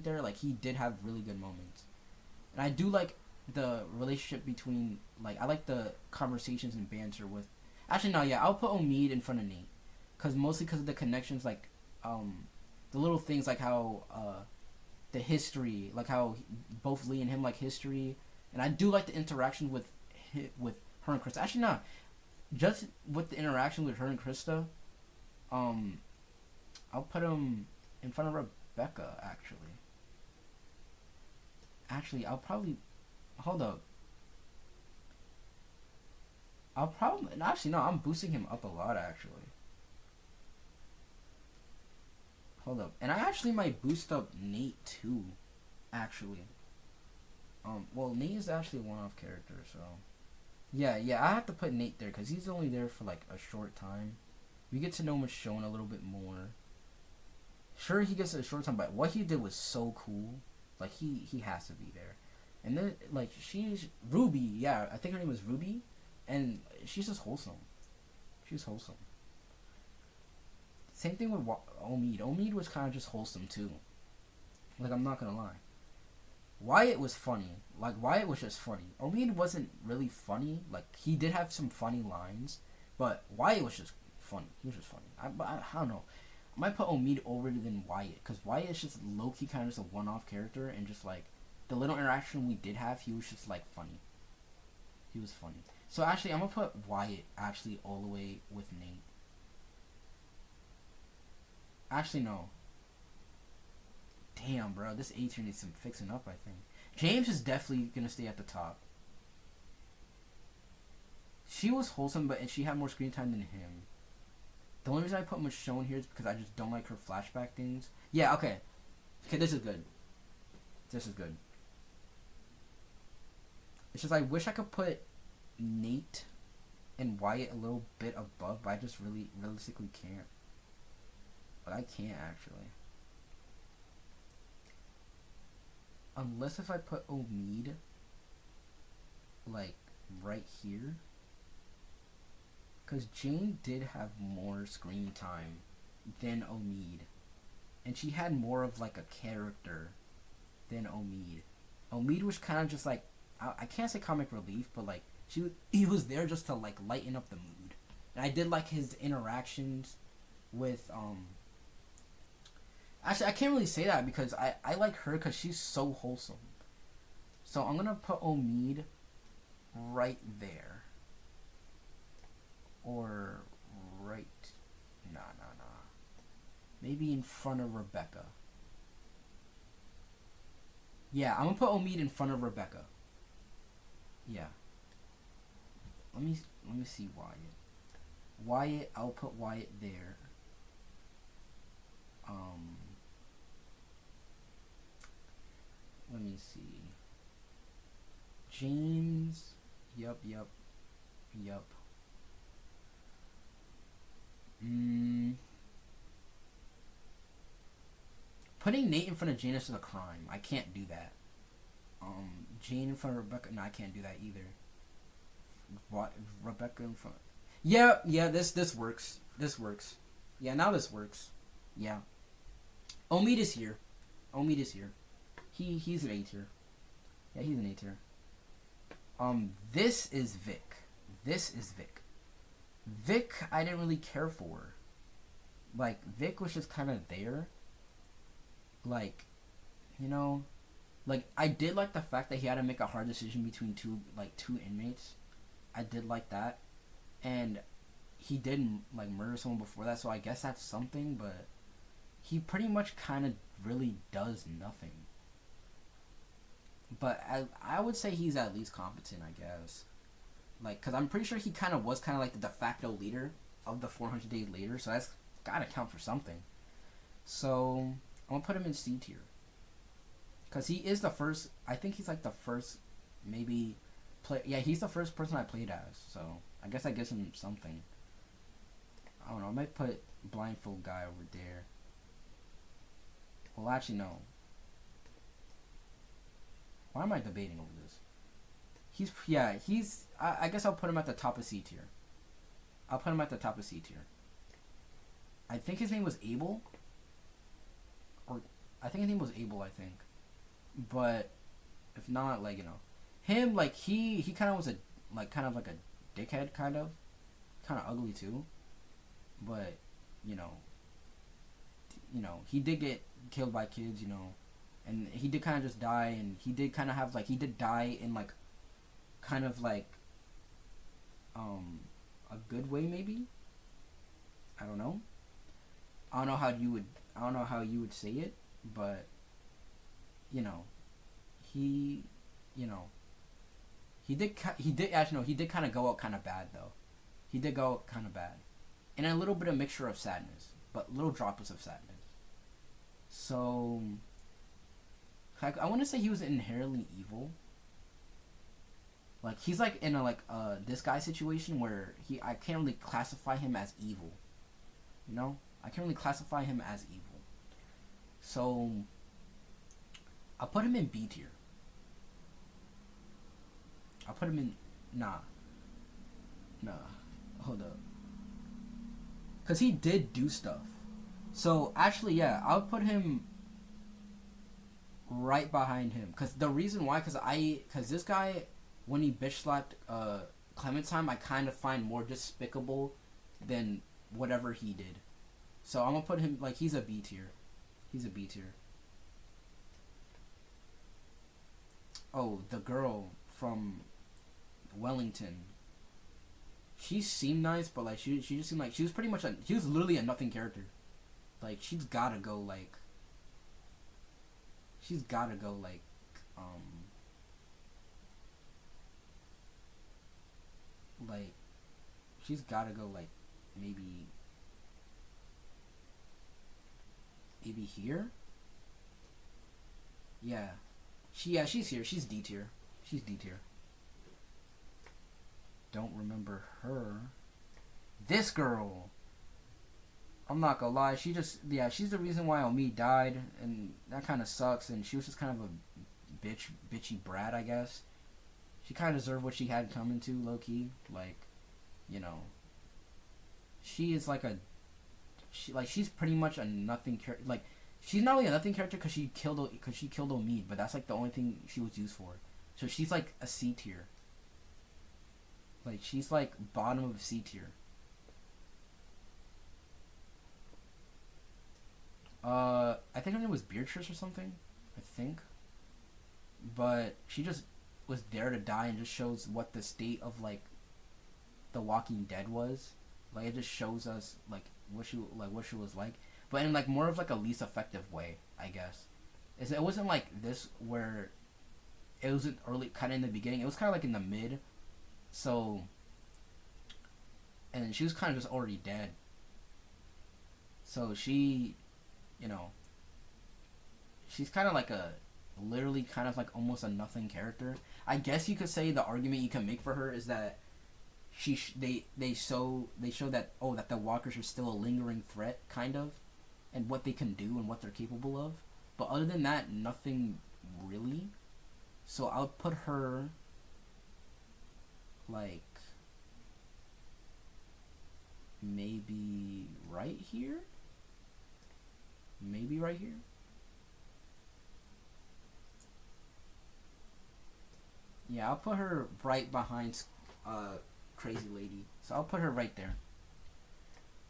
there, like he did have really good moments. And I do like the relationship between I like the conversations and banter with. Actually, no, yeah, I'll put Omid in front of Nate, mostly because of the connections, the little things like how the history, like how both Lee and him like history, and I do like the interaction with her and Krista. Actually, no, just with the interaction with her and Krista, I'll put him in front of Rebecca. I'll probably hold up. I'm boosting him up a lot actually. Hold up. And I actually might boost up Nate too, actually. Well, Nate is actually a one-off character, so... Yeah, I have to put Nate there, because he's only there for, like, a short time. We get to know Michonne a little bit more. Sure, he gets a short time, but what he did was so cool. Like, he has to be there. And then, like, she's... Ruby, yeah, I think her name was Ruby. And she's just wholesome. She's wholesome. Same thing with Omid. Omid was kind of just wholesome too. Like I'm not gonna lie. Wyatt was funny. Like Wyatt was just funny. Omid wasn't really funny. Like he did have some funny lines, but Wyatt was just funny. He was just funny. I don't know. I might put Omid over than Wyatt because Wyatt is just low key kind of just a one-off character, and just like the little interaction we did have, he was just like funny. He was funny. So actually, I'm gonna put Wyatt actually all the way with Nate. Actually, no. Damn, bro. This A tier needs some fixing up, I think. James is definitely going to stay at the top. She was wholesome, but she had more screen time than him. The only reason I put Michonne here is because I just don't like her flashback things. Yeah, okay. Okay, this is good. This is good. It's just I wish I could put Nate and Wyatt a little bit above, but I just realistically can't. But I can't actually. Unless if I put Omid like right here. Because Jane did have more screen time than Omid. And she had more of like a character than Omid. Omid was kind of just like, I can't say comic relief, but like he was there just to like lighten up the mood. And I did like his interactions with Actually, I can't really say that because I like her because she's so wholesome. So I'm going to put Omid right there. Or right... Nah. Maybe in front of Rebecca. Yeah, I'm going to put Omid in front of Rebecca. Yeah. Let me see Wyatt, I'll put Wyatt there. Let me see. James. Yup. Putting Nate in front of Janice is a crime. I can't do that. Jane in front of Rebecca. No, I can't do that either. What? Rebecca in front. Yeah. This works. Yeah, now this works. Yeah. Omid is here. He's an A tier. Yeah, he's an A tier. This is Vic. Vic, I didn't really care for. Like, Vic was just kind of there. Like, you know, like, I did like the fact that he had to make a hard decision between two inmates. I did like that. And he did, like, murder someone before that, so I guess that's something, but he pretty much kind of really does nothing. But I would say he's at least competent, I guess. Like, because I'm pretty sure he kind of was kind of like the de facto leader of the 400 Days Later, so that's gotta count for something. So, I'm gonna put him in C tier. Because he is the first, I think he's like the first, maybe, yeah, he's the first person I played as, so I guess that gives him something. I don't know, I might put blindfold guy over there. Well, actually, no. Why am I debating over this? I guess I'll put him at the top of C tier. I'll put him at the top of C tier. I think his name was Abel. I think his name was Abel, I think. But, if not, like, him, like, he kind of was kind of like a dickhead, kind of ugly, too. But, he did get killed by kids, and he did kind of just die, and he did kind of have, like, he did die in, like, kind of, like, a good way, maybe? I don't know. I don't know how you would say it, but, he did kind of go out kind of bad, though. He did go out kind of bad. And a little bit of mixture of sadness, but little droplets of sadness. So, I want to say he was inherently evil. Like, he's like in a this guy situation where I can't really classify him as evil. I can't really classify him as evil. So, I'll put him in B tier. I'll put him in... Nah. Hold up. Because he did do stuff. So, actually, yeah, I'll put him right behind him. Because the reason why, because this guy, when he bitch slapped Clementine, I kind of find more despicable than whatever he did. So, I'm going to put him, like, he's a B tier. He's a B tier. Oh, the girl from Wellington. She seemed nice, but, like, she just seemed like she was pretty much she was literally a nothing character. Like, she's gotta go, like, she's gotta go, like, maybe here? Yeah. She's here. She's D tier. She's D tier. Don't remember her. This girl. I'm not gonna lie. She's the reason why Omi died, and that kind of sucks. And she was just kind of a bitchy brat, I guess. She kind of deserved what she had coming to, low key. Like, she is like she's pretty much a nothing character. Like, she's not really a nothing character because she killed Omid, but that's like the only thing she was used for. So she's like a C tier. Like, she's like bottom of C tier. I think her name was Beatrice or something. I think. But she just was there to die, and just shows what the state of, like, The Walking Dead was. Like, it just shows us, like, what she was like. But in, like, more of, like, a least effective way, I guess. It wasn't like this where it wasn't early, kind of in the beginning. It was kind of like in the mid. So, and she was kind of just already dead. So she, she's kind of like literally kind of like almost a nothing character. I guess you could say the argument you can make for her is that they show that that the walkers are still a lingering threat, kind of, and what they can do and what they're capable of. But other than that, nothing really. So I'll put her like maybe right here. Maybe right here. Yeah, I'll put her right behind Crazy Lady. So I'll put her right there.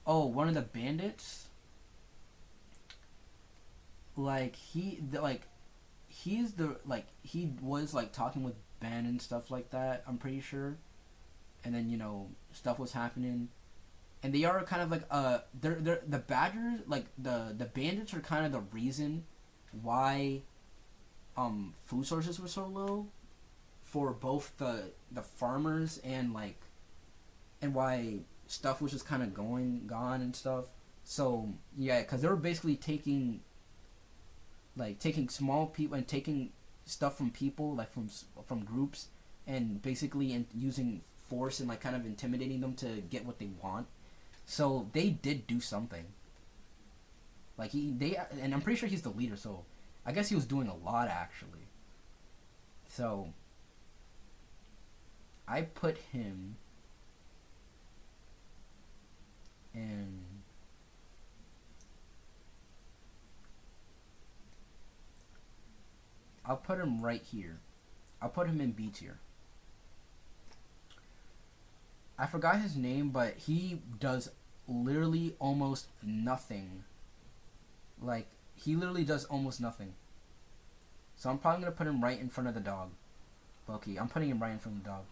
Oh, one of the bandits? Like, he was, like, talking with Ben and stuff like that, I'm pretty sure. And then, stuff was happening. and they are kind of like they're the Badgers, like the bandits are kind of the reason why food sources were so low for both the farmers and like and why stuff was just kind of gone and stuff. So yeah, because they were basically taking small people and taking stuff from people, like from groups, and basically using force and like kind of intimidating them to get what they want. So they did do something. Like and I'm pretty sure he's the leader. So I guess he was doing a lot actually. So I put him in. I'll put him right here. I'll put him in B tier. I forgot his name, but he does literally almost nothing. Like, he literally does almost nothing. So I'm probably going to put him right in front of the dog. Loki, I'm putting him right in front of the dog.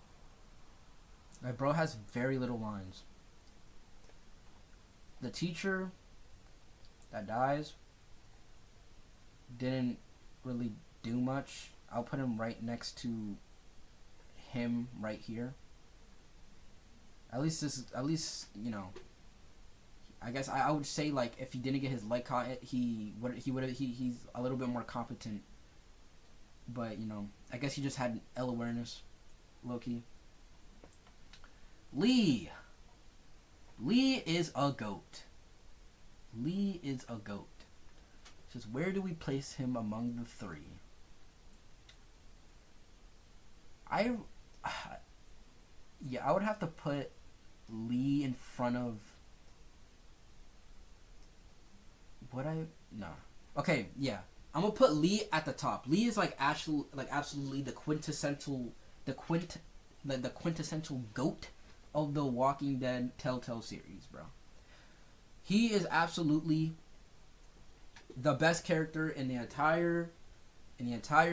Like, bro has very little lines. The teacher that dies didn't really do much. I'll put him right next to him right here. At least you know. I guess I would say like if he didn't get his leg caught, he's a little bit more competent. But you know, I guess he just had L awareness, Loki. Lee is a goat. Lee is a goat. Just where do we place him among the three? I would have to put Lee in front of. Okay, yeah. I'm gonna put Lee at the top. Lee is absolutely the quintessential goat of the Walking Dead Telltale series, bro. He is absolutely the best character in the entire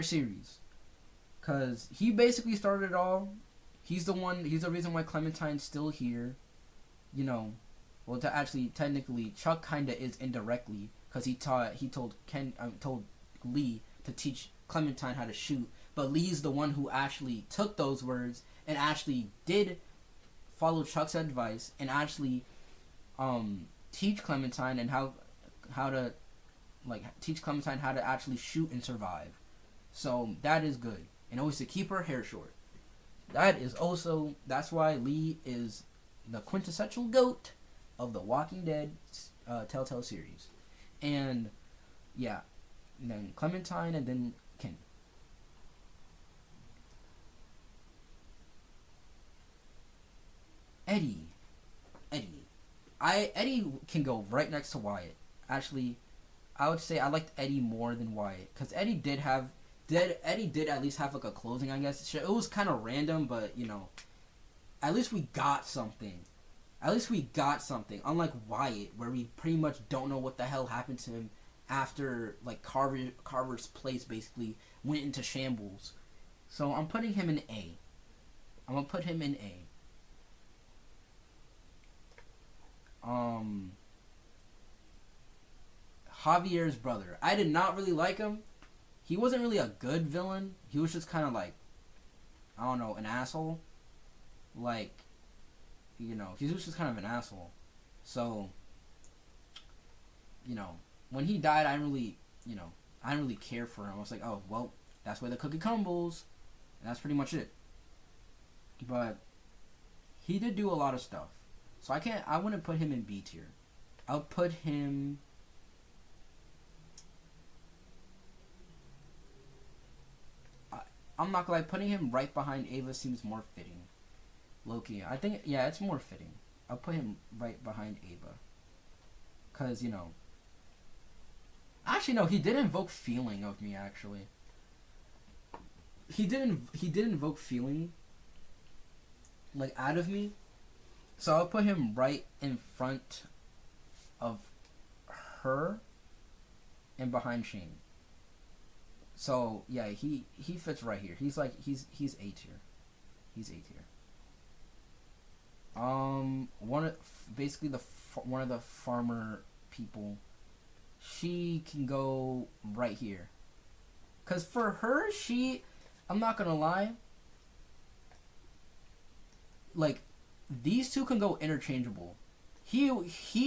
series. Cause he basically started it all. He's the reason why Clementine's still here. You know, well, technically, Chuck kinda is indirectly, cause he told Lee to teach Clementine how to shoot, but Lee's the one who actually took those words and actually did follow Chuck's advice and actually teach Clementine and how to teach Clementine how to actually shoot and survive. So that is good, and always to keep her hair short. That's why Lee is the quintessential goat of the Walking Dead Telltale series. And yeah, and then Clementine and then Kenny. Eddie can go right next to Wyatt. Actually, I would say I liked Eddie more than Wyatt, because Eddie did at least have like a closing, I guess. It was kind of random, but you know, at least we got something. Unlike Wyatt, where we pretty much don't know what the hell happened to him after like Carver's place basically went into shambles. So I'm putting him in A. Javier's brother. I did not really like him. He wasn't really a good villain. He was just kind of like, I don't know, an asshole. Like, you know, he was just kind of an asshole. So, you know, when he died, I didn't really care for him. I was like, oh, well, that's where the cookie crumbles. And that's pretty much it. But he did do a lot of stuff. So I wouldn't put him in B tier. I'll put him... I'm not gonna lie, putting him right behind Ava seems more fitting. Loki, I think, yeah, it's more fitting. I'll put him right behind Ava. Cause, you know... Actually, no, he did invoke feeling of me, actually. He did invoke feeling, like, out of me. So I'll put him right in front of her and behind Shane. So yeah, he fits right here. He's A tier. He's A tier. One of basically one of the farmer people. She can go right here. Cause for her, I'm not gonna lie. Like, these two can go interchangeable. He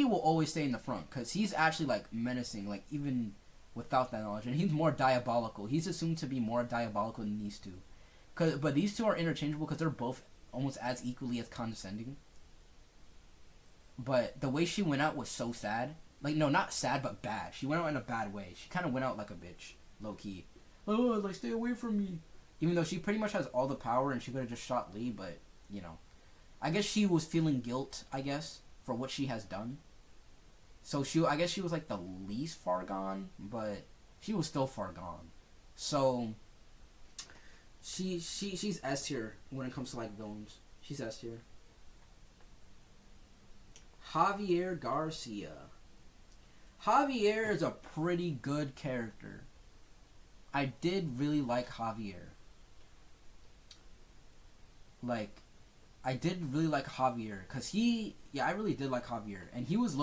will always stay in the front because he's actually like menacing, like even without that knowledge, and he's more diabolical. He's assumed to be more diabolical than these two. But these two are interchangeable because they're both almost as equally as condescending. But the way she went out was so sad. Like, no, not sad, but bad. She went out in a bad way. She kind of went out like a bitch, low key. Oh, like, stay away from me. Even though she pretty much has all the power and she could have just shot Lee, but, you know. I guess she was feeling guilt, I guess, for what she has done. So I guess she was like the least far gone, but she was still far gone. So she's S tier when it comes to like villains. She's S tier. Javier Garcia. Javier is a pretty good character. I did really like Javier. Like, I did really like Javier because I really did like Javier, and he is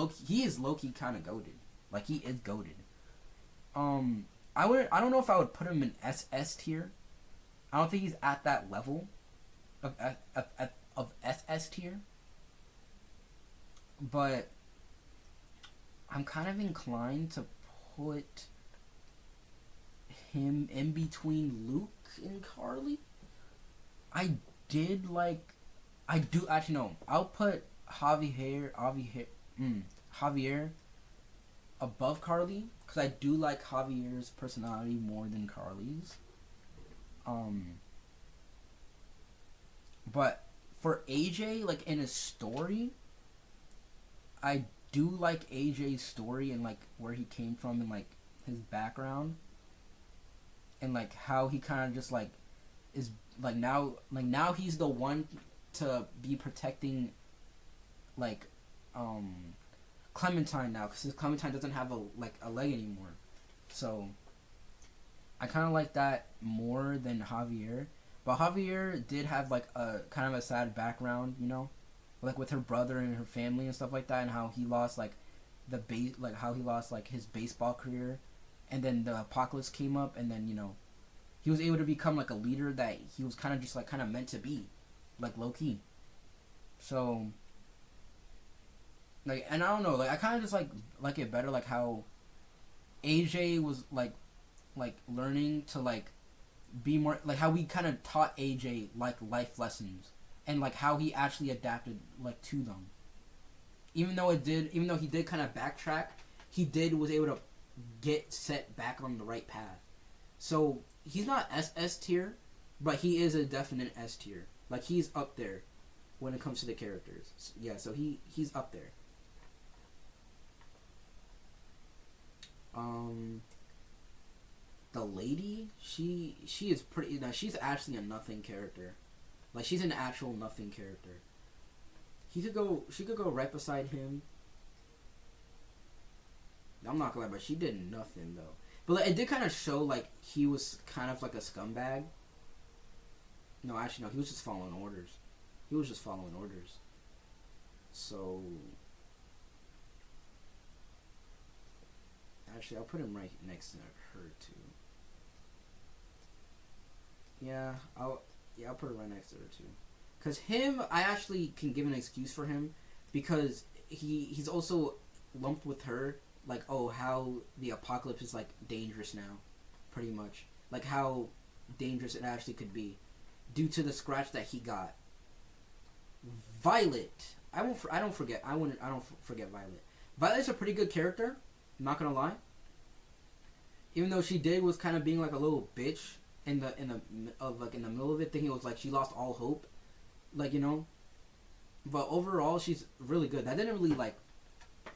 low-key kind of goated. Like, he is goated. I don't know if I would put him in SS tier. I don't think he's at that level of SS tier. But I'm kind of inclined to put him in between Luke and Carly. I do actually no. I'll put Javier above Carly because I do like Javier's personality more than Carly's. But for AJ, like in his story, I do like AJ's story and like where he came from and like his background and like how he kind of just like is like now he's the one to be protecting like Clementine now because Clementine doesn't have a leg anymore. So I kind of like that more than Javier. But Javier did have like a kind of a sad background, you know, like with her brother and her family and stuff like that, and how he lost like how he lost like his baseball career, and then the apocalypse came up, and then, you know, he was able to become like a leader that he was kind of just like kind of meant to be, like low key. So like, and I don't know, like I kind of just like it better like how AJ was like learning to like be more like how we kind of taught AJ like life lessons and like how he actually adapted like to them. Even though he did kind of backtrack, was able to get set back on the right path. So he's not S tier, but he is a definite S tier. Like he's up there when it comes to the characters. Yeah, so he's up there. The lady, she is pretty. Now she's actually a nothing character. Like she's an actual nothing character. She could go right beside him. I'm not gonna lie, but she did nothing though. But like, it did kind of show like he was kind of like a scumbag. No, actually no, he was just following orders. So actually, I'll put him right next to her too. Yeah, I'll put it right next to her too. Cause him, I actually can give an excuse for him, because he's also lumped with her. Like, oh, how the apocalypse is like dangerous now, pretty much. Like how dangerous it actually could be, due to the scratch that he got. Violet, I don't forget Violet. Violet's a pretty good character. I'm not gonna lie. Even though she was kind of being like a little bitch in the middle of it, thinking it was like she lost all hope, like, you know. But overall, she's really good. That didn't really like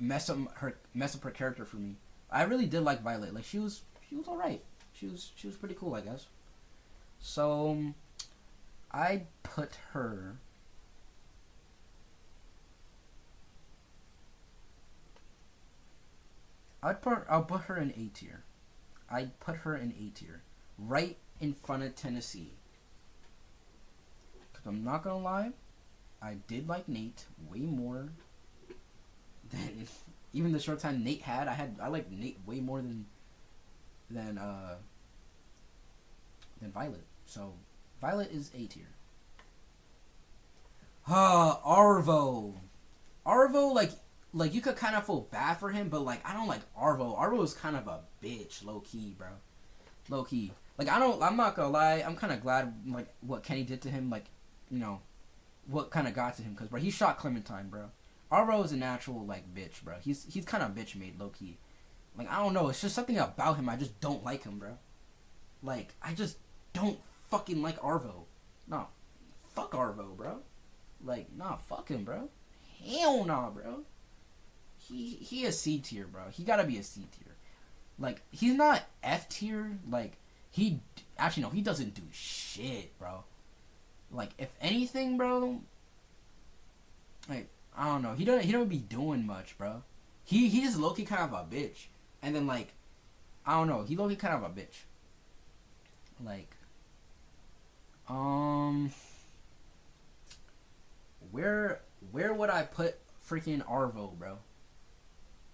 mess up her character for me. I really did like Violet. Like she was alright. She was pretty cool, I guess. So I put her. I'll put her in A tier. I'd put her in A tier, right in front of Tennessee. Cause I'm not gonna lie, I did like Nate way more than even the short time Nate had. I liked Nate way more than Violet. So Violet is A tier. Arvo. Arvo, like you could kind of feel bad for him, but like I don't like Arvo. Arvo is kind of a bitch, low key, bro. Low key. Like I'm not gonna lie. I'm kind of glad like what Kenny did to him. Like, you know, what kind of got to him, cause bro, he shot Clementine, bro. Arvo is a natural like bitch, bro. He's kind of bitch made, low key. Like I don't know. It's just something about him. I just don't like him, bro. Like I just don't fucking like Arvo. Nah, fuck Arvo, bro. Like nah, fuck him, bro. Hell nah, bro. He is C tier, bro. He gotta be a C tier. Like he's not F tier. Like he actually no, he doesn't do shit, bro. Like if anything, bro. Like I don't know. He don't be doing much, bro. He just low key kind of a bitch. And then like I don't know. He low key kind of a bitch. Like where would I put freaking Arvo, bro?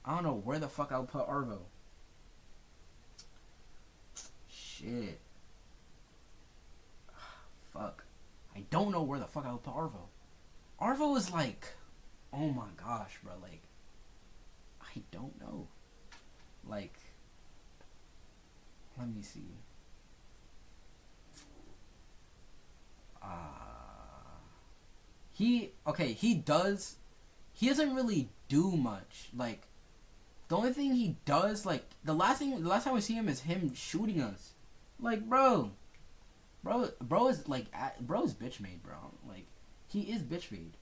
I don't know where the fuck I would put Arvo. Shit. Fuck. I don't know where the fuck I would put Arvo. Arvo is like, oh my gosh, bro. Like, I don't know. Like, let me see. He doesn't really do much. Like, the only thing he does, like, the last time we see him is him shooting us. Like, bro is like, bro is bitch made, bro. Like, he is bitch made.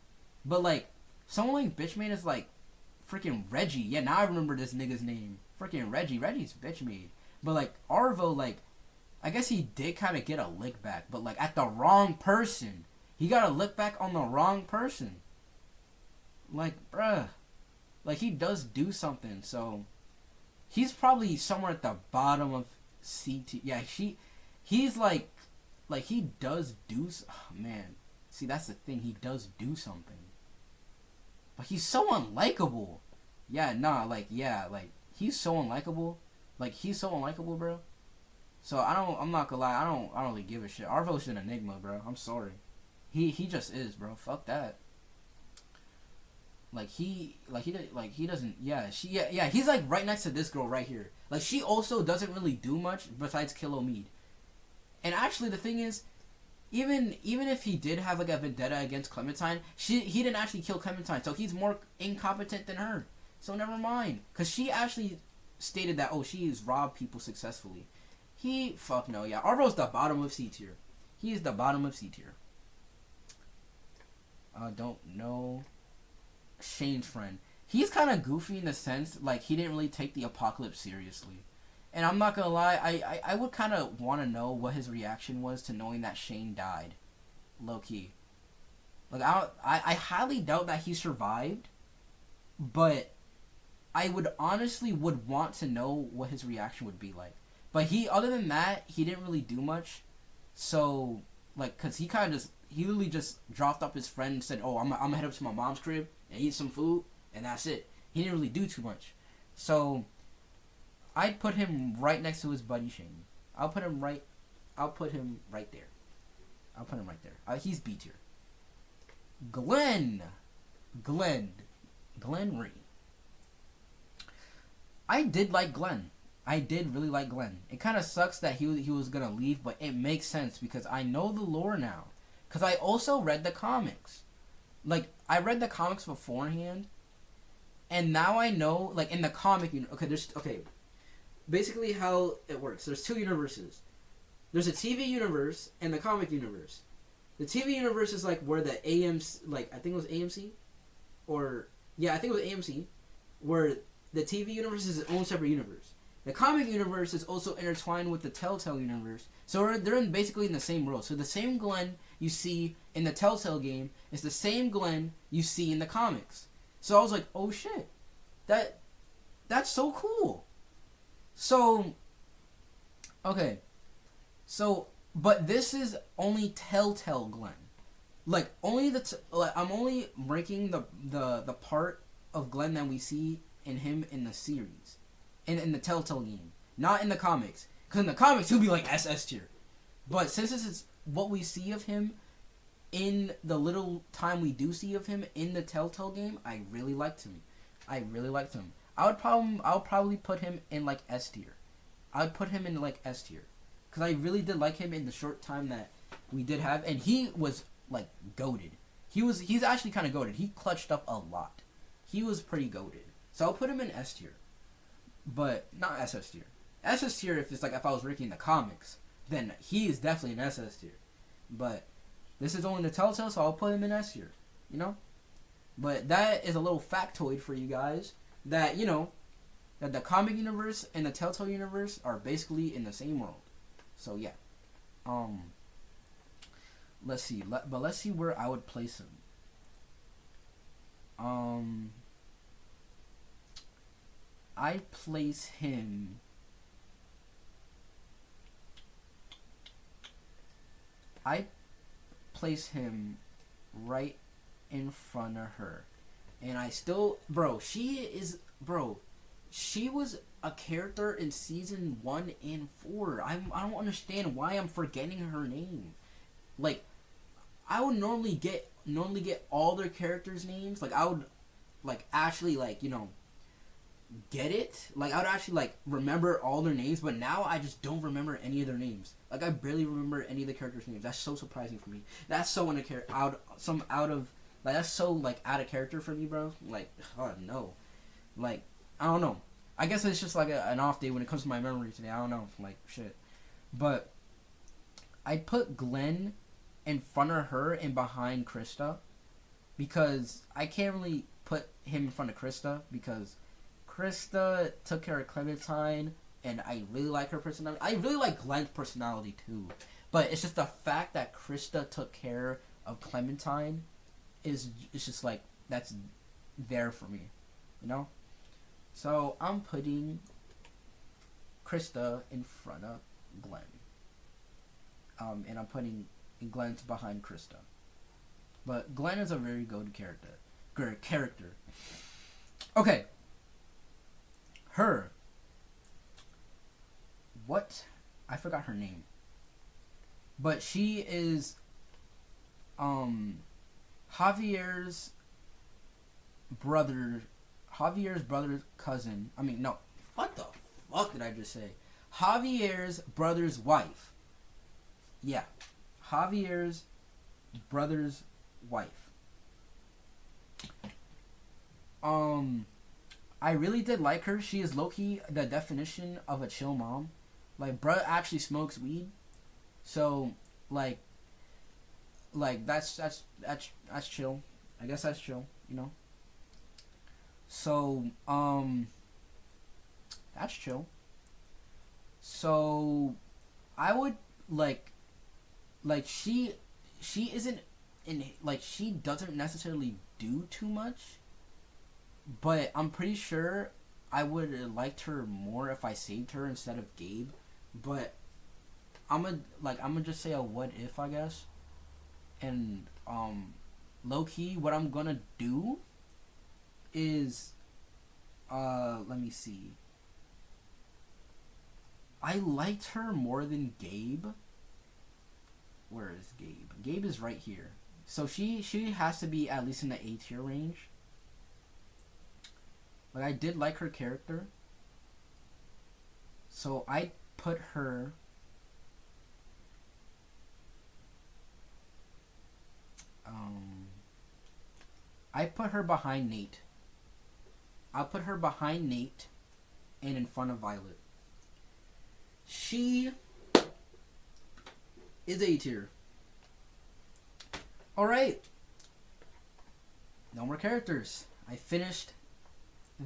But like, someone like bitch made is like, freaking Reggie. Yeah, now I remember this nigga's name. Freaking Reggie. Reggie's bitch made. But like, Arvo, like, I guess he did kind of get a lick back, but like at the wrong person. He got a lick back on the wrong person. Like, bruh. Like, he does do something, so he's probably somewhere at the bottom of CT. Yeah, he's like he does do. Oh, man, see that's the thing. He does do something, but he's so unlikable. Yeah, nah, like he's so unlikable. Like he's so unlikable, bro. So I'm not gonna lie. I don't really give a shit. Arvo's an enigma, bro. I'm sorry. He just is, bro. Fuck that. He doesn't. Yeah, he's like right next to this girl right here. Like she also doesn't really do much besides kill Omid. And actually, the thing is, even if he did have like a vendetta against Clementine, he didn't actually kill Clementine, so he's more incompetent than her. So never mind, cause she actually stated that she's robbed people successfully. Fuck no, yeah. Arvo's the bottom of C tier. He is the bottom of C tier. Don't know. Shane's friend. He's kind of goofy in the sense, like, he didn't really take the apocalypse seriously. And I'm not gonna lie, I would kind of want to know what his reaction was to knowing that Shane died. Low-key. Like, I highly doubt that he survived, but I would honestly want to know what his reaction would be like. But other than that, he didn't really do much. So, like, cause he literally just dropped up his friend and said, I'm gonna head up to my mom's crib and eat some food, and that's it. He didn't really do too much. So, I'd put him right next to his buddy Shane. I'll put him right there. He's B tier. Glenn Ree. I did like Glenn. I did really like Glenn. It kind of sucks that he was gonna leave, but it makes sense because I know the lore now. Because I also read the comics. Like, I read the comics beforehand, and now I know, like, in the comic, basically how it works. There's two universes. There's a TV universe and the comic universe. The TV universe is, like, where the AMC, like, I think it was AMC? I think it was AMC, where the TV universe is its own separate universe. The comic universe is also intertwined with the Telltale universe. So they're basically in the same world. So the same Glenn you see in the Telltale game is the same Glenn you see in the comics. So I was like, oh shit. That's so cool. So, okay. So, but this is only Telltale Glenn. like only I'm only ranking the part of Glenn that we see in him in the series, in the Telltale game, not in the comics. Because in the comics he'll be like SS tier, but since this is what we see of him in the little time we do see of him in the Telltale game, I really liked him. I'll probably put him in like S tier. I would put him in like S tier, because I really did like him in the short time that we did have, and he was like goated. He's actually kind of goated. He clutched up a lot. He was pretty goated. So I'll put him in S tier, but not SS tier. SS tier if I was ranking the comics, then he is definitely an SS tier. But this is only the Telltale, so I'll put him in S tier. You know. But that is a little factoid for you guys that that the comic universe and the Telltale universe are basically in the same world. So yeah. Let's see. Let's see where I would place him. I place him. Right in front of her, and I still, she was a character in season 1 and 4. I don't understand why I'm forgetting her name. Like, I would normally get all their characters' names. Like, I would actually get it. Like, I would actually remember all their names, but now I just don't remember any of their names. Like, I barely remember any of the characters' names. That's so surprising for me. That's so that's so out of character for me, bro. Like, oh no. Like, I don't know. I guess it's just an off day when it comes to my memory today. I don't know. Like, shit. But I put Glenn in front of her and behind Krista, because I can't really put him in front of Krista, because Krista took care of Clementine, and I really like her personality. I really like Glenn's personality too, but it's just the fact that Krista took care of Clementine it's just that's there for me, So I'm putting Krista in front of Glenn, and I'm putting Glenn's behind Krista. But Glenn is a very good character. Okay. Her. What? I forgot her name. But she is Javier's brother's cousin. I mean, no. What the fuck did I just say? Javier's brother's wife. Yeah. Javier's brother's wife. I really did like her. She is low-key the definition of a chill mom. Like, bruh actually smokes weed. So, that's chill. I guess that's chill, So, that's chill. So, I would, she isn't she doesn't necessarily do too much, but I'm pretty sure I would have liked her more if I saved her instead of Gabe. But I'm gonna just say a what if, I guess. And low key, what I'm gonna do is let me see. I liked her more than Gabe. Where is Gabe? Gabe is right here. So she has to be at least in the A tier range. Like, I did like her character. So I put her behind Nate. I'll put her behind Nate and in front of Violet. She is A tier. Alright. No more characters. I finished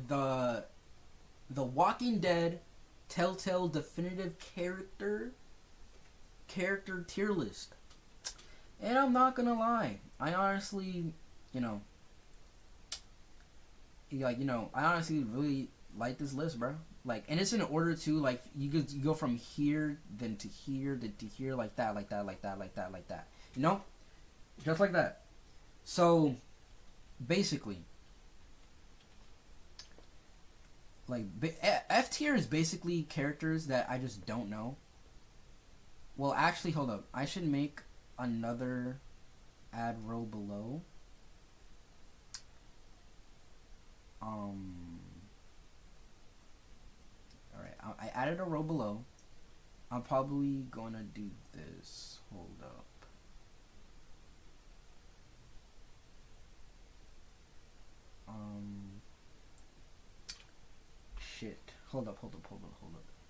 the Walking Dead Telltale definitive character tier list. And I'm not gonna lie, I honestly, I honestly really like this list, bro. And it's in order to, you go from here, then to here, then to here, like that. Just like that. So basically, like F tier is basically characters that I just don't know. Well, actually, hold up. I should make another add row below. Alright, I added a row below. I'm probably gonna do this. Hold up. Shit. Hold up.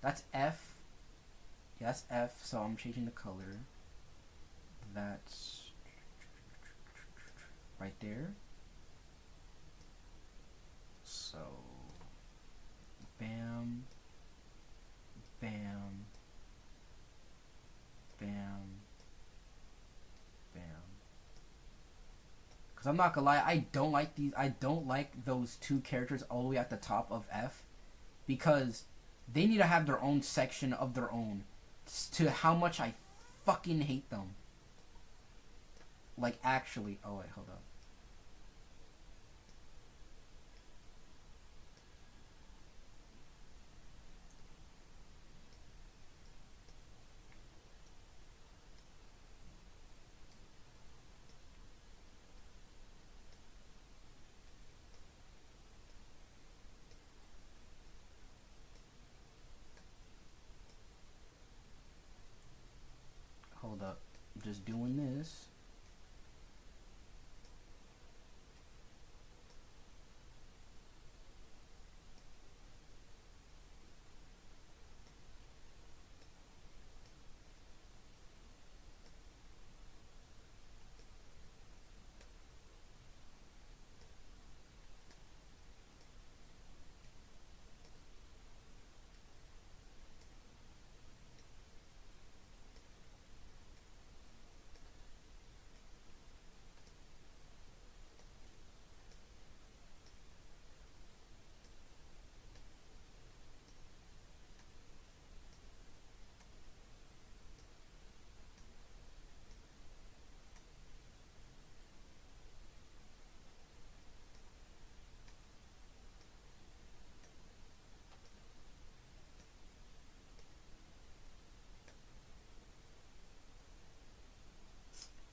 That's F. Yeah, that's F, so I'm changing the color. That's right there. So, bam, bam, bam, bam. Cause I'm not gonna lie, I don't like those two characters all the way at the top of F, because they need to have their own section of their own. To how much I fucking hate them. Like, actually, oh wait, hold up. Hold up. I'm just doing this.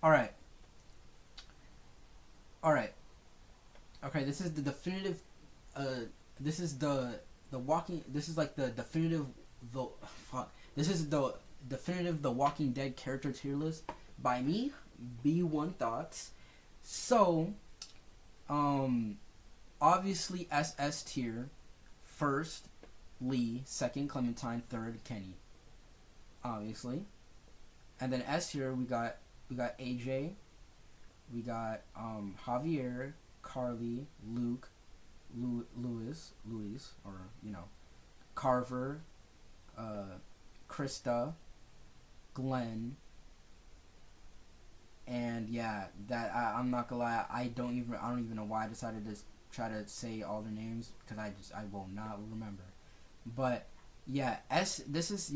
Alright. Alright. Okay, this is the definitive this is the walking this is like the definitive the fuck. This is the definitive The Walking Dead character tier list by me, B1 Thoughts. So, obviously SS tier, first Lee, second Clementine, third Kenny. Obviously. And then S tier we got AJ, we got Javier, Carly, Luke, Louis, or Carver, Krista, Glenn, and yeah, that I'm not gonna lie, I don't even know why I decided to try to say all the names, because I will not remember. But yeah, this is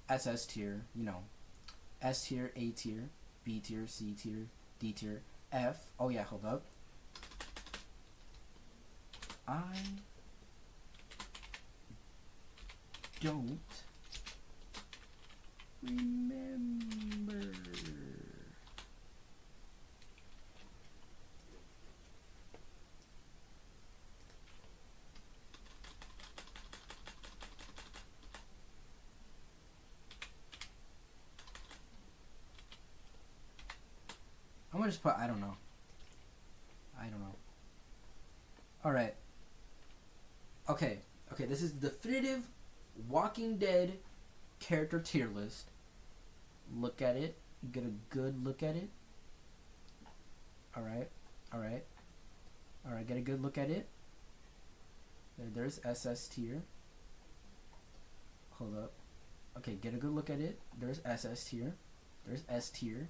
SS tier, S tier, A tier, B tier, C tier, D tier, F. Oh yeah, hold up. I don't remember. I'm gonna just put I don't know. Alright. Okay, this is the definitive Walking Dead character tier list. Look at it. Get a good look at it. Alright, get a good look at it. There's SS tier. Hold up. Okay, get a good look at it. There's SS tier. There's S tier.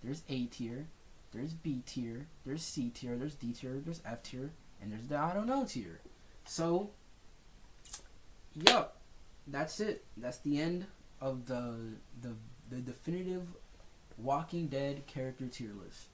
There's A tier. There's B tier. There's C tier. There's D tier. There's F tier. And there's the I don't know tier. So, yup. That's it. That's the end of the definitive Walking Dead character tier list.